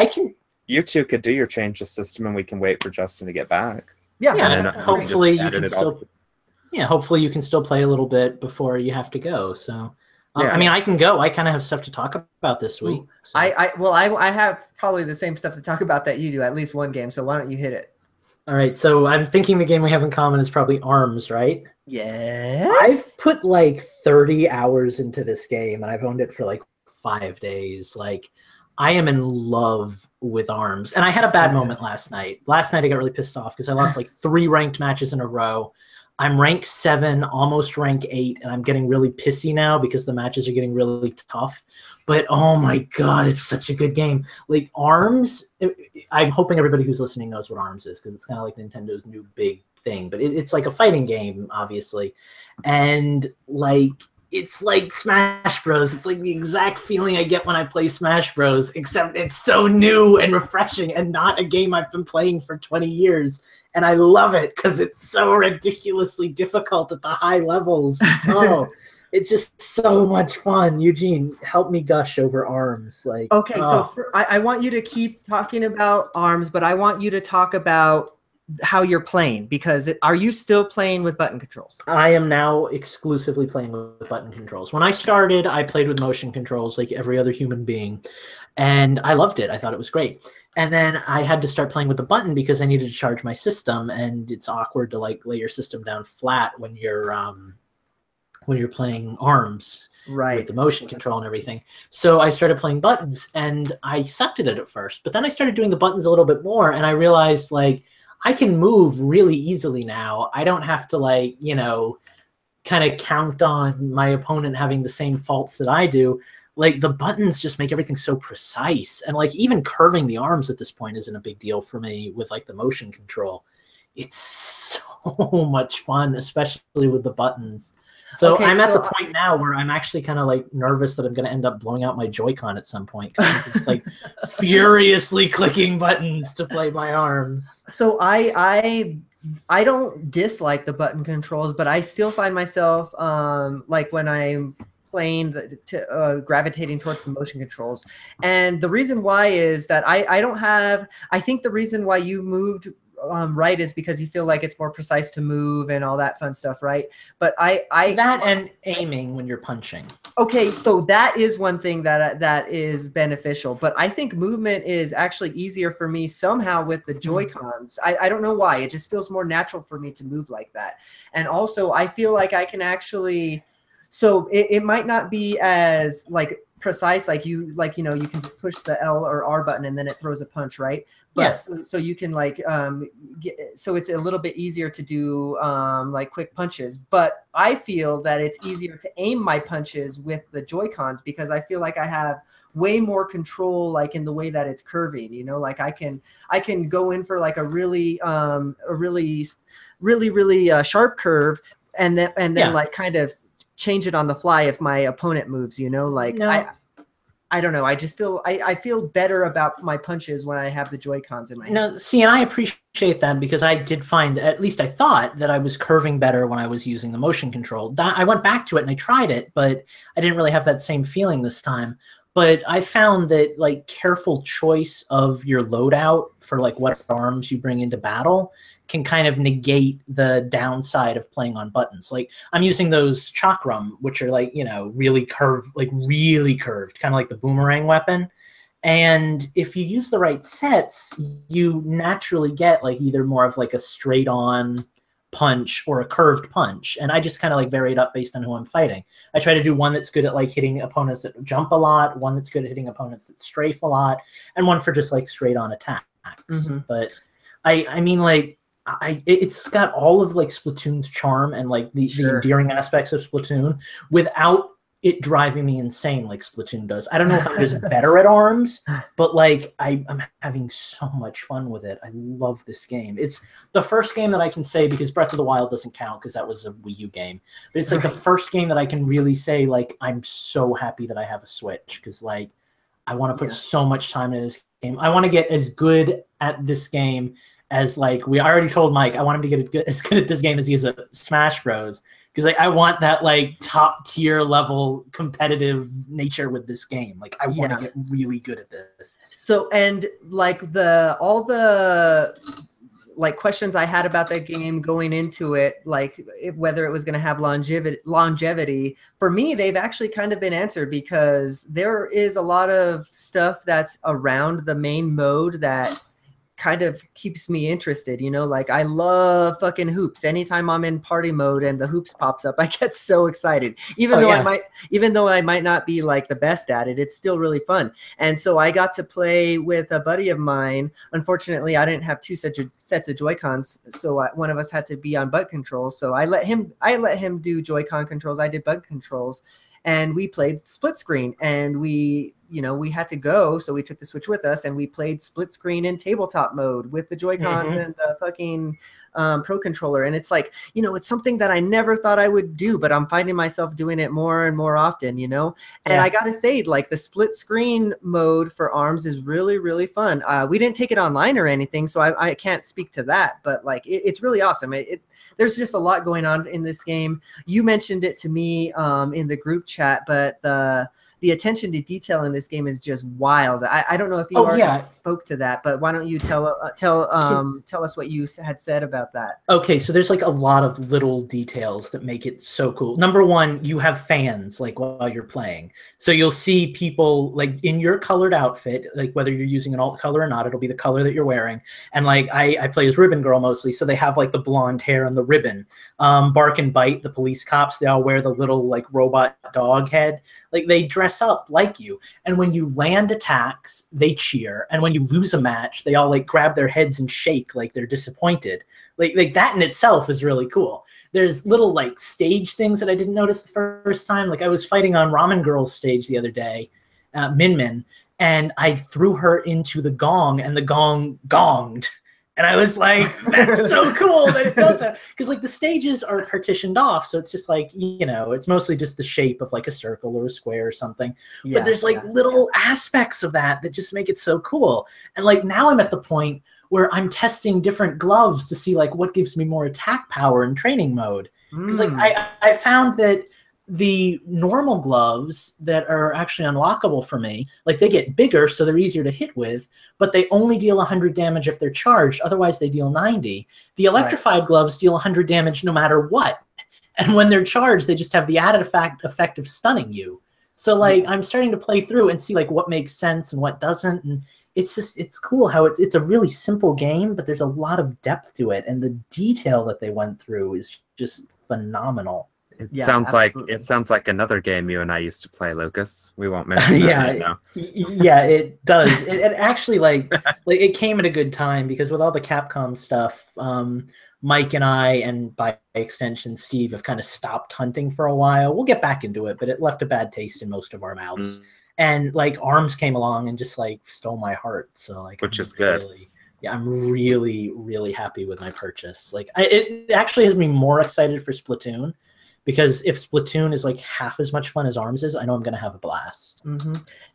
can. You two could do your change the system, and we can wait for Justin to get back. Yeah, and hopefully you can still. Yeah, hopefully you can still play a little bit before you have to go. So. I mean, I can go. I kind of have stuff to talk about this week. So. I have probably the same stuff to talk about that you do, at least one game. So why don't you hit it? All right. So I'm thinking the game we have in common is probably ARMS, right? Yes. I've put 30 hours into this game, and I've owned it for 5 days. I am in love with ARMS. And I had a bad moment last night. Last night I got really pissed off because I lost 3 ranked matches in a row. I'm rank 7, almost rank 8, and I'm getting really pissy now because the matches are getting really tough. But oh my god, it's such a good game. ARMS, I'm hoping everybody who's listening knows what ARMS is, because it's kind of like Nintendo's new big thing. But it's like a fighting game, obviously. And it's like Smash Bros. It's the exact feeling I get when I play Smash Bros. Except it's so new and refreshing and not a game I've been playing for 20 years. And I love it because it's so ridiculously difficult at the high levels. Oh, It's just so much fun. Eugene, help me gush over ARMS. Like, Okay, so I want you to keep talking about ARMS, but I want you to talk about how you're playing, because are you still playing with button controls? I am now exclusively playing with button controls. When I started, I played with motion controls like every other human being, and I loved it. I thought it was great. And then I had to start playing with the button because I needed to charge my system, and it's awkward to like lay your system down flat when you're playing ARMS, right, with the motion control and everything. So I started playing buttons, and I sucked at it at first. But then I started doing the buttons a little bit more, and I realized like I can move really easily now. I don't have to like, you know, kind of count on my opponent having the same faults that I do. Like the buttons just make everything so precise. And like even curving the arms at this point isn't a big deal for me with like the motion control. It's so much fun, especially with the buttons. So okay, I'm at the point now where I'm actually kind of like nervous that I'm going to end up blowing out my Joy-Con at some point. I'm just like furiously clicking buttons to play my arms. So I don't dislike the button controls, but I still find myself like when I'm playing gravitating towards the motion controls. And the reason why is that I think the reason why you moved right is because you feel like it's more precise to move and all that fun stuff, right? But that and aiming when you're punching. Okay, so that is one thing that is beneficial, but I think movement is actually easier for me somehow with the Joy-Cons. I don't know why. It just feels more natural for me to move like that. And also I feel like I can actually, so it might not be as like precise, like you know, you can just push the L or R button and then it throws a punch, right? But yeah. So you can like so it's a little bit easier to do like quick punches. But I feel that it's easier to aim my punches with the Joy-Cons because I feel like I have way more control, like in the way that it's curving. You know, like I can go in for like a really sharp curve, and then like kind of change it on the fly if my opponent moves. You know, like I don't know. I just feel I feel better about my punches when I have the Joy-Cons in my hand. No, see, and I appreciate that because I did find, at least I thought, that I was curving better when I was using the motion control. I went back to it and I tried it, but I didn't really have that same feeling this time. But I found that like careful choice of your loadout for like what arms you bring into battle can kind of negate the downside of playing on buttons. Like I'm using those chakram, which are like, you know, really curved, kind of like the boomerang weapon. And if you use the right sets, you naturally get like either more of like a straight on punch or a curved punch. And I just kind of like vary it up based on who I'm fighting. I try to do one that's good at like hitting opponents that jump a lot, one that's good at hitting opponents that strafe a lot, and one for just like straight on attacks. Mm-hmm. But I mean, like, it's got all of like Splatoon's charm and like the endearing aspects of Splatoon without it driving me insane like Splatoon does. I don't know if I'm just better at ARMS, but like I'm having so much fun with it. I love this game. It's the first game that I can say, because Breath of the Wild doesn't count because that was a Wii U game, but it's like the first game that I can really say like I'm so happy that I have a Switch, because like I want to put so much time into this game. I want to get as good at this game as like I already told Mike, I want him to get as good at this game as he is at Smash Bros. Because like I want that like top tier level competitive nature with this game. Like I want to get really good at this. So, and like all the like questions I had about that game going into it, like whether it was going to have longevity, for me, they've actually kind of been answered, because there is a lot of stuff that's around the main mode that kind of keeps me interested, you know, like I love fucking hoops. Anytime I'm in party mode and the hoops pops up, I get so excited. Even though I might not be like the best at it, it's still really fun. And so I got to play with a buddy of mine. Unfortunately, I didn't have two sets of Joy-Cons, so one of us had to be on button controls. So I let him do Joy-Con controls. I did button controls. And we played split screen, and we had to go, so we took the Switch with us and we played split screen in tabletop mode with the Joy-Cons and the fucking Pro controller. And it's like, it's something that I never thought I would do, but I'm finding myself doing it more and more often, and I gotta say, like, the split screen mode for ARMS is really, really fun. We didn't take it online or anything, so I can't speak to that, but like it's really awesome. There's just a lot going on in this game. You mentioned it to me in the group chat, but the attention to detail in this game is just wild. I don't know if you already spoke to that, but why don't you tell us what you had said about that? Okay, so there's like a lot of little details that make it so cool. Number one, you have fans like while you're playing. So you'll see people like in your colored outfit, like whether you're using an alt color or not, it'll be the color that you're wearing. And like I play as Ribbon Girl mostly, so they have like the blonde hair and the ribbon. Bark and Bite, the police cops, they all wear the little like robot dog head. Like they dress up like you. And when you land attacks, they cheer. And when you lose a match, they all like grab their heads and shake like they're disappointed. Like that in itself is really cool. There's little like stage things that I didn't notice the first time. Like I was fighting on Ramen Girl's stage the other day, Min Min, and I threw her into the gong and the gong gonged. And I was like, that's so cool that it does that. Because like the stages are partitioned off. So it's just like, it's mostly just the shape of like a circle or a square or something. But there's like little aspects of that just make it so cool. And like now I'm at the point where I'm testing different gloves to see like what gives me more attack power in training mode. Because like I found that the normal gloves that are actually unlockable for me, like they get bigger, so they're easier to hit with, but they only deal 100 damage if they're charged. Otherwise, they deal 90. The electrified gloves deal 100 damage no matter what. And when they're charged, they just have the added effect of stunning you. So like I'm starting to play through and see like what makes sense and what doesn't. And it's cool how it's a really simple game, but there's a lot of depth to it. And the detail that they went through is just phenomenal. It sounds like another game you and I used to play, Lucas. We won't mention that right now. Yeah, it does. It actually like it came at a good time because with all the Capcom stuff, Mike and I, and by extension Steve, have kind of stopped hunting for a while. We'll get back into it, but it left a bad taste in most of our mouths. And like ARMS came along and just like stole my heart. So like, which is good. Yeah, I'm really, really happy with my purchase. Like it actually has me more excited for Splatoon. Because if Splatoon is like half as much fun as ARMS is, I know I'm going to have a blast.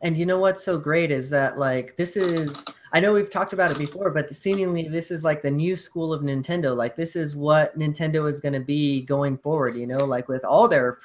And you know what's so great is that like this is, I know we've talked about it before, but seemingly this is like the new school of Nintendo. Like this is what Nintendo is going to be going forward, like with all their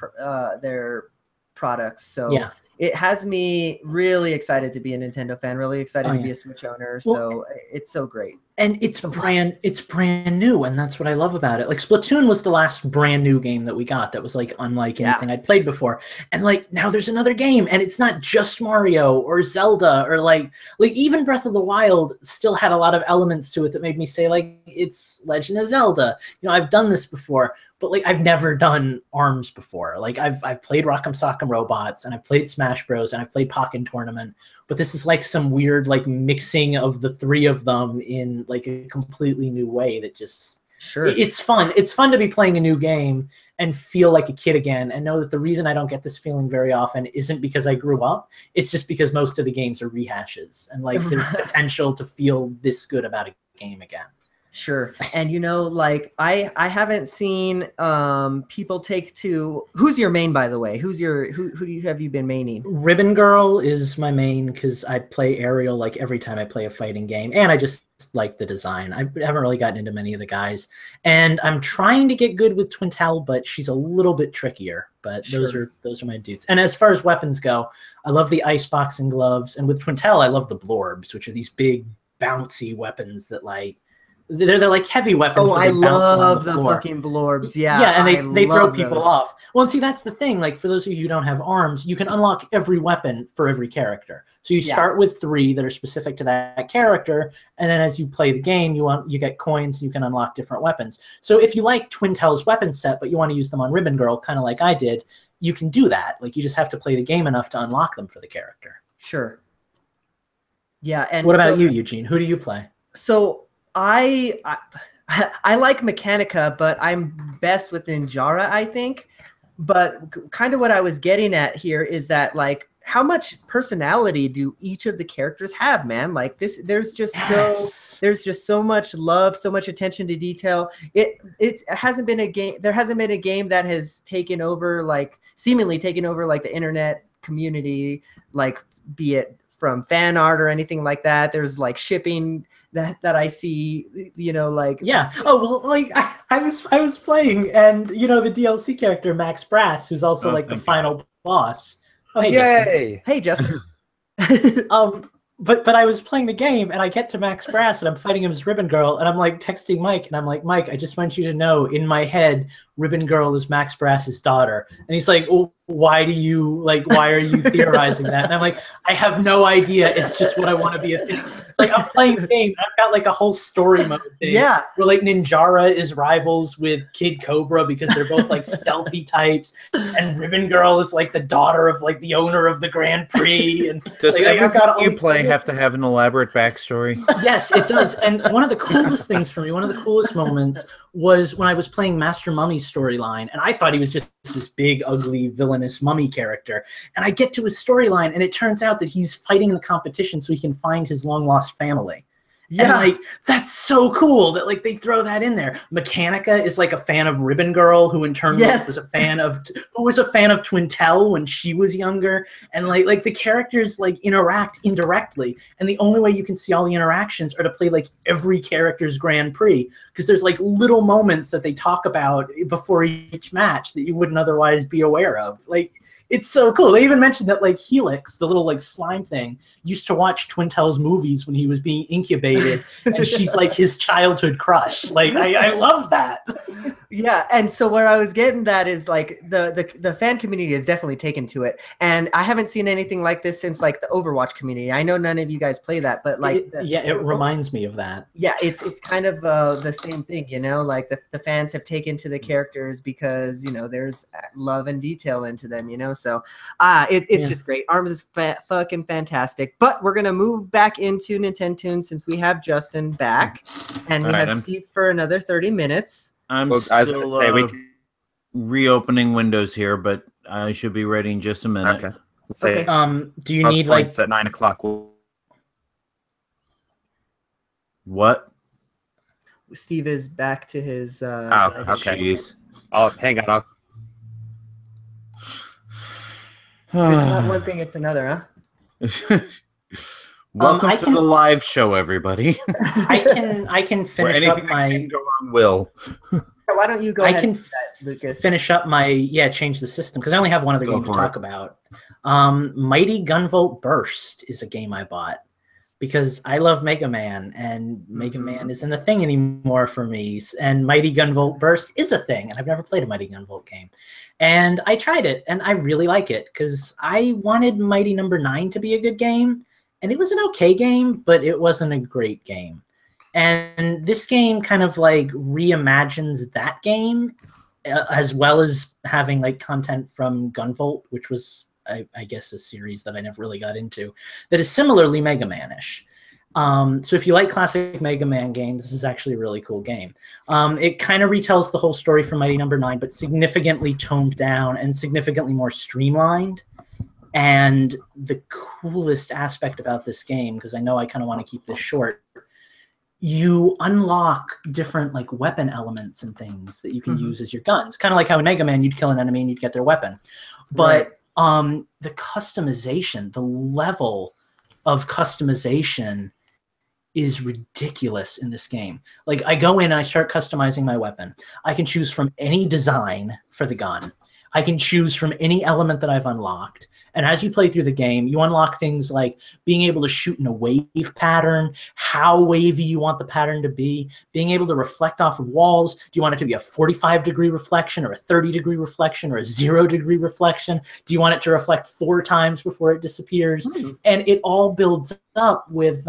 products. So yeah. It has me really excited to be a Nintendo fan, really excited to be a Switch owner. So it's so great. And it's brand new, and that's what I love about it. Like Splatoon was the last brand new game that we got that was like unlike anything I'd played before. And like now there's another game, and it's not just Mario or Zelda or like even Breath of the Wild still had a lot of elements to it that made me say like it's Legend of Zelda. I've done this before. But like I've never done ARMS before. Like I've played Rock'em Sock'em Robots, and I've played Smash Bros, and I've played Pokken Tournament. But this is like some weird like mixing of the three of them in like a completely new way that just it's fun. It's fun to be playing a new game and feel like a kid again, and know that the reason I don't get this feeling very often isn't because I grew up. It's just because most of the games are rehashes, and like there's potential to feel this good about a game again. Sure. And like I haven't seen people take to, who's your main, by the way? Who have you been maining? Ribbon Girl is my main because I play Aerial like every time I play a fighting game, and I just like the design. I haven't really gotten into many of the guys, and I'm trying to get good with Twintel, but she's a little bit trickier. But those are my dudes. And as far as weapons go, I love the iceboxing gloves, and with Twintel I love the Blorbs, which are these big bouncy weapons that like they're like heavy weapons. Oh, I love the fucking Blorbs. Yeah, and they throw people off. Well, and see, that's the thing. Like for those of you who don't have ARMS, you can unlock every weapon for every character. So you start with 3 that are specific to that character, and then as you play the game, you get coins. You can unlock different weapons. So if you like Twintel's weapon set, but you want to use them on Ribbon Girl, kind of like I did, you can do that. Like you just have to play the game enough to unlock them for the character. Sure. Yeah. And what about you, Eugene? Who do you play? So I like Mechanica, but I'm best with Ninjara, I think. But kind of what I was getting at here is that like how much personality do each of the characters have, man? Like this, there's just so much love, so much attention to detail. It hasn't been a game. There hasn't been a game that has taken over, like seemingly taken over, like the internet community, like be it from fan art or anything like that. There's like shipping that I see, you know, like yeah. Oh well, like I was playing, and you know the DLC character Max Brass, who's also like the final boss. Oh hey, Yay! Justin. Hey Justin. But I was playing the game, and I get to Max Brass, and I'm fighting him as Ribbon Girl, and I'm like texting Mike, and I'm like, Mike, I just want you to know, in my head, Ribbon Girl is Max Brass's daughter. And he's like, oh, why are you theorizing that? And I'm like, I have no idea. It's just what I want to be a thing. Like, I'm playing the game, and I've got like a whole story mode thing. Yeah. Where like Ninjara is rivals with Kid Cobra because they're both like stealthy types, and Ribbon Girl is like the daughter of like the owner of the Grand Prix. And does like, everything you play have to have an elaborate backstory? Yes, it does. And one of the coolest things for me, one of the coolest moments was when I was playing Master Mummy's storyline, and I thought he was just this big, ugly, villainous mummy character. And I get to his storyline, and it turns out that he's fighting in the competition so he can find his long-lost family. Yeah, and like that's so cool that like they throw that in there. Mechanica is like a fan of Ribbon Girl, who in turn was a fan of Twintel when she was younger, and like the characters like interact indirectly, and the only way you can see all the interactions are to play like every character's Grand Prix, because there's like little moments that they talk about before each match that you wouldn't otherwise be aware of. Like, it's so cool. They even mentioned that like Helix, the little like slime thing, used to watch Twintel's movies when he was being incubated, and she's like his childhood crush. Like I love that. Yeah, and so where I was getting that is like the fan community has definitely taken to it, and I haven't seen anything like this since like the Overwatch community. I know none of you guys play that, but like it reminds me of that. Yeah, it's kind of the same thing, you know. Like the fans have taken to the characters because you know there's love and detail into them, you know. So it's just great. ARMS is fucking fantastic. But we're gonna move back into Nintendoon since we have Justin back, and we have Steve for another 30 minutes. I'm still reopening Windows here, but I should be ready in just a minute. Okay. Do you need like at 9 o'clock? What? Steve is back to his. Okay. Jeez. Oh, hang on. It's not one thing; it's another, huh? Welcome to the live show, everybody. I can finish up my. Can go on will. Why don't you go ahead? I can and do that, Lucas. finish up my change the system because I only have one other game to talk about. Mighty Gunvolt Burst is a game I bought because I love Mega Man, and Mega Man isn't a thing anymore for me. And Mighty Gunvolt Burst is a thing, and I've never played a Mighty Gunvolt game. And I tried it, and I really like it because I wanted Mighty No. 9 to be a good game. And it was an okay game, but it wasn't a great game. And this game kind of like reimagines that game, as well as having like content from Gunvolt, which was, I guess, a series that I never really got into, that is similarly Mega Man-ish. So if you like classic Mega Man games, this is actually a really cool game. It kind of retells the whole story from Mighty No. 9, but significantly toned down and significantly more streamlined. And the coolest aspect about this game, because I know I kind of want to keep this short, you unlock different like weapon elements and things that you can use as your guns. Kind of like how in Mega Man you'd kill an enemy and you'd get their weapon. But the customization, the level of customization is ridiculous in this game. Like I go in and I start customizing my weapon. I can choose from any design for the gun. I can choose from any element that I've unlocked. And as you play through the game, you unlock things like being able to shoot in a wave pattern, how wavy you want the pattern to be, being able to reflect off of walls. Do you want it to be a 45-degree reflection or a 30-degree reflection or a 0-degree reflection? Do you want it to reflect 4 times before it disappears? And it all builds up with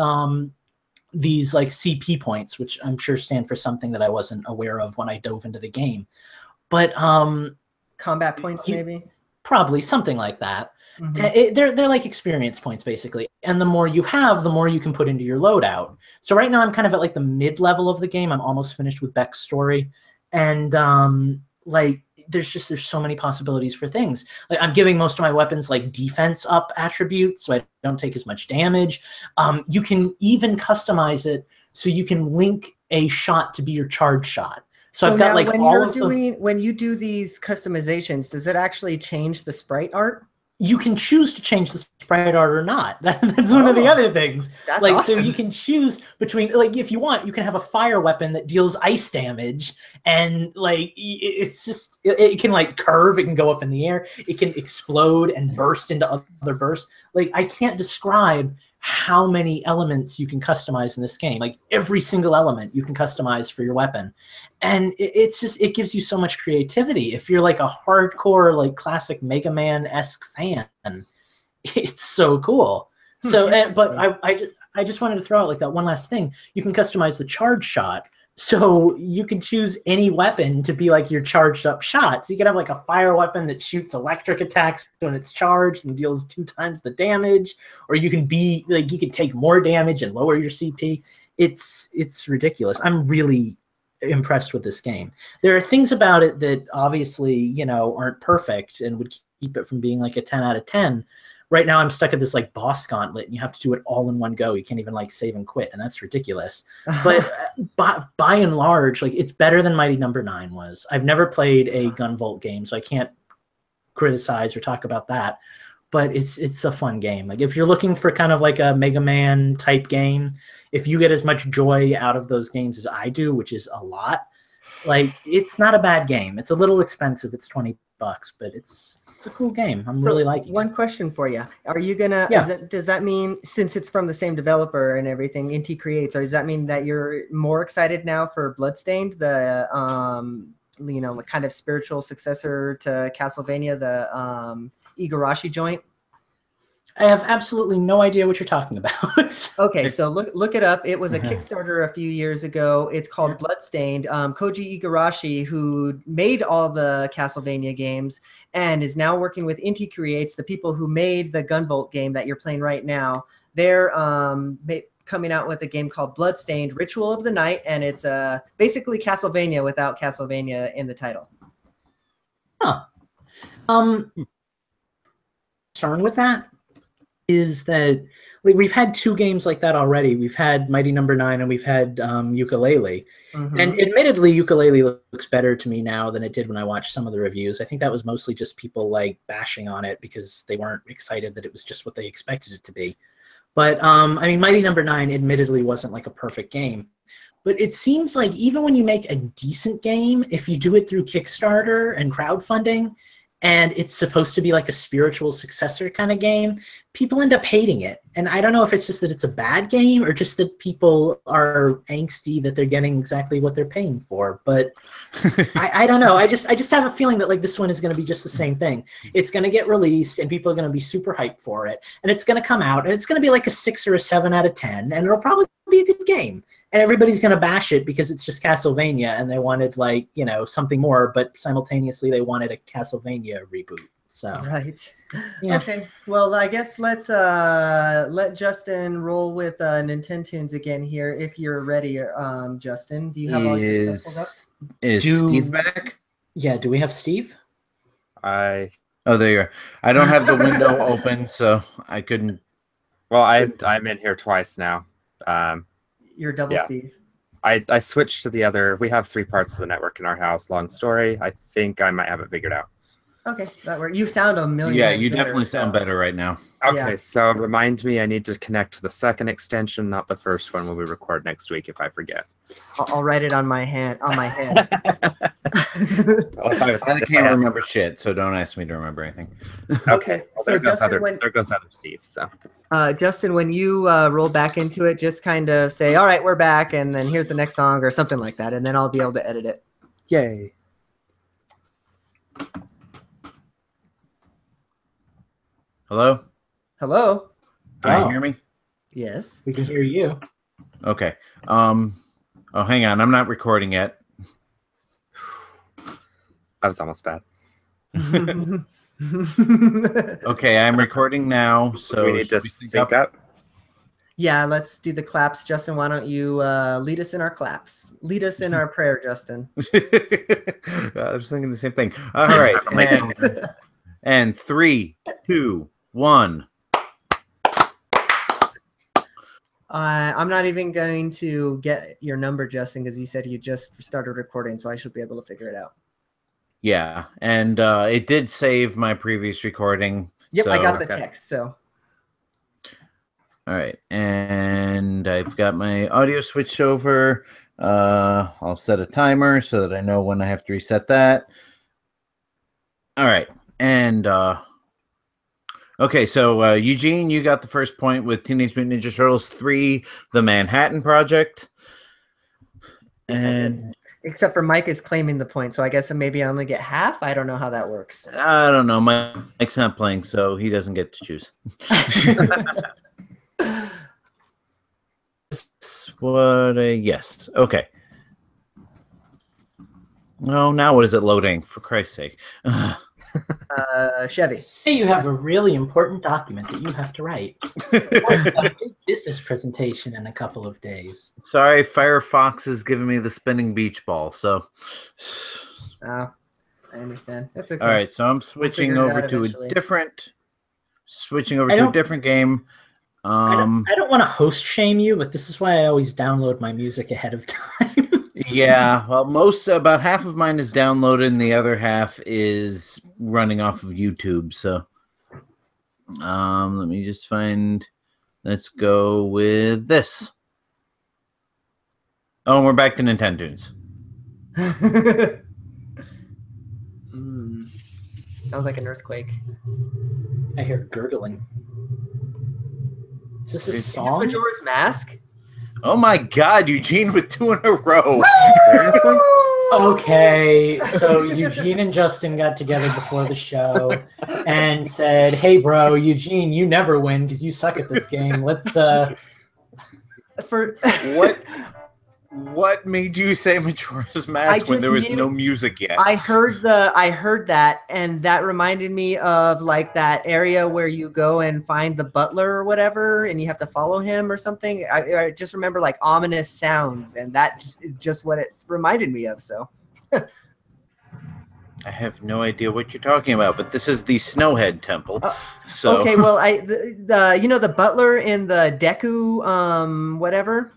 these like CP points, which I'm sure stand for something that I wasn't aware of when I dove into the game. But combat points, maybe? Probably something like that. They're like experience points, basically. And the more you have, the more you can put into your loadout. So right now I'm kind of at like the mid-level of the game. I'm almost finished with Beck's story. And like there's so many possibilities for things. Like I'm giving most of my weapons like defense up attributes, so I don't take as much damage. You can even customize it so you can link a shot to be your charge shot. So I've got like when you do these customizations, does it actually change the sprite art? You can choose to change the sprite art or not. That's one of the other things. That's like awesome. So you can choose between, like, if you want, you can have a fire weapon that deals ice damage, and like it's just it can like curve, it can go up in the air, it can explode and burst into other bursts. Like I can't describe how many elements you can customize in this game. Like every single element you can customize for your weapon. And it gives you so much creativity. If you're like a hardcore, like classic Mega Man-esque fan, it's so cool. So, but I just wanted to throw out like that one last thing. You can customize the charge shot. So you can choose any weapon to be like your charged up shot. So you can have like a fire weapon that shoots electric attacks when it's charged and deals 2 times the damage, or you can be like, you can take more damage and lower your CP. It's ridiculous. I'm really impressed with this game. There are things about it that obviously, you know, aren't perfect and would keep it from being like a 10 out of 10. Right now I'm stuck at this like boss gauntlet and you have to do it all in one go. You can't even like save and quit, and that's ridiculous. But by and large, like it's better than Mighty Number 9 was. I've never played a Gunvolt game, so I can't criticize or talk about that. But it's a fun game. Like if you're looking for kind of like a Mega Man type game, if you get as much joy out of those games as I do, which is a lot, like it's not a bad game. It's a little expensive. It's $20, but it's a cool game. I'm really liking it. One question for you. Are you gonna, does that mean, since it's from the same developer and everything, Inti Creates, or does that mean that you're more excited now for Bloodstained, the you know, the kind of spiritual successor to Castlevania, the Igarashi joint? I have absolutely no idea what you're talking about. Okay, so look it up. It was a Kickstarter a few years ago. It's called Bloodstained. Koji Igarashi, who made all the Castlevania games and is now working with Inti Creates, the people who made the Gunvolt game that you're playing right now. They're coming out with a game called Bloodstained, Ritual of the Night, and it's basically Castlevania without Castlevania in the title. Huh. Concern with that is that we've had 2 games like that already. We've had Mighty Number 9 and we've had Yooka-Laylee. And admittedly, Yooka-Laylee looks better to me now than it did when I watched some of the reviews. I think that was mostly just people like bashing on it because they weren't excited that it was just what they expected it to be. But I mean, Mighty Number 9 admittedly wasn't like a perfect game. But it seems like even when you make a decent game, if you do it through Kickstarter and crowdfunding, and it's supposed to be like a spiritual successor kind of game, people end up hating it. And I don't know if it's just that it's a bad game or just that people are angsty that they're getting exactly what they're paying for. But I don't know. I just have a feeling that like this one is going to be just the same thing. It's going to get released and people are going to be super hyped for it. And it's going to come out and it's going to be like a 6 or a 7 out of 10. And it'll probably be a good game. And everybody's going to bash it because it's just Castlevania and they wanted like, you know, something more, but simultaneously they wanted a Castlevania reboot. So right. Yeah. Okay. Well, I guess let's let Justin roll with Nintendo's again here. If you're ready, Justin, do you have all your stuff pulled up? Is Steve back? Yeah. Do we have Steve? Oh, there you are. I don't have the window open, so I couldn't. Well, I'm in here twice now. You're double Steve. I switched to the other. We have 3 parts of the network in our house. Long story. I think I might have it figured out. Okay, that works. You sound a million. Yeah, you definitely sound better right now. Okay, so remind me, I need to connect to the second extension, not the first one when we record next week. If I forget, I'll write it on my hand. I can't remember shit, so don't ask me to remember anything. Okay, well, so Justin, there goes other Steve. So, Justin, when you roll back into it, just kind of say, "All right, we're back," and then here's the next song or something like that, and then I'll be able to edit it. Yay! Hello? Hello? Can you hear me? Yes. We can hear you. Okay. Oh, hang on. I'm not recording yet. That was almost bad. Okay, I'm recording now. So do we need to sync up? Yeah, let's do the claps. Justin, why don't you lead us in our claps? Lead us in our prayer, Justin. I was thinking the same thing. All right. And 3, 2, 1. I'm not even going to get your number, Justin, because you said you just started recording, so I should be able to figure it out. Yeah, and it did save my previous recording. Yep, so, I got the text, so. All right, and I've got my audio switched over. I'll set a timer so that I know when I have to reset that. All right, and okay, so Eugene, you got the first point with Teenage Mutant Ninja Turtles 3, The Manhattan Project. And except for Mike is claiming the point, so I guess maybe I only get half. I don't know how that works. I don't know. Mike's not playing, so he doesn't get to choose. Yes. Okay. Oh, now what is it loading? For Christ's sake. Chevy. Say you have a really important document that you have to write. A big business presentation in a couple of days. Sorry, Firefox is giving me the spinning beach ball. So, I understand. That's okay. All right, so I'm switching over to a different game. I don't want to host shame you, but this is why I always download my music ahead of time. Yeah, well, about half of mine is downloaded, and the other half is running off of YouTube. So, let me just find. Let's go with this. Oh, and we're back to Nintendo's. Sounds like an earthquake. I hear gurgling. Is this a song? Is this Majora's Mask? Oh my God, Eugene with 2 in a row. Seriously? Okay, so Eugene and Justin got together before the show and said, "Hey, bro, Eugene, you never win because you suck at this game. Let's What made you say Majora's Mask when there was no music yet? I heard that, and that reminded me of like that area where you go and find the butler or whatever, and you have to follow him or something. I just remember like ominous sounds, and that is just what it reminded me of. So, I have no idea what you're talking about, but this is the Snowhead Temple. So okay, well, the butler in the Deku whatever.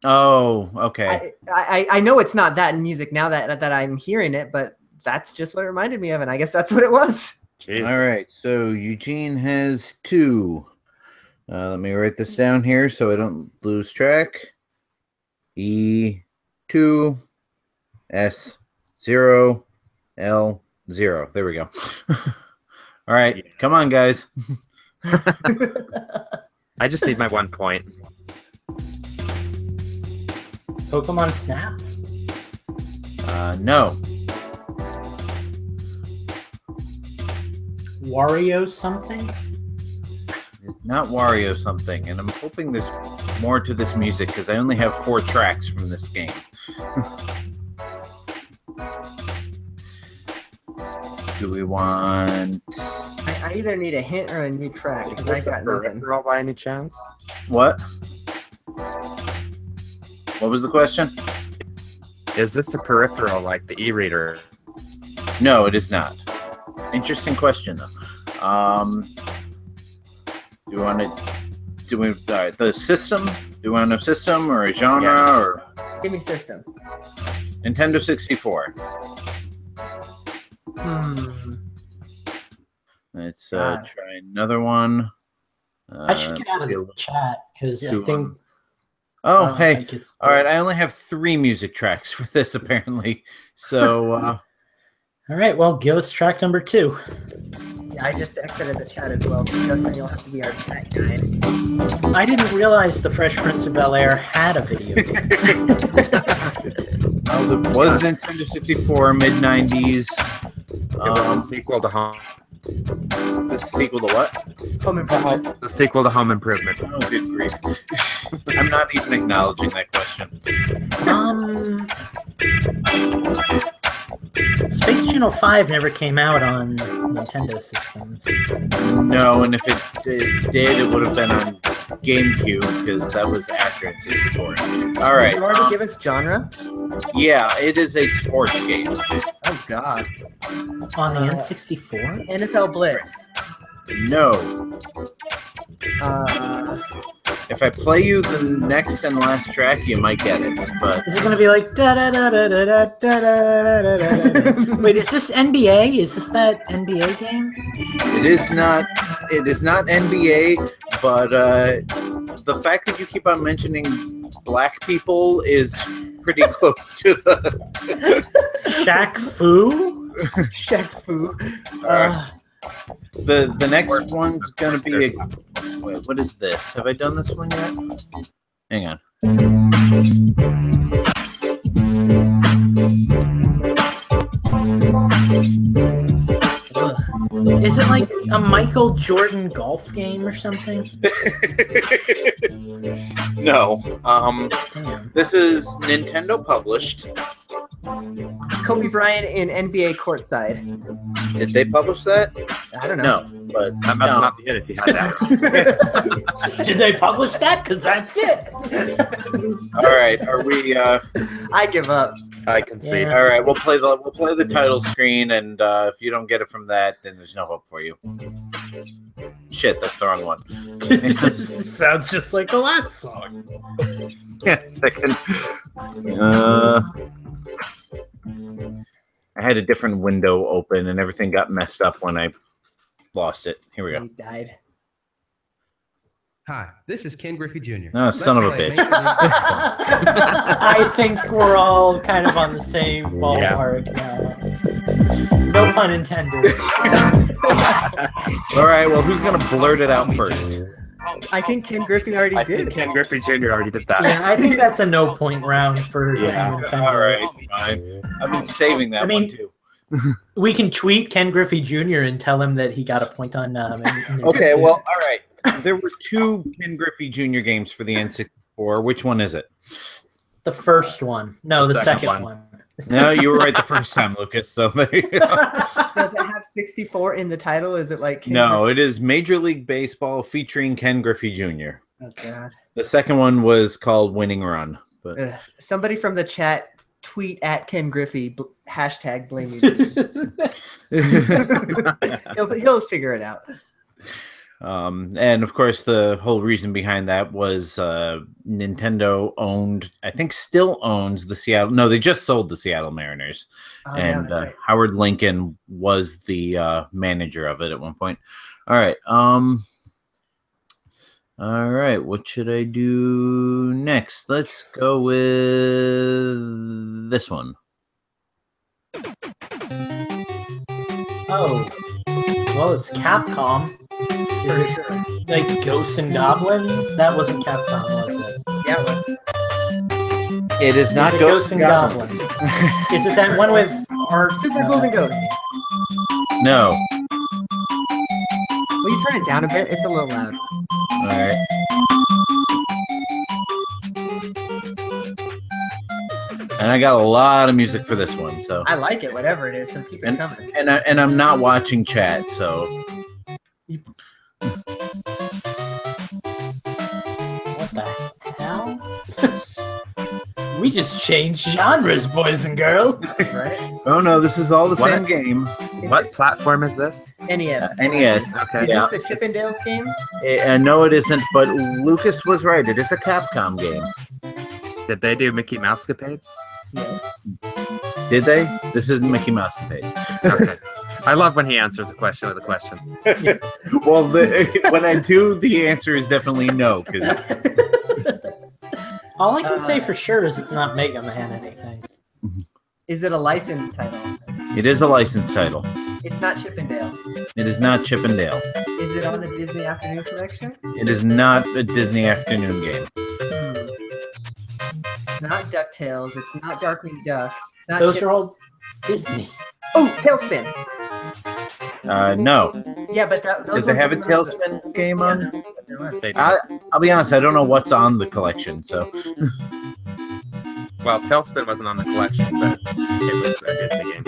Oh, okay. I know it's not that in music now that I'm hearing it, but that's just what it reminded me of, and I guess that's what it was. Jesus. All right, so Eugene has 2. Let me write this down here so I don't lose track. E2 S0 L0. There we go. All right, come on, guys. I just need my 1 point. Pokemon Snap? No. Wario something? It's not Wario something, and I'm hoping there's more to this music because I only have 4 tracks from this game. Do we want... I either need a hint or a new track because I got nothing. By any chance? What? What was the question? Is this a peripheral like the e-reader? No, it is not. Interesting question, though. Do we want the system? Do we want a system or a genre or? Give me system. Nintendo 64. Let's try another one. I should get out of the chat because I think. Oh, hey. All right, I only have 3 music tracks for this, apparently. So. All right, well, give us track number 2. Yeah, I just exited the chat as well, so Justin, you'll have to be our chat guy. I didn't realize the Fresh Prince of Bel-Air had a video game. Well, it was Nintendo 64, mid-90s. It was a sequel to Home. Is this a sequel to what? Home Improvement. The sequel to Home Improvement. Oh, good grief. I'm not even acknowledging that question. Space Channel 5 never came out on Nintendo systems. No, and if it did, it would have been on GameCube because that was after N64. All right. Did you already give us genre? Yeah, it is a sports game. Oh God. On the N64? NFL Blitz. No. If I play you the next and last track, you might get it. But Is it going to be like da da da da da da da da da? Wait, is this NBA? Is this that NBA game? it is not. It is not NBA. But the fact that you keep on mentioning black people is pretty close to the Shaq Fu? Shaq Fu. The next one's gonna be a. Wait, what is this? Have I done this one yet? Hang on. Is it like a Michael Jordan golf game or something? No. Damn. This is Nintendo published. Kobe Bryant in NBA courtside. Did they publish that? I don't know. No, but That must not be it if you had that. Did they publish that? Because that's it. All right. Are we? I give up. I can see. Yeah. All right. We'll play the title screen, and if you don't get it from that, then there's no hope for you. Shit, that's the wrong one. Sounds just like the last song. Yeah, second. I had a different window open, and everything got messed up when I lost it. Here we go. He died. Hi, this is Ken Griffey Jr. Oh, son of a bitch. I think we're all kind of on the same ballpark now. No pun intended. All right, well, who's going to blurt it out first? I think Ken Griffey already I did. think Ken Griffey Jr. already did that. Yeah, I think that's a no point round for Team Infendo. All right, fine. I've been saving that one, too. We can tweet Ken Griffey Jr. and tell him that he got a point on. Okay, well, all right. There were two Ken Griffey Jr. games for the N64. Which one is it? The first one. No, the second one. No, you were right the first time, Lucas. So there you go. Does it have 64 in the title? Is it like Ken No, it is Major League Baseball featuring Ken Griffey Jr. Oh God. The second one was called Winning Run. But Somebody from the chat tweet at Ken Griffey hashtag blame me. he'll figure it out. And of course, the whole reason behind that was Nintendo owned, I think still owns the Seattle. No, they just sold the Seattle Mariners. And yeah, right. Howard Lincoln was the manager of it at one point. All right. All right. What should I do next? Let's go with this one. Oh. Well, it's Capcom. Like Ghosts and Goblins? That wasn't Capcom, was it? Yeah, it was. It is not Ghosts and Goblins. Is it that one with art? Super Golden Ghost. No. Will you turn it down a bit? It's a little loud. All right. And I got a lot of music for this one, so. I like it, whatever it is. So keep it coming. And I'm not watching chat, so. What the hell? We just changed genres, boys and girls. Right? Oh no, this is all the What? same game. What platform is this? NES. NES. Okay. Is Yeah. this the Chippendales game? No, it isn't. But Lucas was right. It is a Capcom game. Did they do Mickey Mousecapades? Yes. Did they? This isn't Mickey Mouse Page. Okay. I love when he answers a question with a question. Well, when I do, the answer is definitely no. Because All I can say for sure is it's not Mega Man anything. Is it a licensed title? it is a licensed title. It's not Chippendale. It is not Chip and Dale. Is it on the Disney Afternoon Collection? It is not a Disney afternoon game. It's not DuckTales. It's not Darkwing Duck. It's not Those are all Disney. Oh, Tailspin. No. Yeah, but those Did they ones have a are really good. Tailspin game on? There was. They do. I'll be honest. I don't know what's on the collection. So Well, Tailspin wasn't on the collection, but it was a Disney game.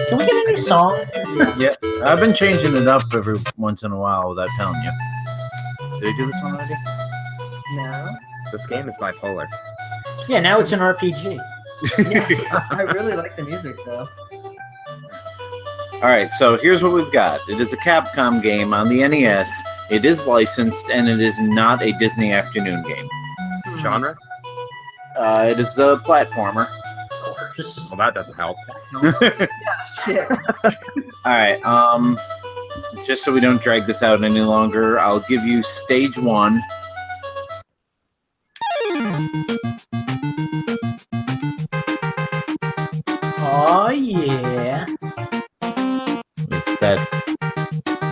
Can we get a new song? yeah. I've been changing it up every once in a while without telling you. Did I do this one already? No. This game is bipolar. Yeah, now it's an RPG. Yeah, I really like the music though. All right, so here's what we've got. It is a Capcom game on the NES. It is licensed, and it is not a Disney afternoon game. Genre? It is a platformer. Well, that doesn't help. Shit. All right, just so we don't drag this out any longer, I'll give you stage 1. Oh yeah.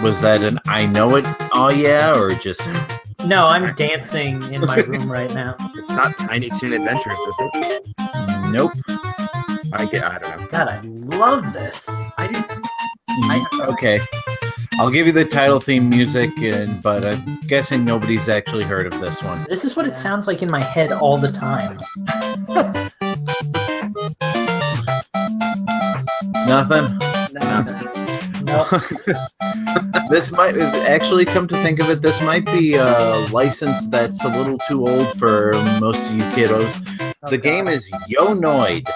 Was that an I know it? Oh yeah, or just No, I'm dancing in my room right now. It's not Tiny Toon Adventures, is it? nope? I don't know. God, I love this. I do too. Okay, I'll give you the title theme music, but I'm guessing nobody's actually heard of this one. This is what it sounds like in my head all the time. Nothing. No. This might actually, come to think of it, this might be a license that's a little too old for most of you kiddos. The game is Yo Noid.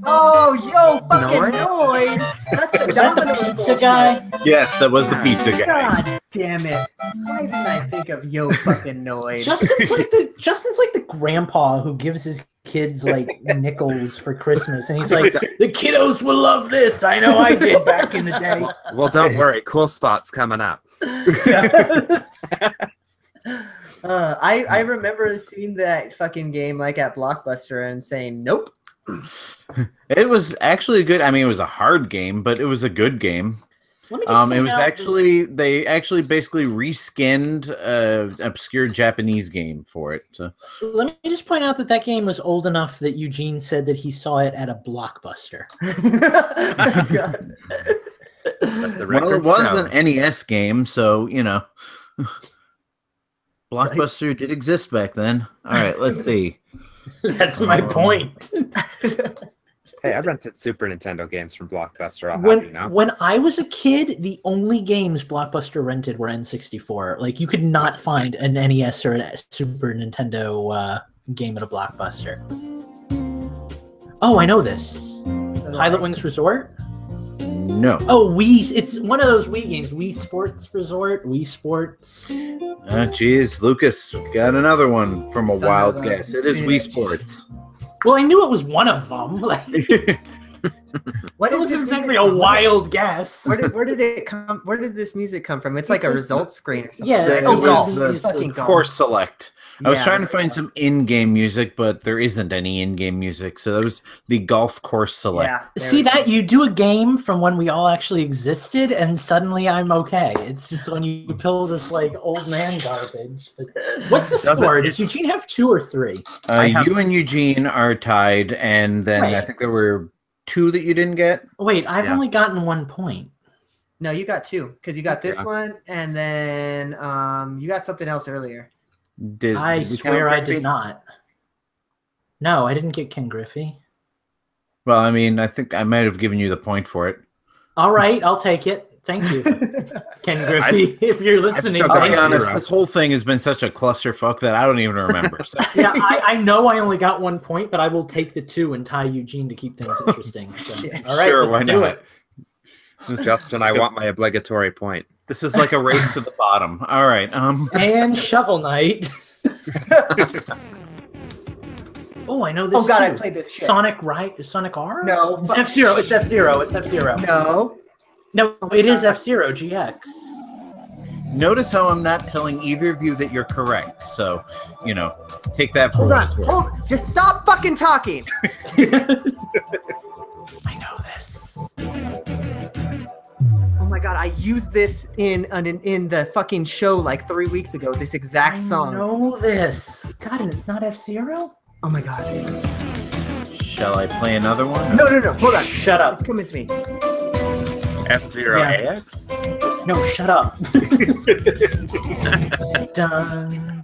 Oh, yo, fucking Noid! That's the Was that the Domino's pizza bullshit. guy? Yes, that was the pizza guy. God damn it! Why didn't I think of yo fucking Noid? Justin's like the grandpa who gives his kids like nickels for Christmas, and he's like, the kiddos will love this. I know I did back in the day. Well, don't worry. Cool Spot's coming up. I remember seeing that fucking game like at Blockbuster and saying nope. It was actually good. I mean, it was a hard game, but it was a good game. Let me just It was actually, they actually basically reskinned obscure Japanese game for it. So. Let me just point out that game was old enough that Eugene said that he saw it at a Blockbuster. Well, it was an NES game, so, you know. Blockbuster did exist back then. All right, let's see. That's my point. Hey, I rented Super Nintendo games from Blockbuster. I'll have you know. When I was a kid, the only games Blockbuster rented were N64. Like, you could not find an NES or a Super Nintendo game at a Blockbuster. Oh, I know this. Pilot Wings Resort? No. Oh, Wii. It's one of those Wii games. Wii Sports Resort. Wii Sports. Geez, Lucas, got another one from a wild guess. It is Wii bitch. Sports. Well, I knew it was one of them. Like, What it is was this exactly music a from? wild guess. Where did it come? Where did this music come from? It's like a results screen or something. Yeah, That Oh, was, golf. uh, It's fucking golf. Course Select. I was Yeah. trying to find some in-game music, but there isn't any in-game music. So that was the Golf Course Select. Yeah. there See we go. that? You do a game from when we all actually existed, and suddenly I'm okay. It's just when you pull this like old man garbage. What's the score? Does Eugene have 2 or 3? You and Eugene are tied, and then I Right. think there were 2 that you didn't get. Wait, I've Yeah. only gotten 1 point. No, you got 2 because you got this Yeah. one, and then you got something else earlier. Did I we swear count I Griffey? did not. No, I didn't get Ken Griffey. Well, I mean, I think I might have given you the point for it. All right, I'll take it. Thank you, Ken Griffey. If you're listening, still I'll got be thank you. honest, this whole thing has been such a clusterfuck that I don't even remember. So. Yeah, I know I only got 1 point, but I will take the 2 and tie Eugene to keep things interesting. So, all right, Sure, let's why do not? it. Justin, I want my obligatory point. This is like a race to the bottom. All right. And Shovel Knight. Oh, I know this. Oh god, I too. played this shit. Sonic R? No. fuck- F-Zero. It's F-Zero. It's F-Zero. No. No, it is F-Zero GX. Notice how I'm not telling either of you that you're correct. So, you know, take that for Hold what on. it's worth. Hold. Just stop fucking talking. I know this. Oh my god, I used this in the fucking show like 3 weeks ago. This exact I song. know this. God, and it's not F-Zero? Oh my god. Shall I play another one? No. Hold on. Shut up. It's coming to me. F-Zero Yeah. AX? No, shut up. Dun.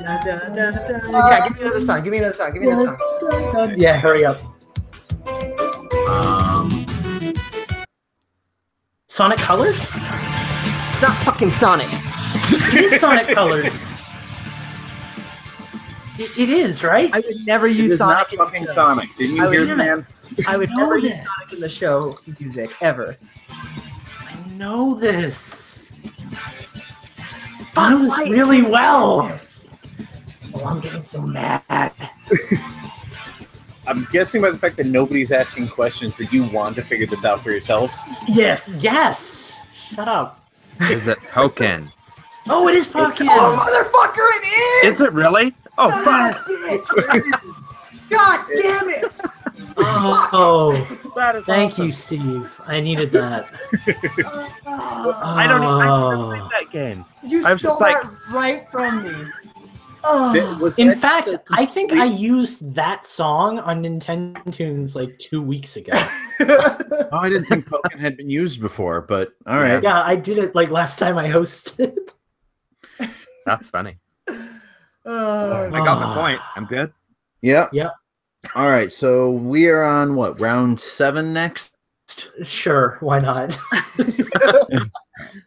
Yeah, give me another song. Give me another song. Give me another song. Yeah, hurry up. Sonic Colors? It's not fucking Sonic. It is Sonic Colors. It is, right? I would never use It is Sonic. not fucking Sonic. Didn't you hear, man? I would know never use this. Sonic in the show music ever. I know this. I know this really well. Yes. Oh, I'm getting so mad. I'm guessing by the fact that nobody's asking questions that you want to figure this out for yourselves. Yes. Yes. Shut up. Is it Pokken? Oh, it is Pokken. Oh, motherfucker, it is! Is it really? Oh, fuck! God damn it! Oh, That is thank awesome. you, Steve. I needed that. I never played that game. You I was stole just like- that right from me. Oh. In fact, I think I used that song on Nintendo Tunes like 2 weeks ago. Oh, I didn't think Pokken had been used before, but all right. Yeah, I did it like last time I hosted. That's funny. Oh, I got my point. I'm good. Yeah. Yeah. All right. So we are on what, round 7 next? Sure, why not?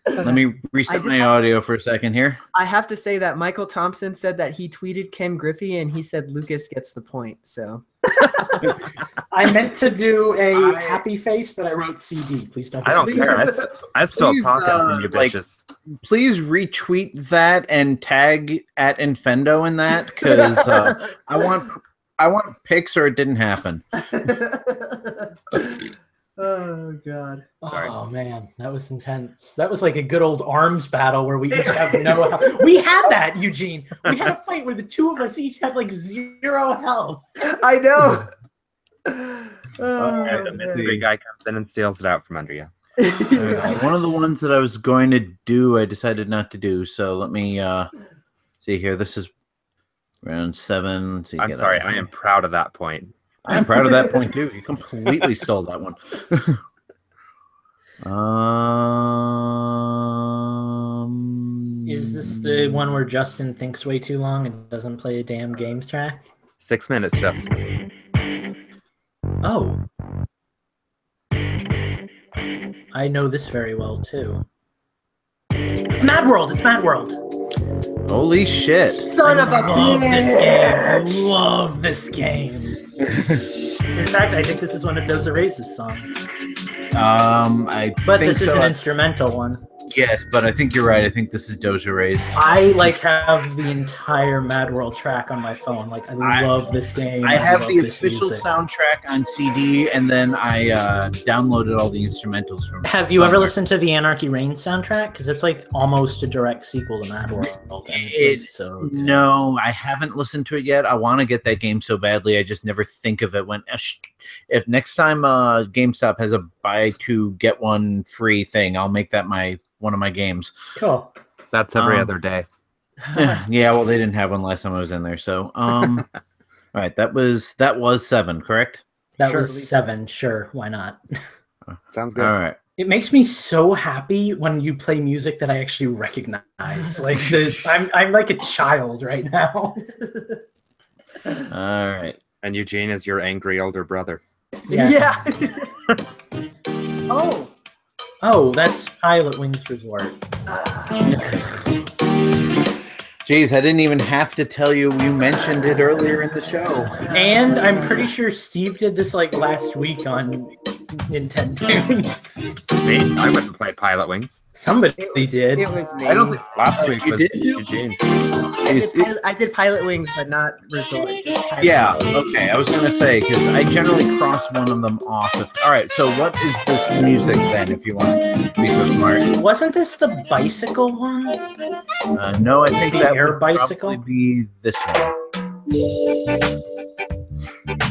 Let me reset my audio for a second here. I have to say that Michael Thompson said that he tweeted Ken Griffey and he said Lucas gets the point. So I meant to do a happy face, but I wrote CD. Please don't. I don't Please- care. I still please, Pokken from you like- bitches. Please retweet that and tag at Infendo in that, because I want pics or it didn't happen. oh god. Sorry. Oh man, that was intense. That was like a good old arms battle where we each have no health. We had that, Eugene. We had a fight where the two of us each had like 0 health. I know. And the mystery guy comes in and steals it out from under you. One of the ones that I was going to do, I decided not to do. So let me see here. This is round 7. So I'm sorry. I am proud of that point. I'm proud of that point too. You completely stole that one. Is this the one where Justin thinks way too long and doesn't play a damn games track? 6 minutes, Jeff. Oh. I know this very well too. Mad World! It's Mad World! Holy shit! Son of a Love this game. I bitch. love this game. In fact, I think this is one of Doza Reyes' songs. But This is an instrumental one. Yes, but I think you're right. I think this is Doja Reyes. I like have the entire Mad World track on my phone. Like I love this game. I have love the this official music. soundtrack on CD, and then I downloaded all the instrumentals from. Have you ever somewhere. listened to the Anarchy Reigns soundtrack? Because it's like almost a direct sequel to Mad World. And it's like so good. No, I haven't listened to it yet. I want to get that game so badly. I just never think of it when. If next time GameStop has a buy 2 get 1 free thing, I'll make that one of my games. Cool. That's every other day. Yeah, well, they didn't have one last time I was in there. So, all right, that was 7, correct? That Sure. was 7. Sure, why not? Sounds good. All right. It makes me so happy when you play music that I actually recognize. Like I'm like a child right now. All right. And Eugene is your angry older brother. Yeah. Oh. Oh, that's Pilot Wings Resort. Jeez, I didn't even have to tell you. You mentioned it earlier in the show. And I'm pretty sure Steve did this like last week on Nintendo. Me? I wouldn't play Pilot Wings. Somebody did. It was me. I don't think Last week You was did? Eugene. I did Pilot Wings, but not Resort. Just Pilot Yeah, Wings. okay. I was going to say, because I generally cross one of them off. All right, so what is this music then, if you want to be so smart? Wasn't this the bicycle one? No, I think The that air would bicycle? probably be this one.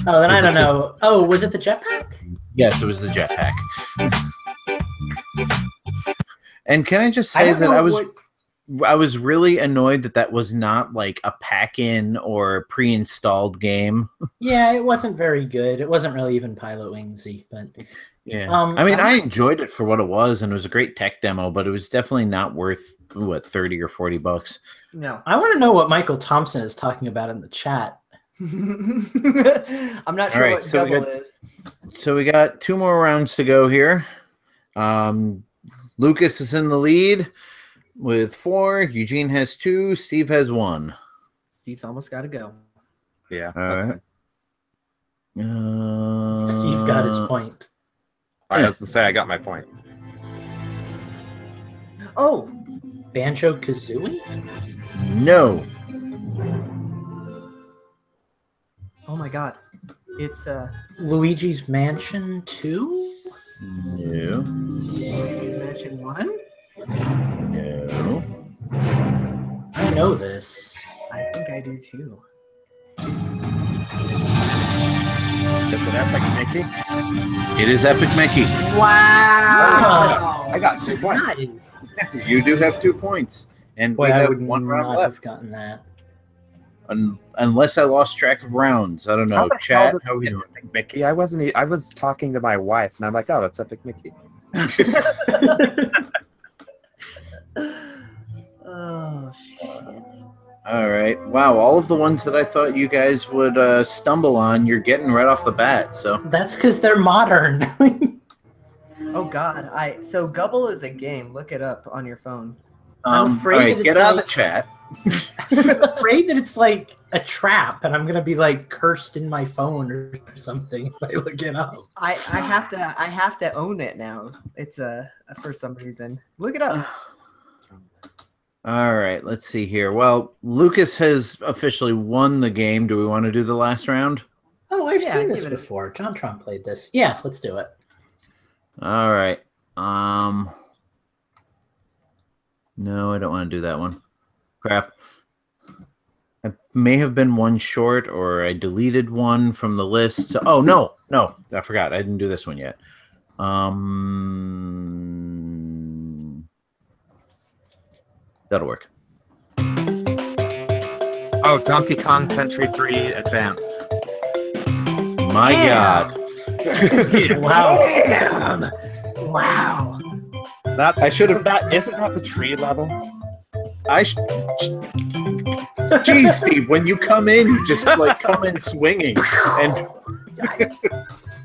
Oh, then I don't Was it know. Oh, was it the jetpack? Yes, it was the jetpack. And can I just I say don't that know I was really annoyed that was not like a pack-in or pre-installed game. Yeah, it wasn't very good. It wasn't really even Pilot Wingsy, but Yeah, I I enjoyed it for what it was, and it was a great tech demo, but it was definitely not worth what, $30 or $40. No. I want to know what Michael Thompson is talking about in the chat. I'm not sure All right, what so we double got- is. So we got 2 more rounds to go here. Lucas is in the lead with 4. Eugene has 2. Steve has 1. Steve's almost got to go. Yeah. All right. Steve got his point. I was to say I got my point. Oh, Banjo-Kazooie? No. Oh my God. It's Luigi's Mansion 2? No. Luigi's Mansion 1? No. I know this. I think I do too. Is it Epic Mickey? It is Epic Mickey. Wow! I got 2 points. You do have 2 points. And Boy, we I have would 1 round not left. have gotten that. Unless I lost track of rounds. I don't know. the Chat, hell how are we did doing? Epic Mickey? I was talking to my wife, and I'm like, oh, that's Epic Mickey. Oh, shit. All right. Wow, all of the ones that I thought you guys would stumble on, you're getting right off the bat. So That's because they're modern. Oh, God. So Gubble is a game. Look it up on your phone. I'm afraid all right, that get it's out like- of the chat. I'm afraid that it's like a trap, and I'm gonna be like cursed in my phone or something if I look it up. I have to own it now. It's for some reason. Look it up. All right, let's see here. Well, Lucas has officially won the game. Do we want to do the last round? Oh, I've Yeah, seen this give it a- before. John Tron played this. Yeah, let's do it. All right. No, I don't want to do that one. Crap. I may have been one short, or I deleted one from the list. So, oh no, I forgot. I didn't do this one yet. That'll work. Oh, Donkey Kong Country 3 Advance. My God. Wow. Damn! Wow. I should have. Isn't that the tree level? Geez, Steve, when you come in, you just like come in swinging. And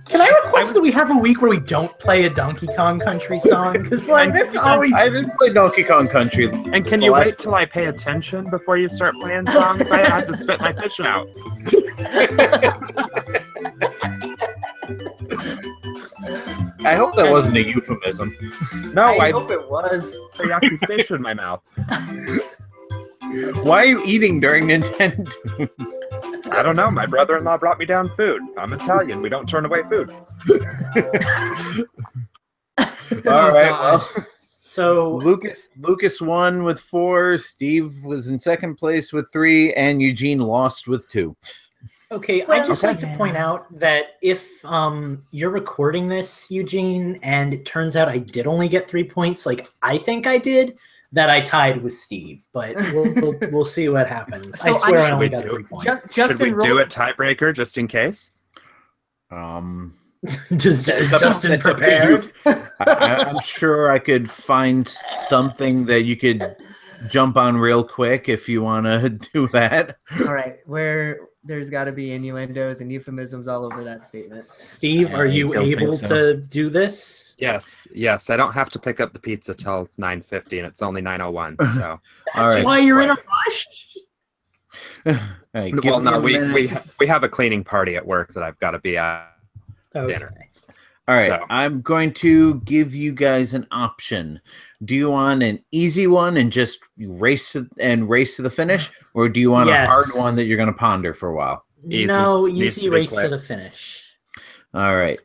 Can I request that we have a week where we don't play a Donkey Kong Country song? Because like that's always. I didn't play Donkey Kong Country. And can you wait till I pay attention before you start playing songs? I had to spit my pitch out. I hope that wasn't a euphemism. No, I hope it was. teriyaki fish in my mouth. Why are you eating during Nintendo? I don't know. My brother-in-law brought me down food. I'm Italian. We don't turn away food. All right. Well, So Lucas won with 4. Steve was in second place with 3, and Eugene lost with 2. okay, Well, I'd just okay. like to point out that if you're recording this, Eugene, and it turns out I did only get 3 points, like I think I did, that I tied with Steve. But we'll see what happens. I So swear I should only we got do 3 it? points. Should we do a tiebreaker just in case? Justin It's up to prepared. you. I'm sure I could find something that you could jump on real quick if you want to do that. All right, where there's got to be innuendos and euphemisms all over that statement. Steve, are I you don't think able so. to do this? Yes. I don't have to pick up the pizza till 9:50, and it's only 9:01. So, All That's right. why you're in a rush. All right, give well, me no, a we minute. have a cleaning party at work that I've got to be at. Okay. Dinner. All right, So, I'm going to give you guys an option. Do you want an easy one and just race to the finish, or do you want Yes. a hard one that you're going to ponder for a while? Easy. No, Needs easy to be race to quick. the finish. All right.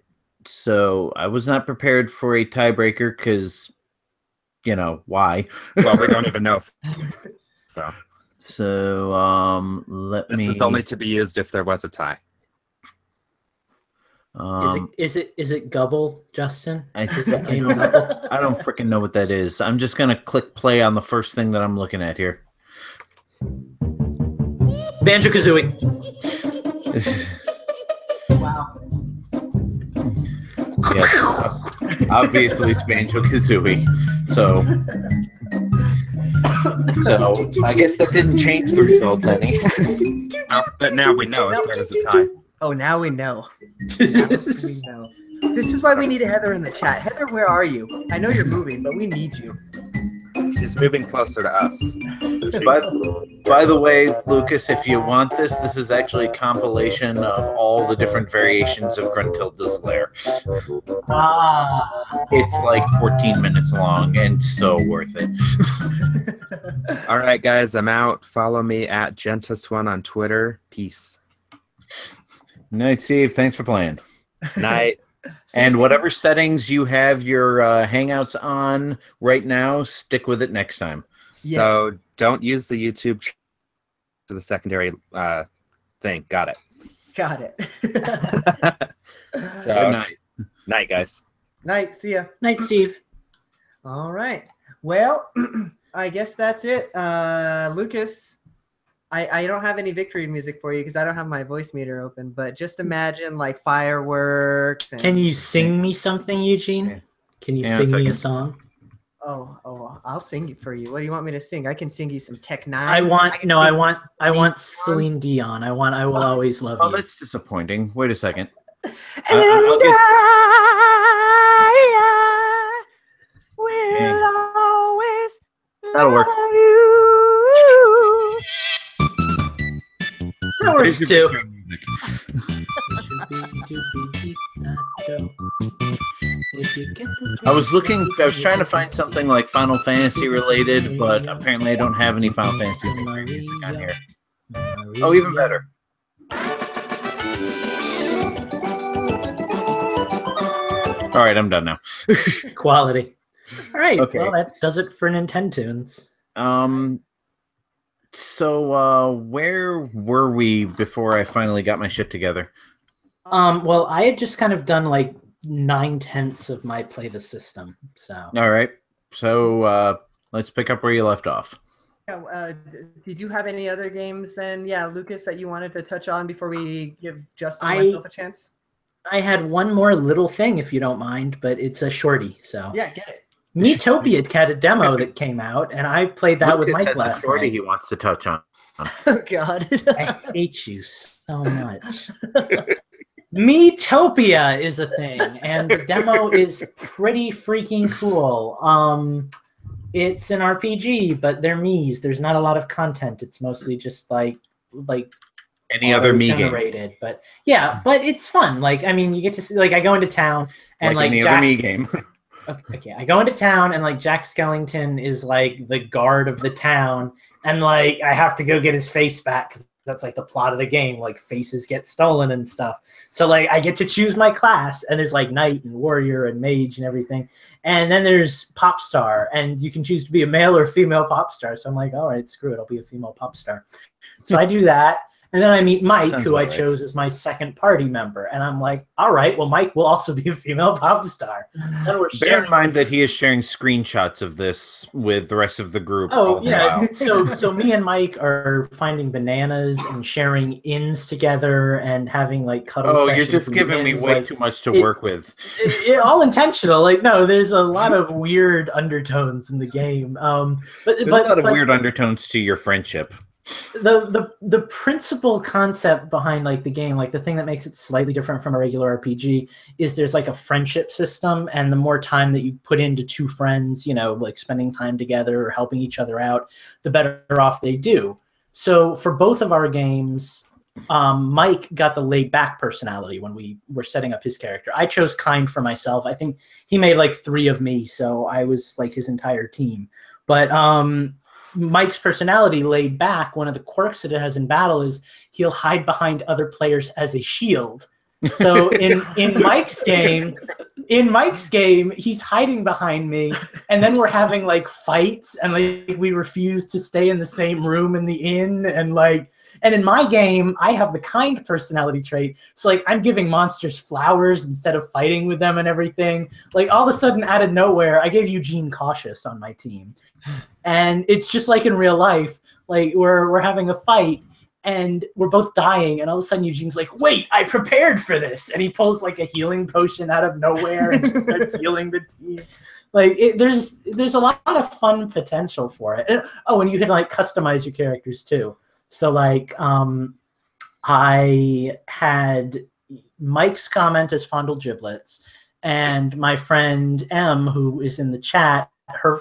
So I was not prepared for a tiebreaker because, why? well, we don't even know. So Let this me. is only to be used if there was a tie. Is it Gubble, Justin? I, Is it game Gubble? I don't freaking know what that is. I'm just gonna click play on the first thing that I'm looking at here. Banjo-Kazooie. Wow. Yeah, obviously it's Banjo-Kazooie. So I guess that didn't change the results any. But now we know if there was a tie. Oh, now we know. Now we know. This is why we need Heather in the chat. Heather, where are you? I know you're moving, but we need you. She's moving closer to us. So she, By the way, Lucas, if you want this, this is actually a compilation of all the different variations of Gruntilda's Lair. It's like 14 minutes long and so worth it. all right, guys, I'm out. Follow me at Gentis1 on Twitter. Peace. Night, Steve. Thanks for playing. Night. And whatever settings you have your Hangouts on right now, stick with it next time. So don't use the YouTube to the secondary thing. Got it. Got it. So, Good night. Night, guys. Night. See ya. Night, Steve. All right. Well, I guess that's it. Lucas, I don't have any victory music for you because I don't have my voice meter open, but just imagine like fireworks. And... Can you sing me something, Eugene? Yeah. Can you sing me a song? Oh, I'll sing it for you. What do you want me to sing? I can sing you some Tech Nine. I want Celine Dion. I will always love you. Oh, that's disappointing. Wait a second. I will always That'll work. love you. That works too. I was trying to find something like Final Fantasy related, but apparently I don't have any Final Fantasy music on here. Oh, even better. All right, I'm done now. Quality. All right. Okay. Well, that does it for Nintendo's. So where were we before I finally got my shit together? Well, I had just kind of done like 9/10 of my play the system. So. All right. So let's pick up where you left off. Yeah, did you have any other games then? Yeah, Lucas, that you wanted to touch on before we give Justin and myself a chance? I had one more little thing, if you don't mind, but it's a shorty. So yeah, get it. Metopia had a demo that came out, and I played that with Mike last shorty night. He wants to touch on. Oh God! I hate you so much. Metopia is a thing, and the demo is pretty freaking cool. It's an RPG, but they're Miis. There's not a lot of content. It's mostly just like any other Mii game. But yeah, but it's fun. Like, I mean, you get to see, like, I go into town and like any other Mii game. Okay, I go into town and like Jack Skellington is like the guard of the town, and like I have to go get his face back because that's like the plot of the game. Like faces get stolen and stuff. So like I get to choose my class, and there's like knight and warrior and mage and everything, and then there's pop star, and you can choose to be a male or female pop star. So I'm like, all right, screw it, I'll be a female pop star. So I do that. And then I meet Mike, who I chose as my second party member. And I'm like, all right, well, Mike will also be a female pop star. So we're Bear in mind that he is sharing screenshots of this with the rest of the group. Oh, yeah. So me and Mike are finding bananas and sharing inns together and having, like, cuddle sessions. Oh, you're just giving me way too much to work with. All intentional. Like, no, there's a lot of weird undertones in the game. There's a lot of weird undertones to your friendship. The principal concept behind like the game, like the thing that makes it slightly different from a regular RPG, is there's like a friendship system, and the more time that you put into two friends, you know, like spending time together or helping each other out, the better off they do. So for both of our games, Mike got the laid back personality when we were setting up his character. I chose kind for myself. I think he made like 3 of me, so I was like his entire team. But Mike's personality laid back, one of the quirks that it has in battle is he'll hide behind other players as a shield. So in Mike's game, he's hiding behind me, and then we're having like fights, and like we refuse to stay in the same room in the inn, and in my game, I have the kind personality trait. So like I'm giving monsters flowers instead of fighting with them and everything. Like all of a sudden, out of nowhere, I gave Eugene Cautious on my team. And it's just like in real life, like we're having a fight and we're both dying, and all of a sudden Eugene's like, wait, I prepared for this, and he pulls like a healing potion out of nowhere and just starts healing the team. Like there's a lot of fun potential for it. And you can like customize your characters too. So like I had Mike's comment is fondle giblets, and my friend M, who is in the chat,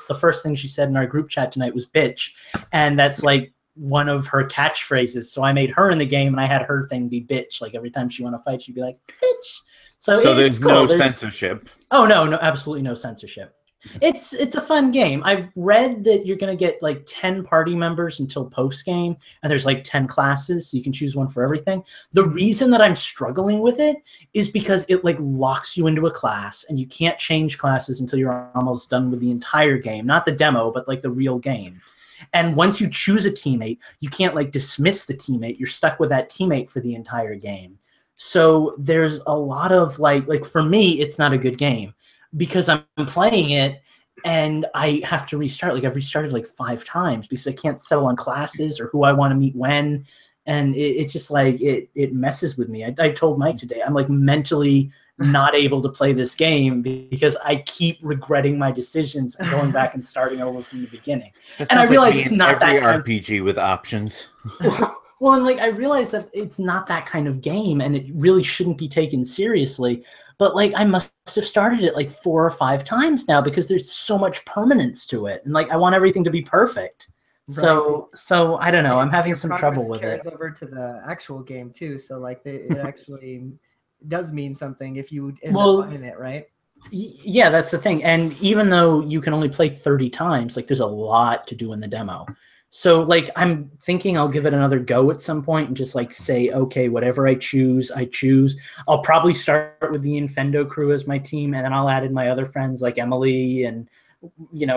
the first thing she said in our group chat tonight was bitch, and that's like one of her catchphrases. So I made her in the game, and I had her thing be bitch. Like every time she want to fight, she'd be like bitch. So there's cool. no censorship. Oh no, absolutely no censorship. It's a fun game. I've read that you're gonna get like 10 party members until post game, and there's like 10 classes, so you can choose one for everything. The reason that I'm struggling with it is because it like locks you into a class, and you can't change classes until you're almost done with the entire game, not the demo, but like the real game. And once you choose a teammate, you can't like dismiss the teammate. You're stuck with that teammate for the entire game. So there's a lot of like for me, it's not a good game because I'm playing it and I have to restart. Like I've restarted like 5 times because I can't settle on classes or who I want to meet when. And it just like it messes with me. I told Mike today, I'm like mentally not able to play this game because I keep regretting my decisions and going back and starting over from the beginning. And I realize it's not that RPG with options. Well, and like I realize that it's not that kind of game, and it really shouldn't be taken seriously. But like I must have started it like 4 or 5 times now because there's so much permanence to it, and like I want everything to be perfect. Right. So I don't know. I'm having some trouble with it. Carries over to the actual game too, so like it actually does mean something if you end up playing it, right? Yeah, that's the thing. And even though you can only play 30 times, like there's a lot to do in the demo. So like I'm thinking I'll give it another go at some point and just like say, okay, whatever I choose, I choose. I'll probably start with the Infendo crew as my team, and then I'll add in my other friends like Emily and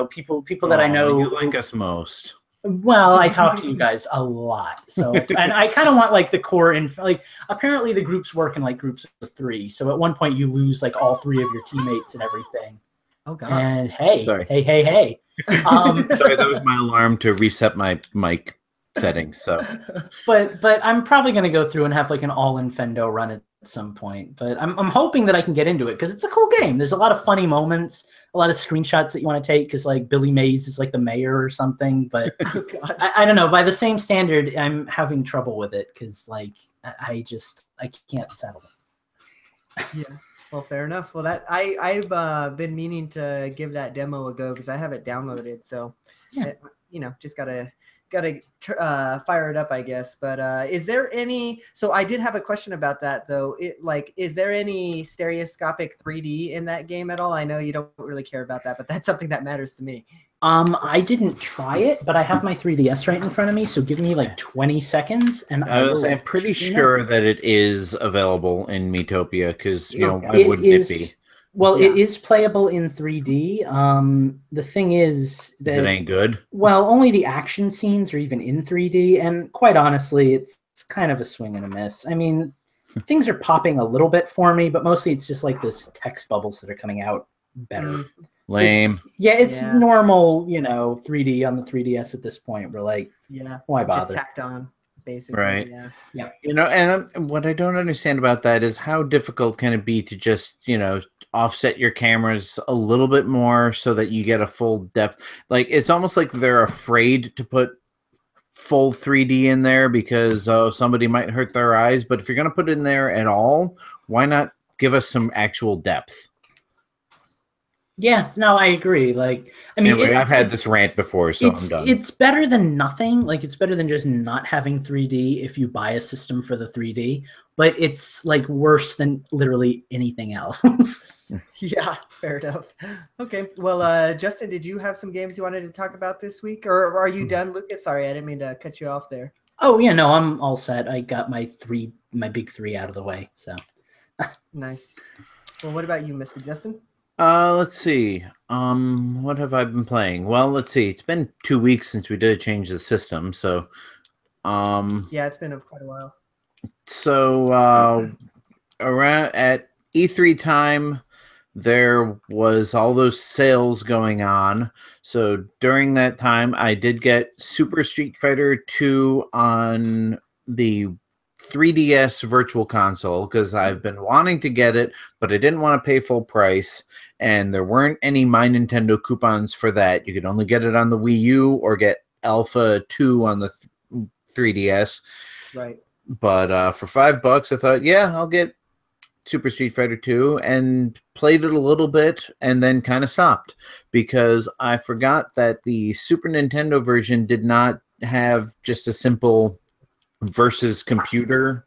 people that I know. You like us most. Well, I talk to you guys a lot, so and I kind of want like the core like apparently the groups work in like groups of 3. So at one point you lose like all 3 of your teammates and everything. Oh God! And hey. Sorry, that was my alarm to reset my mic settings. So, but I'm probably gonna go through and have like an all Infendo run at some point. But I'm hoping that I can get into it because it's a cool game. There's a lot of funny moments, a lot of screenshots that you want to take because like Billy Mays is like the mayor or something. But I don't know. By the same standard, I'm having trouble with it because like I can't settle it. Yeah. Well, fair enough. Well, I've been meaning to give that demo a go because I have it downloaded. So, yeah. Just gotta fire it up, I guess. But is there any? So I did have a question about that though. Is there any stereoscopic 3D in that game at all? I know you don't really care about that, but that's something that matters to me. I didn't try it, but I have my 3DS right in front of me, so give me like 20 seconds, and I'm pretty sure that it is available in Miitopia because why wouldn't it be? Well, yeah. It is playable in 3D. The thing is that it ain't good. Well, only the action scenes are even in 3D, and quite honestly, it's kind of a swing and a miss. I mean, things are popping a little bit for me, but mostly it's just like this text bubbles that are coming out better. Lame. It's normal, 3D on the 3DS at this point. We're like, why bother? Just tacked on, basically. Right. Yeah. And what I don't understand about that is how difficult can it be to just, offset your cameras a little bit more so that you get a full depth. Like it's almost like they're afraid to put full 3D in there because somebody might hurt their eyes. But if you're going to put it in there at all, why not give us some actual depth? Yeah, no, I agree. Like, I mean, anyway, I've had this rant before, so I'm done. It's better than nothing. Like, it's better than just not having 3D if you buy a system for the 3D. But it's like worse than literally anything else. Yeah, fair enough. Okay, well, Justin, did you have some games you wanted to talk about this week, or are you done, Lucas? Sorry, I didn't mean to cut you off there. Oh yeah, no, I'm all set. I got my big 3 out of the way. So nice. Well, what about you, Mr. Justin? Let's see. What have I been playing? Well, let's see. It's been 2 weeks since we did change the system, so yeah, it's been quite a while. So around at E3 time, there was all those sales going on. So during that time, I did get Super Street Fighter 2 on the 3DS Virtual Console because I've been wanting to get it, but I didn't want to pay full price, and there weren't any My Nintendo coupons for that. You could only get it on the Wii U or get Alpha 2 on the 3DS. Right. But for $5, I thought, yeah, I'll get Super Street Fighter 2 and played it a little bit and then kind of stopped because I forgot that the Super Nintendo version did not have just a simple versus computer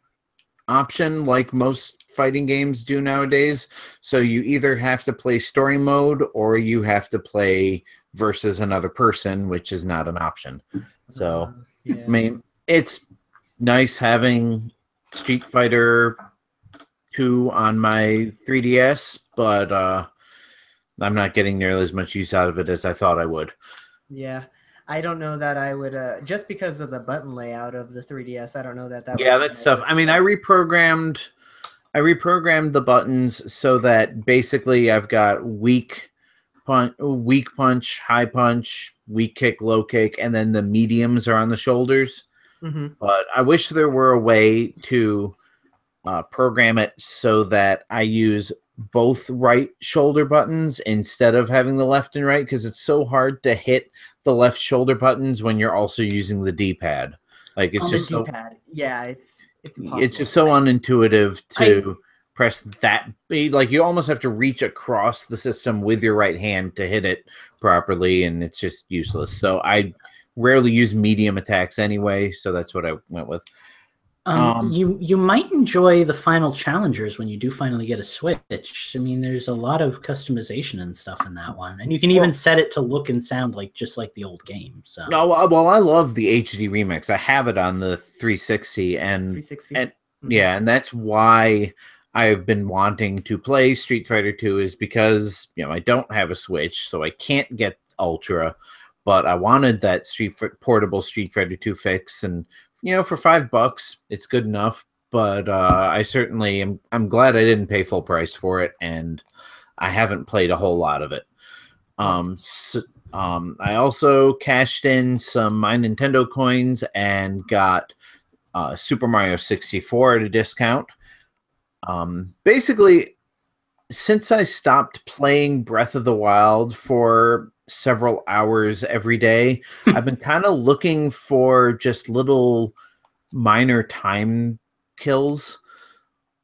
option like most fighting games do nowadays. So you either have to play story mode or you have to play versus another person, which is not an option. So, I mean, it's nice having Street Fighter 2 on my 3DS, but I'm not getting nearly as much use out of it as I thought I would. Yeah. I don't know that I would, just because of the button layout of the 3DS, I don't know that that Yeah, that's tough. I mean, I reprogrammed the buttons so that basically I've got weak punch, high punch, weak kick, low kick, and then the mediums are on the shoulders. Mm-hmm. But I wish there were a way to program it so that I use both right shoulder buttons instead of having the left and right, because it's so hard to hit the left shoulder buttons when you're also using the D-pad. Like it's just the D-pad. Yeah, it's impossible. It's just so unintuitive to press that. Like you almost have to reach across the system with your right hand to hit it properly, and it's just useless. So I rarely use medium attacks anyway, so that's what I went with. You might enjoy the final challengers when you do finally get a Switch. I mean, there's a lot of customization and stuff in that one, and you can even set it to look and sound like just like the old game. So, well, I love the HD remix. I have it on the 360, and 360, and yeah, and that's why I've been wanting to play Street Fighter 2 is because I don't have a Switch, so I can't get Ultra, but I wanted that portable Street Fighter 2 fix, and for $5, it's good enough. But I certainly I'm glad I didn't pay full price for it, and I haven't played a whole lot of it. I also cashed in some My Nintendo coins and got Super Mario 64 at a discount. Basically, since I stopped playing Breath of the Wild for several hours every day, I've been kind of looking for just little minor time kills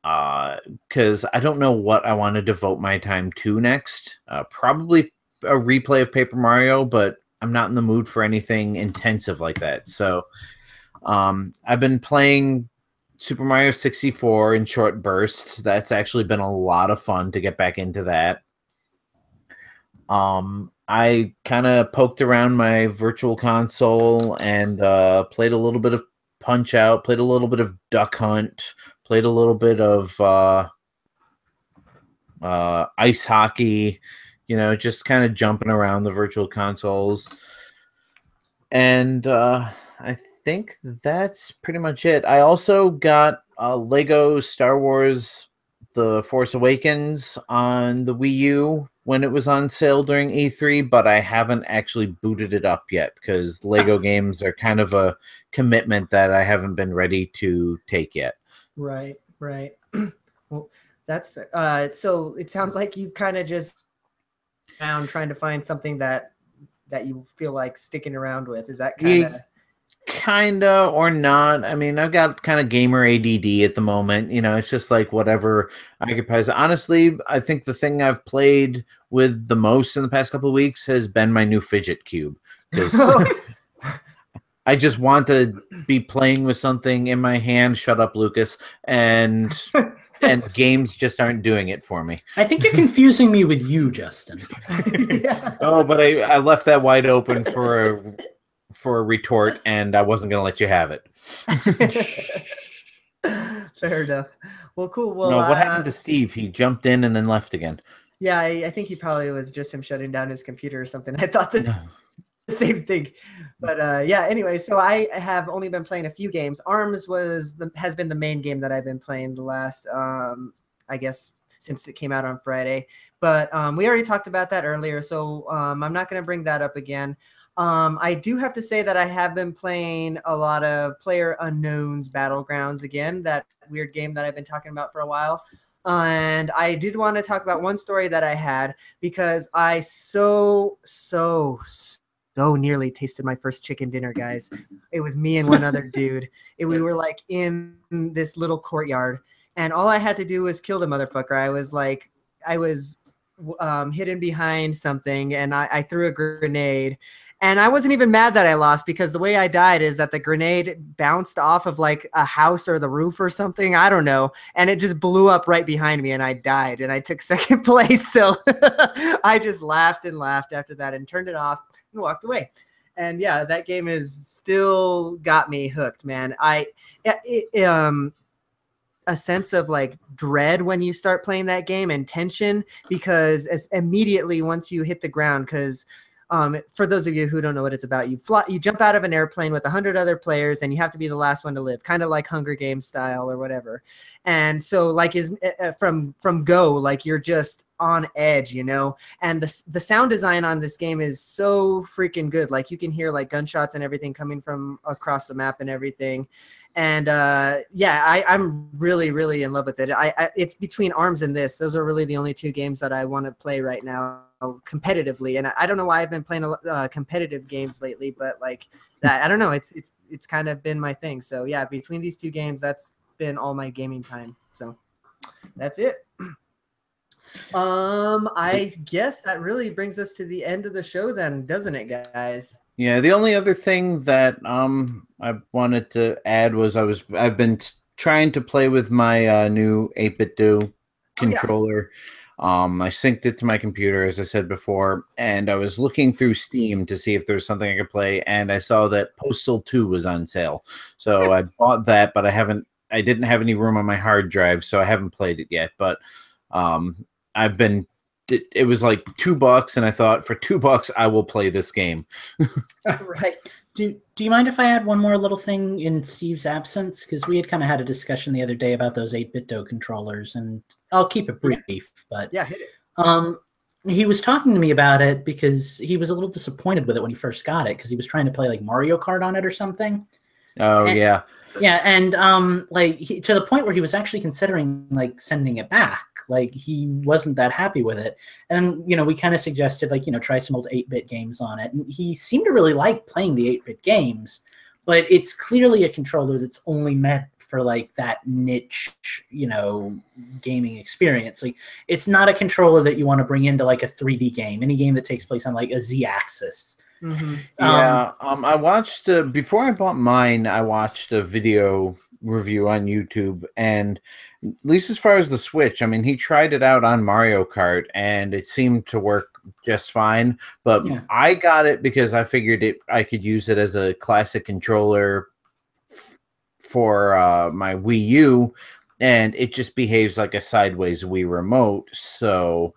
because I don't know what I want to devote my time to next. Probably a replay of Paper Mario, but I'm not in the mood for anything intensive like that. So I've been playing Super Mario 64 in short bursts. That's actually been a lot of fun to get back into that. I kind of poked around my virtual console and played a little bit of Punch-Out, played a little bit of Duck Hunt, played a little bit of ice hockey, just kind of jumping around the virtual consoles. And I think that's pretty much it. I also got Lego Star Wars The Force Awakens on the Wii U when it was on sale during E3, but I haven't actually booted it up yet because Lego games are kind of a commitment that I haven't been ready to take yet. Right. Well, that's fair. So it sounds like you kind of just found trying to find something that you feel like sticking around with. Is that kind of... Kinda or not. I mean, I've got kind of gamer ADD at the moment. It's just like whatever occupies. Honestly, I think the thing I've played with the most in the past couple of weeks has been my new fidget cube. Because I just want to be playing with something in my hand. Shut up, Lucas. And games just aren't doing it for me. I think you're confusing me with you, Justin. Yeah. Oh, but I left that wide open for a retort, and I wasn't going to let you have it. Fair enough. Well, cool. Well, no, what happened to Steve? He jumped in and then left again. Yeah, I think he probably was just him shutting down his computer or something. I thought the same thing. But yeah, anyway, so I have only been playing a few games. ARMS has been the main game that I've been playing the last, I guess, since it came out on Friday. But we already talked about that earlier, so I'm not going to bring that up again. I do have to say that I have been playing a lot of PlayerUnknown's Battlegrounds again, that weird game that I've been talking about for a while. And I did want to talk about one story that I had because I so nearly tasted my first chicken dinner, guys. It was me and one other dude. We were like in this little courtyard, and all I had to do was kill the motherfucker. I was hidden behind something, and I threw a grenade. And I wasn't even mad that I lost, because the way I died is that the grenade bounced off of like a house or the roof or something. I don't know. And it just blew up right behind me, and I died, and I took second place. So I just laughed and laughed after that and turned it off and walked away. And yeah, that game has still got me hooked, man. A sense of like dread when you start playing that game, and tension, because as immediately once you hit the ground, because for those of you who don't know what it's about, you jump out of an airplane with 100 other players, and you have to be the last one to live, kind of like Hunger Games style or whatever. And so like from go, like you're just on edge, you know. And the sound design on this game is so freaking good. Like you can hear like gunshots and everything coming from across the map and everything. And I'm really, really in love with it. It's between ARMS and this. Those are really the only two games that I want to play right now competitively. And I don't know why I've been playing competitive games lately, but like that, I don't know. It's kind of been my thing. So yeah, between these two games, that's been all my gaming time. So that's it. I guess that really brings us to the end of the show then, doesn't it, guys? Yeah, the only other thing that I wanted to add was I've been trying to play with my new 8BitDo controller. I synced it to my computer, as I said before, and I was looking through Steam to see if there was something I could play, and I saw that Postal 2 was on sale. So I bought that, but I didn't have any room on my hard drive, so I haven't played it yet. But it was like $2, and I thought, for $2 I will play this game. Right. Do you mind if I add one more little thing in Steve's absence? Because we had kind of had a discussion the other day about those 8BitDo controllers, and I'll keep it brief. But yeah, hit it. He was talking to me about it because he was a little disappointed with it when he first got it, because he was trying to play like Mario Kart on it or something. Oh, yeah. Yeah, and to the point where he was actually considering like sending it back. Like he wasn't that happy with it. And we kind of suggested like, try some old 8-bit games on it. And he seemed to really like playing the 8-bit games, but it's clearly a controller that's only meant for like that niche, gaming experience. Like it's not a controller that you want to bring into like a 3D game, any game that takes place on like a Z-axis. Mm-hmm. I watched before I bought mine, I watched a video review on YouTube, and at least as far as the Switch, I mean, he tried it out on Mario Kart and it seemed to work just fine. But yeah, I got it because I figured I could use it as a classic controller for my Wii U, and it just behaves like a sideways Wii remote. So,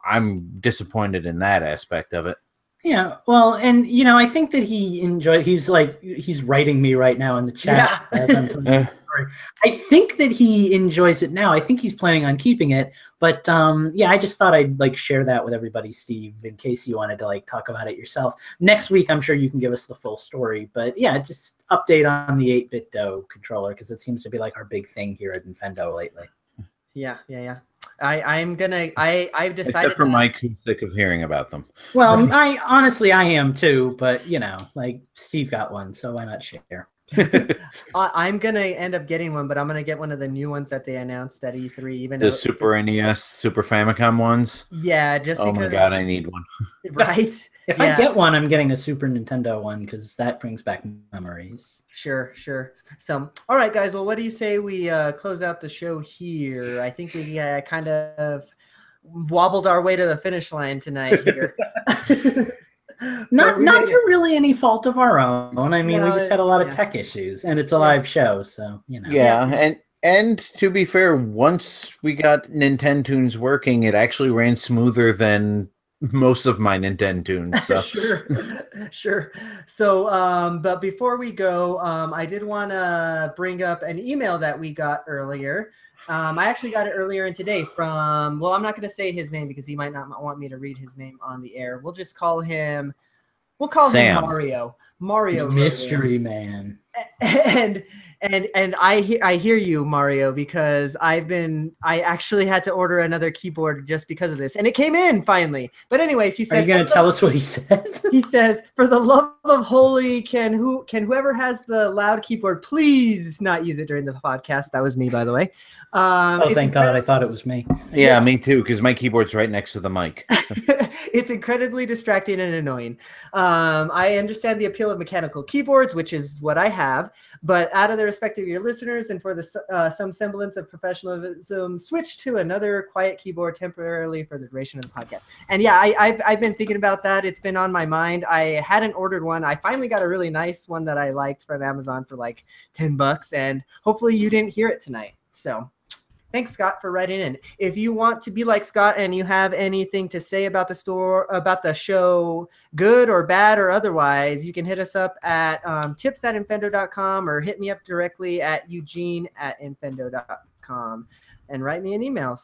I'm disappointed in that aspect of it. Yeah, well, and I think that he's writing me right now in the chat as I'm telling you the story. I think that he enjoys it now. I think he's planning on keeping it, but I just thought I'd like share that with everybody, Steve, in case you wanted to like talk about it yourself. Next week, I'm sure you can give us the full story, but yeah, just update on the 8BitDo controller, because it seems to be like our big thing here at Infendo lately. Yeah. I've decided. Except for Mike, who's sick of hearing about them. Well, I am too, but like Steve got one, so why not share? I'm gonna end up getting one, but I'm gonna get one of the new ones that they announced at E3. Even the Super NES, Super Famicom ones. Yeah, just because. Oh my god, I need one. Right. If I get one, I'm getting a Super Nintendo one, because that brings back memories. Sure. So, all right, guys. Well, what do you say we close out the show here? I think we kind of wobbled our way to the finish line tonight here. Not through really any fault of our own. I mean, we just had a lot of tech issues, and it's a live show, so Yeah, and to be fair, once we got Nintendo's working, it actually ran smoother than most of my Nintendo's. So. Sure. So, but before we go, I did want to bring up an email that we got earlier. I actually got it earlier today from, well, I'm not going to say his name because he might not want me to read his name on the air. We'll just call him, Sam. Mario. Mystery Man. And I hear you, Mario, because I actually had to order another keyboard just because of this, and it came in finally. But anyways, he said, "Are you going to tell us what he said?" He says, "For the love of holy, can whoever has the loud keyboard please not use it during the podcast? That was me, by the way. Thank God! I thought it was me. Yeah, me too, because my keyboard's right next to the mic. It's incredibly distracting and annoying. I understand the appeal of mechanical keyboards, which is what I have, but out of the respect of your listeners and for the some semblance of professionalism, switch to another quiet keyboard temporarily for the duration of the podcast. And yeah, I've been thinking about that. It's been on my mind. I hadn't ordered one. I finally got a really nice one that I liked from Amazon for like $10, and hopefully you didn't hear it tonight. So thanks, Scott, for writing in. If you want to be like Scott and you have anything to say about the show, good or bad or otherwise, you can hit us up at tips@infendo.com or hit me up directly at eugene@infendo.com and write me an email.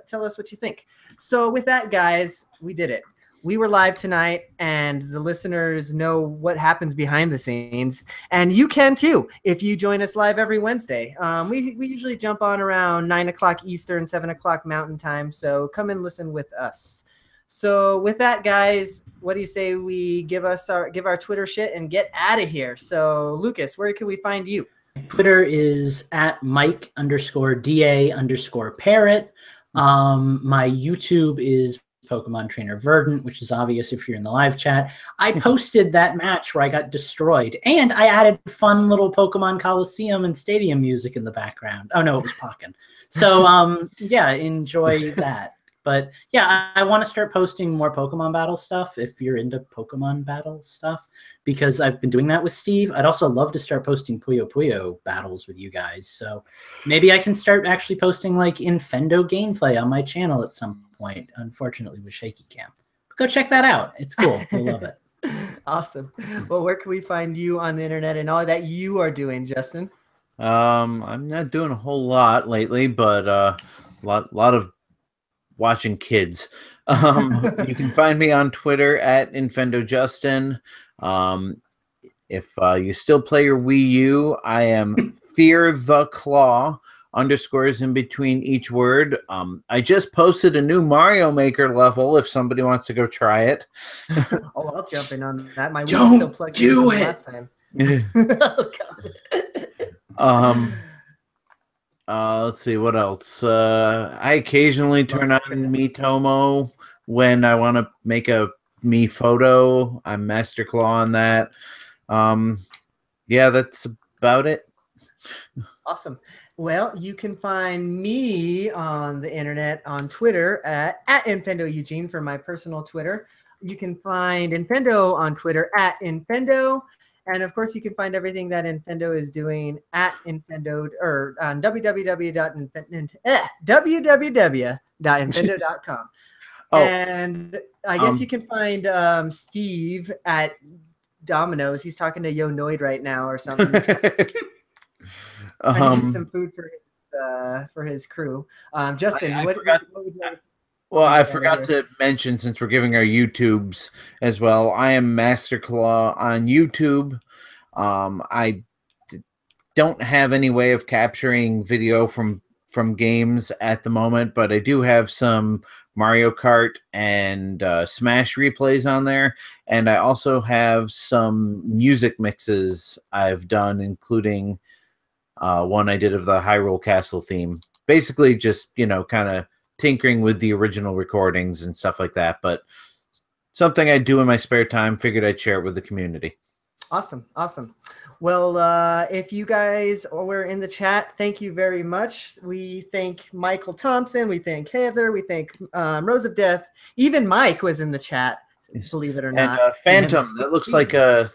Tell us what you think. So with that, guys, we did it. We were live tonight, and the listeners know what happens behind the scenes, and you can too if you join us live every Wednesday. We usually jump on around 9 o'clock Eastern, 7 o'clock Mountain Time, so come and listen with us. So with that, guys, what do you say we give our Twitter shit and get out of here? So Lucas, where can we find you? Twitter is at Mike_DA_parrot. My YouTube is Pokemon Trainer Verdant, which is obvious if you're in the live chat. I posted that match where I got destroyed, and I added fun little Pokemon Coliseum and Stadium music in the background. Oh no, it was Pokken. So yeah, enjoy that. But yeah, I want to start posting more Pokemon battle stuff if you're into Pokemon battle stuff, because I've been doing that with Steve. I'd also love to start posting Puyo Puyo battles with you guys. So maybe I can start actually posting like Infendo gameplay on my channel at some point, unfortunately with shaky cam. But go check that out. It's cool. You'll love it. Awesome. Well, where can we find you on the internet and all that you are doing, Justin? I'm not doing a whole lot lately, but a lot of watching kids. You can find me on Twitter at InfendoJustin. If you still play your Wii U, I am Fear the Claw, underscores in between each word. I just posted a new Mario Maker level if somebody wants to go try it. Oh, I'll jump in on that. My Don't still plugged do in it. Last time. Oh, God. Let's see what else. I occasionally turn on Miitomo when I want to make a me photo. I'm Master Claw on that. Yeah, that's about it. Awesome. Well, you can find me on the internet on Twitter at Infendo Eugene for my personal Twitter. You can find Infendo on Twitter at Infendo. And of course, you can find everything that Infendo is doing at Infendo or on www.infendo.com. Oh. And I guess you can find Steve at Domino's. He's talking to Yo Noid right now or something. Trying to get some food for his crew. Justin, what would you like to say? Well, I forgot to mention, since we're giving our YouTubes as well, I am Master Claw on YouTube. I don't have any way of capturing video from games at the moment, but I do have some Mario Kart and Smash replays on there, and I also have some music mixes I've done, including one I did of the Hyrule Castle theme. Basically just, kind of tinkering with the original recordings and stuff like that, but something I do in my spare time. Figured I'd share it with the community. Awesome. Well, if you guys were in the chat, thank you very much. We thank Michael Thompson, we thank Heather, we thank Rose of Death. Even Mike was in the chat, believe it or not. And Phantom, that looks like a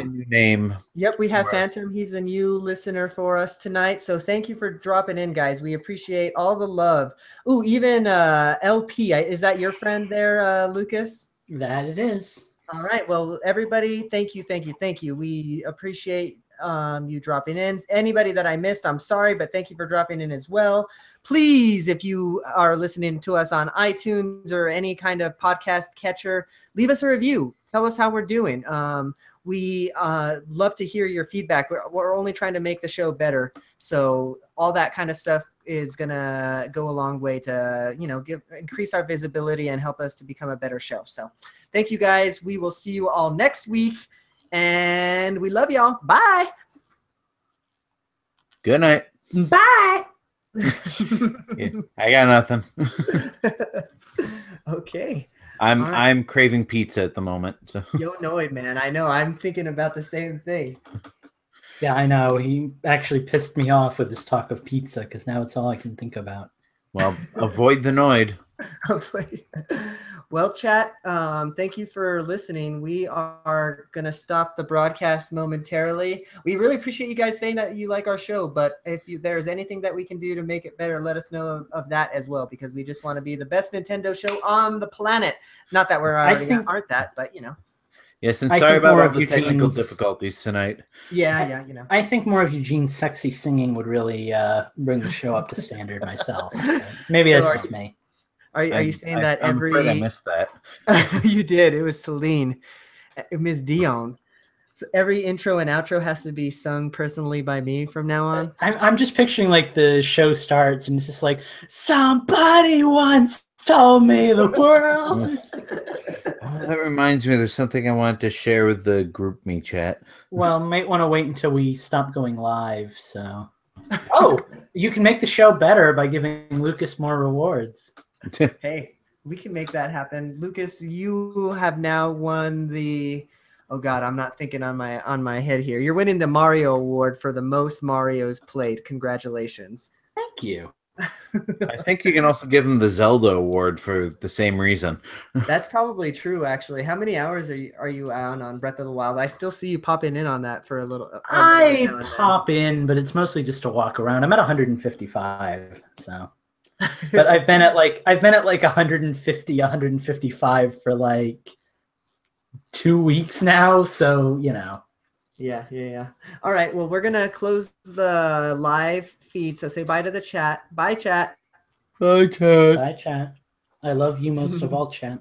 new name. Yep, we have Phantom. He's a new listener for us tonight. So thank you for dropping in, guys. We appreciate all the love. Ooh, even LP. Is that your friend there, Lucas? That it is. All right. Well, everybody, thank you. We appreciate you dropping in. Anybody that I missed, I'm sorry, but thank you for dropping in as well. Please, if you are listening to us on iTunes or any kind of podcast catcher, leave us a review. Tell us how we're doing. We love to hear your feedback. We're only trying to make the show better. So all that kind of stuff is going to go a long way to, increase our visibility and help us to become a better show. So thank you, guys. We will see you all next week. And we love y'all. Bye. Good night. Bye. Yeah, I got nothing. Okay. I'm craving pizza at the moment. So Yo, annoyed, man. I know. I'm thinking about the same thing. Yeah, I know. He actually pissed me off with his talk of pizza because now it's all I can think about. well, avoid the noid. Well, chat, thank you for listening. We are going to stop the broadcast momentarily. We really appreciate you guys saying that you like our show, but if there's anything that we can do to make it better, let us know of that as well, because we just want to be the best Nintendo show on the planet. Not that we're already aren't that, but you know. Yes, and sorry about all the technical difficulties tonight. Yeah, you know. I think more of Eugene's sexy singing would really bring the show up to standard myself. Maybe that's just me. Are you saying that I'm afraid I missed that. You did. It was Celine, Miss Dion. So every intro and outro has to be sung personally by me from now on. I'm just picturing like the show starts and it's just like somebody once told me the world. That reminds me, there's something I want to share with the group me chat. Well, might want to wait until we stop going live. So, you can make the show better by giving Lucas more rewards. Hey, we can make that happen. Lucas, you have now won the. Oh God, I'm not thinking on my head here. You're winning the Mario Award for the most Marios played. Congratulations. Thank you. I think you can also give him the Zelda Award for the same reason. That's probably true, actually. How many hours are you on Breath of the Wild? I still see you popping in on that for a little. I pop in, but it's mostly just to walk around. I'm at 155, so. But I've been at like 150, 155 for like 2 weeks now, so you know. Yeah. All right, well, we're gonna close the live feed, so say bye to the chat. Bye, chat. Bye, chat. Bye, chat. I love you most of all, chat.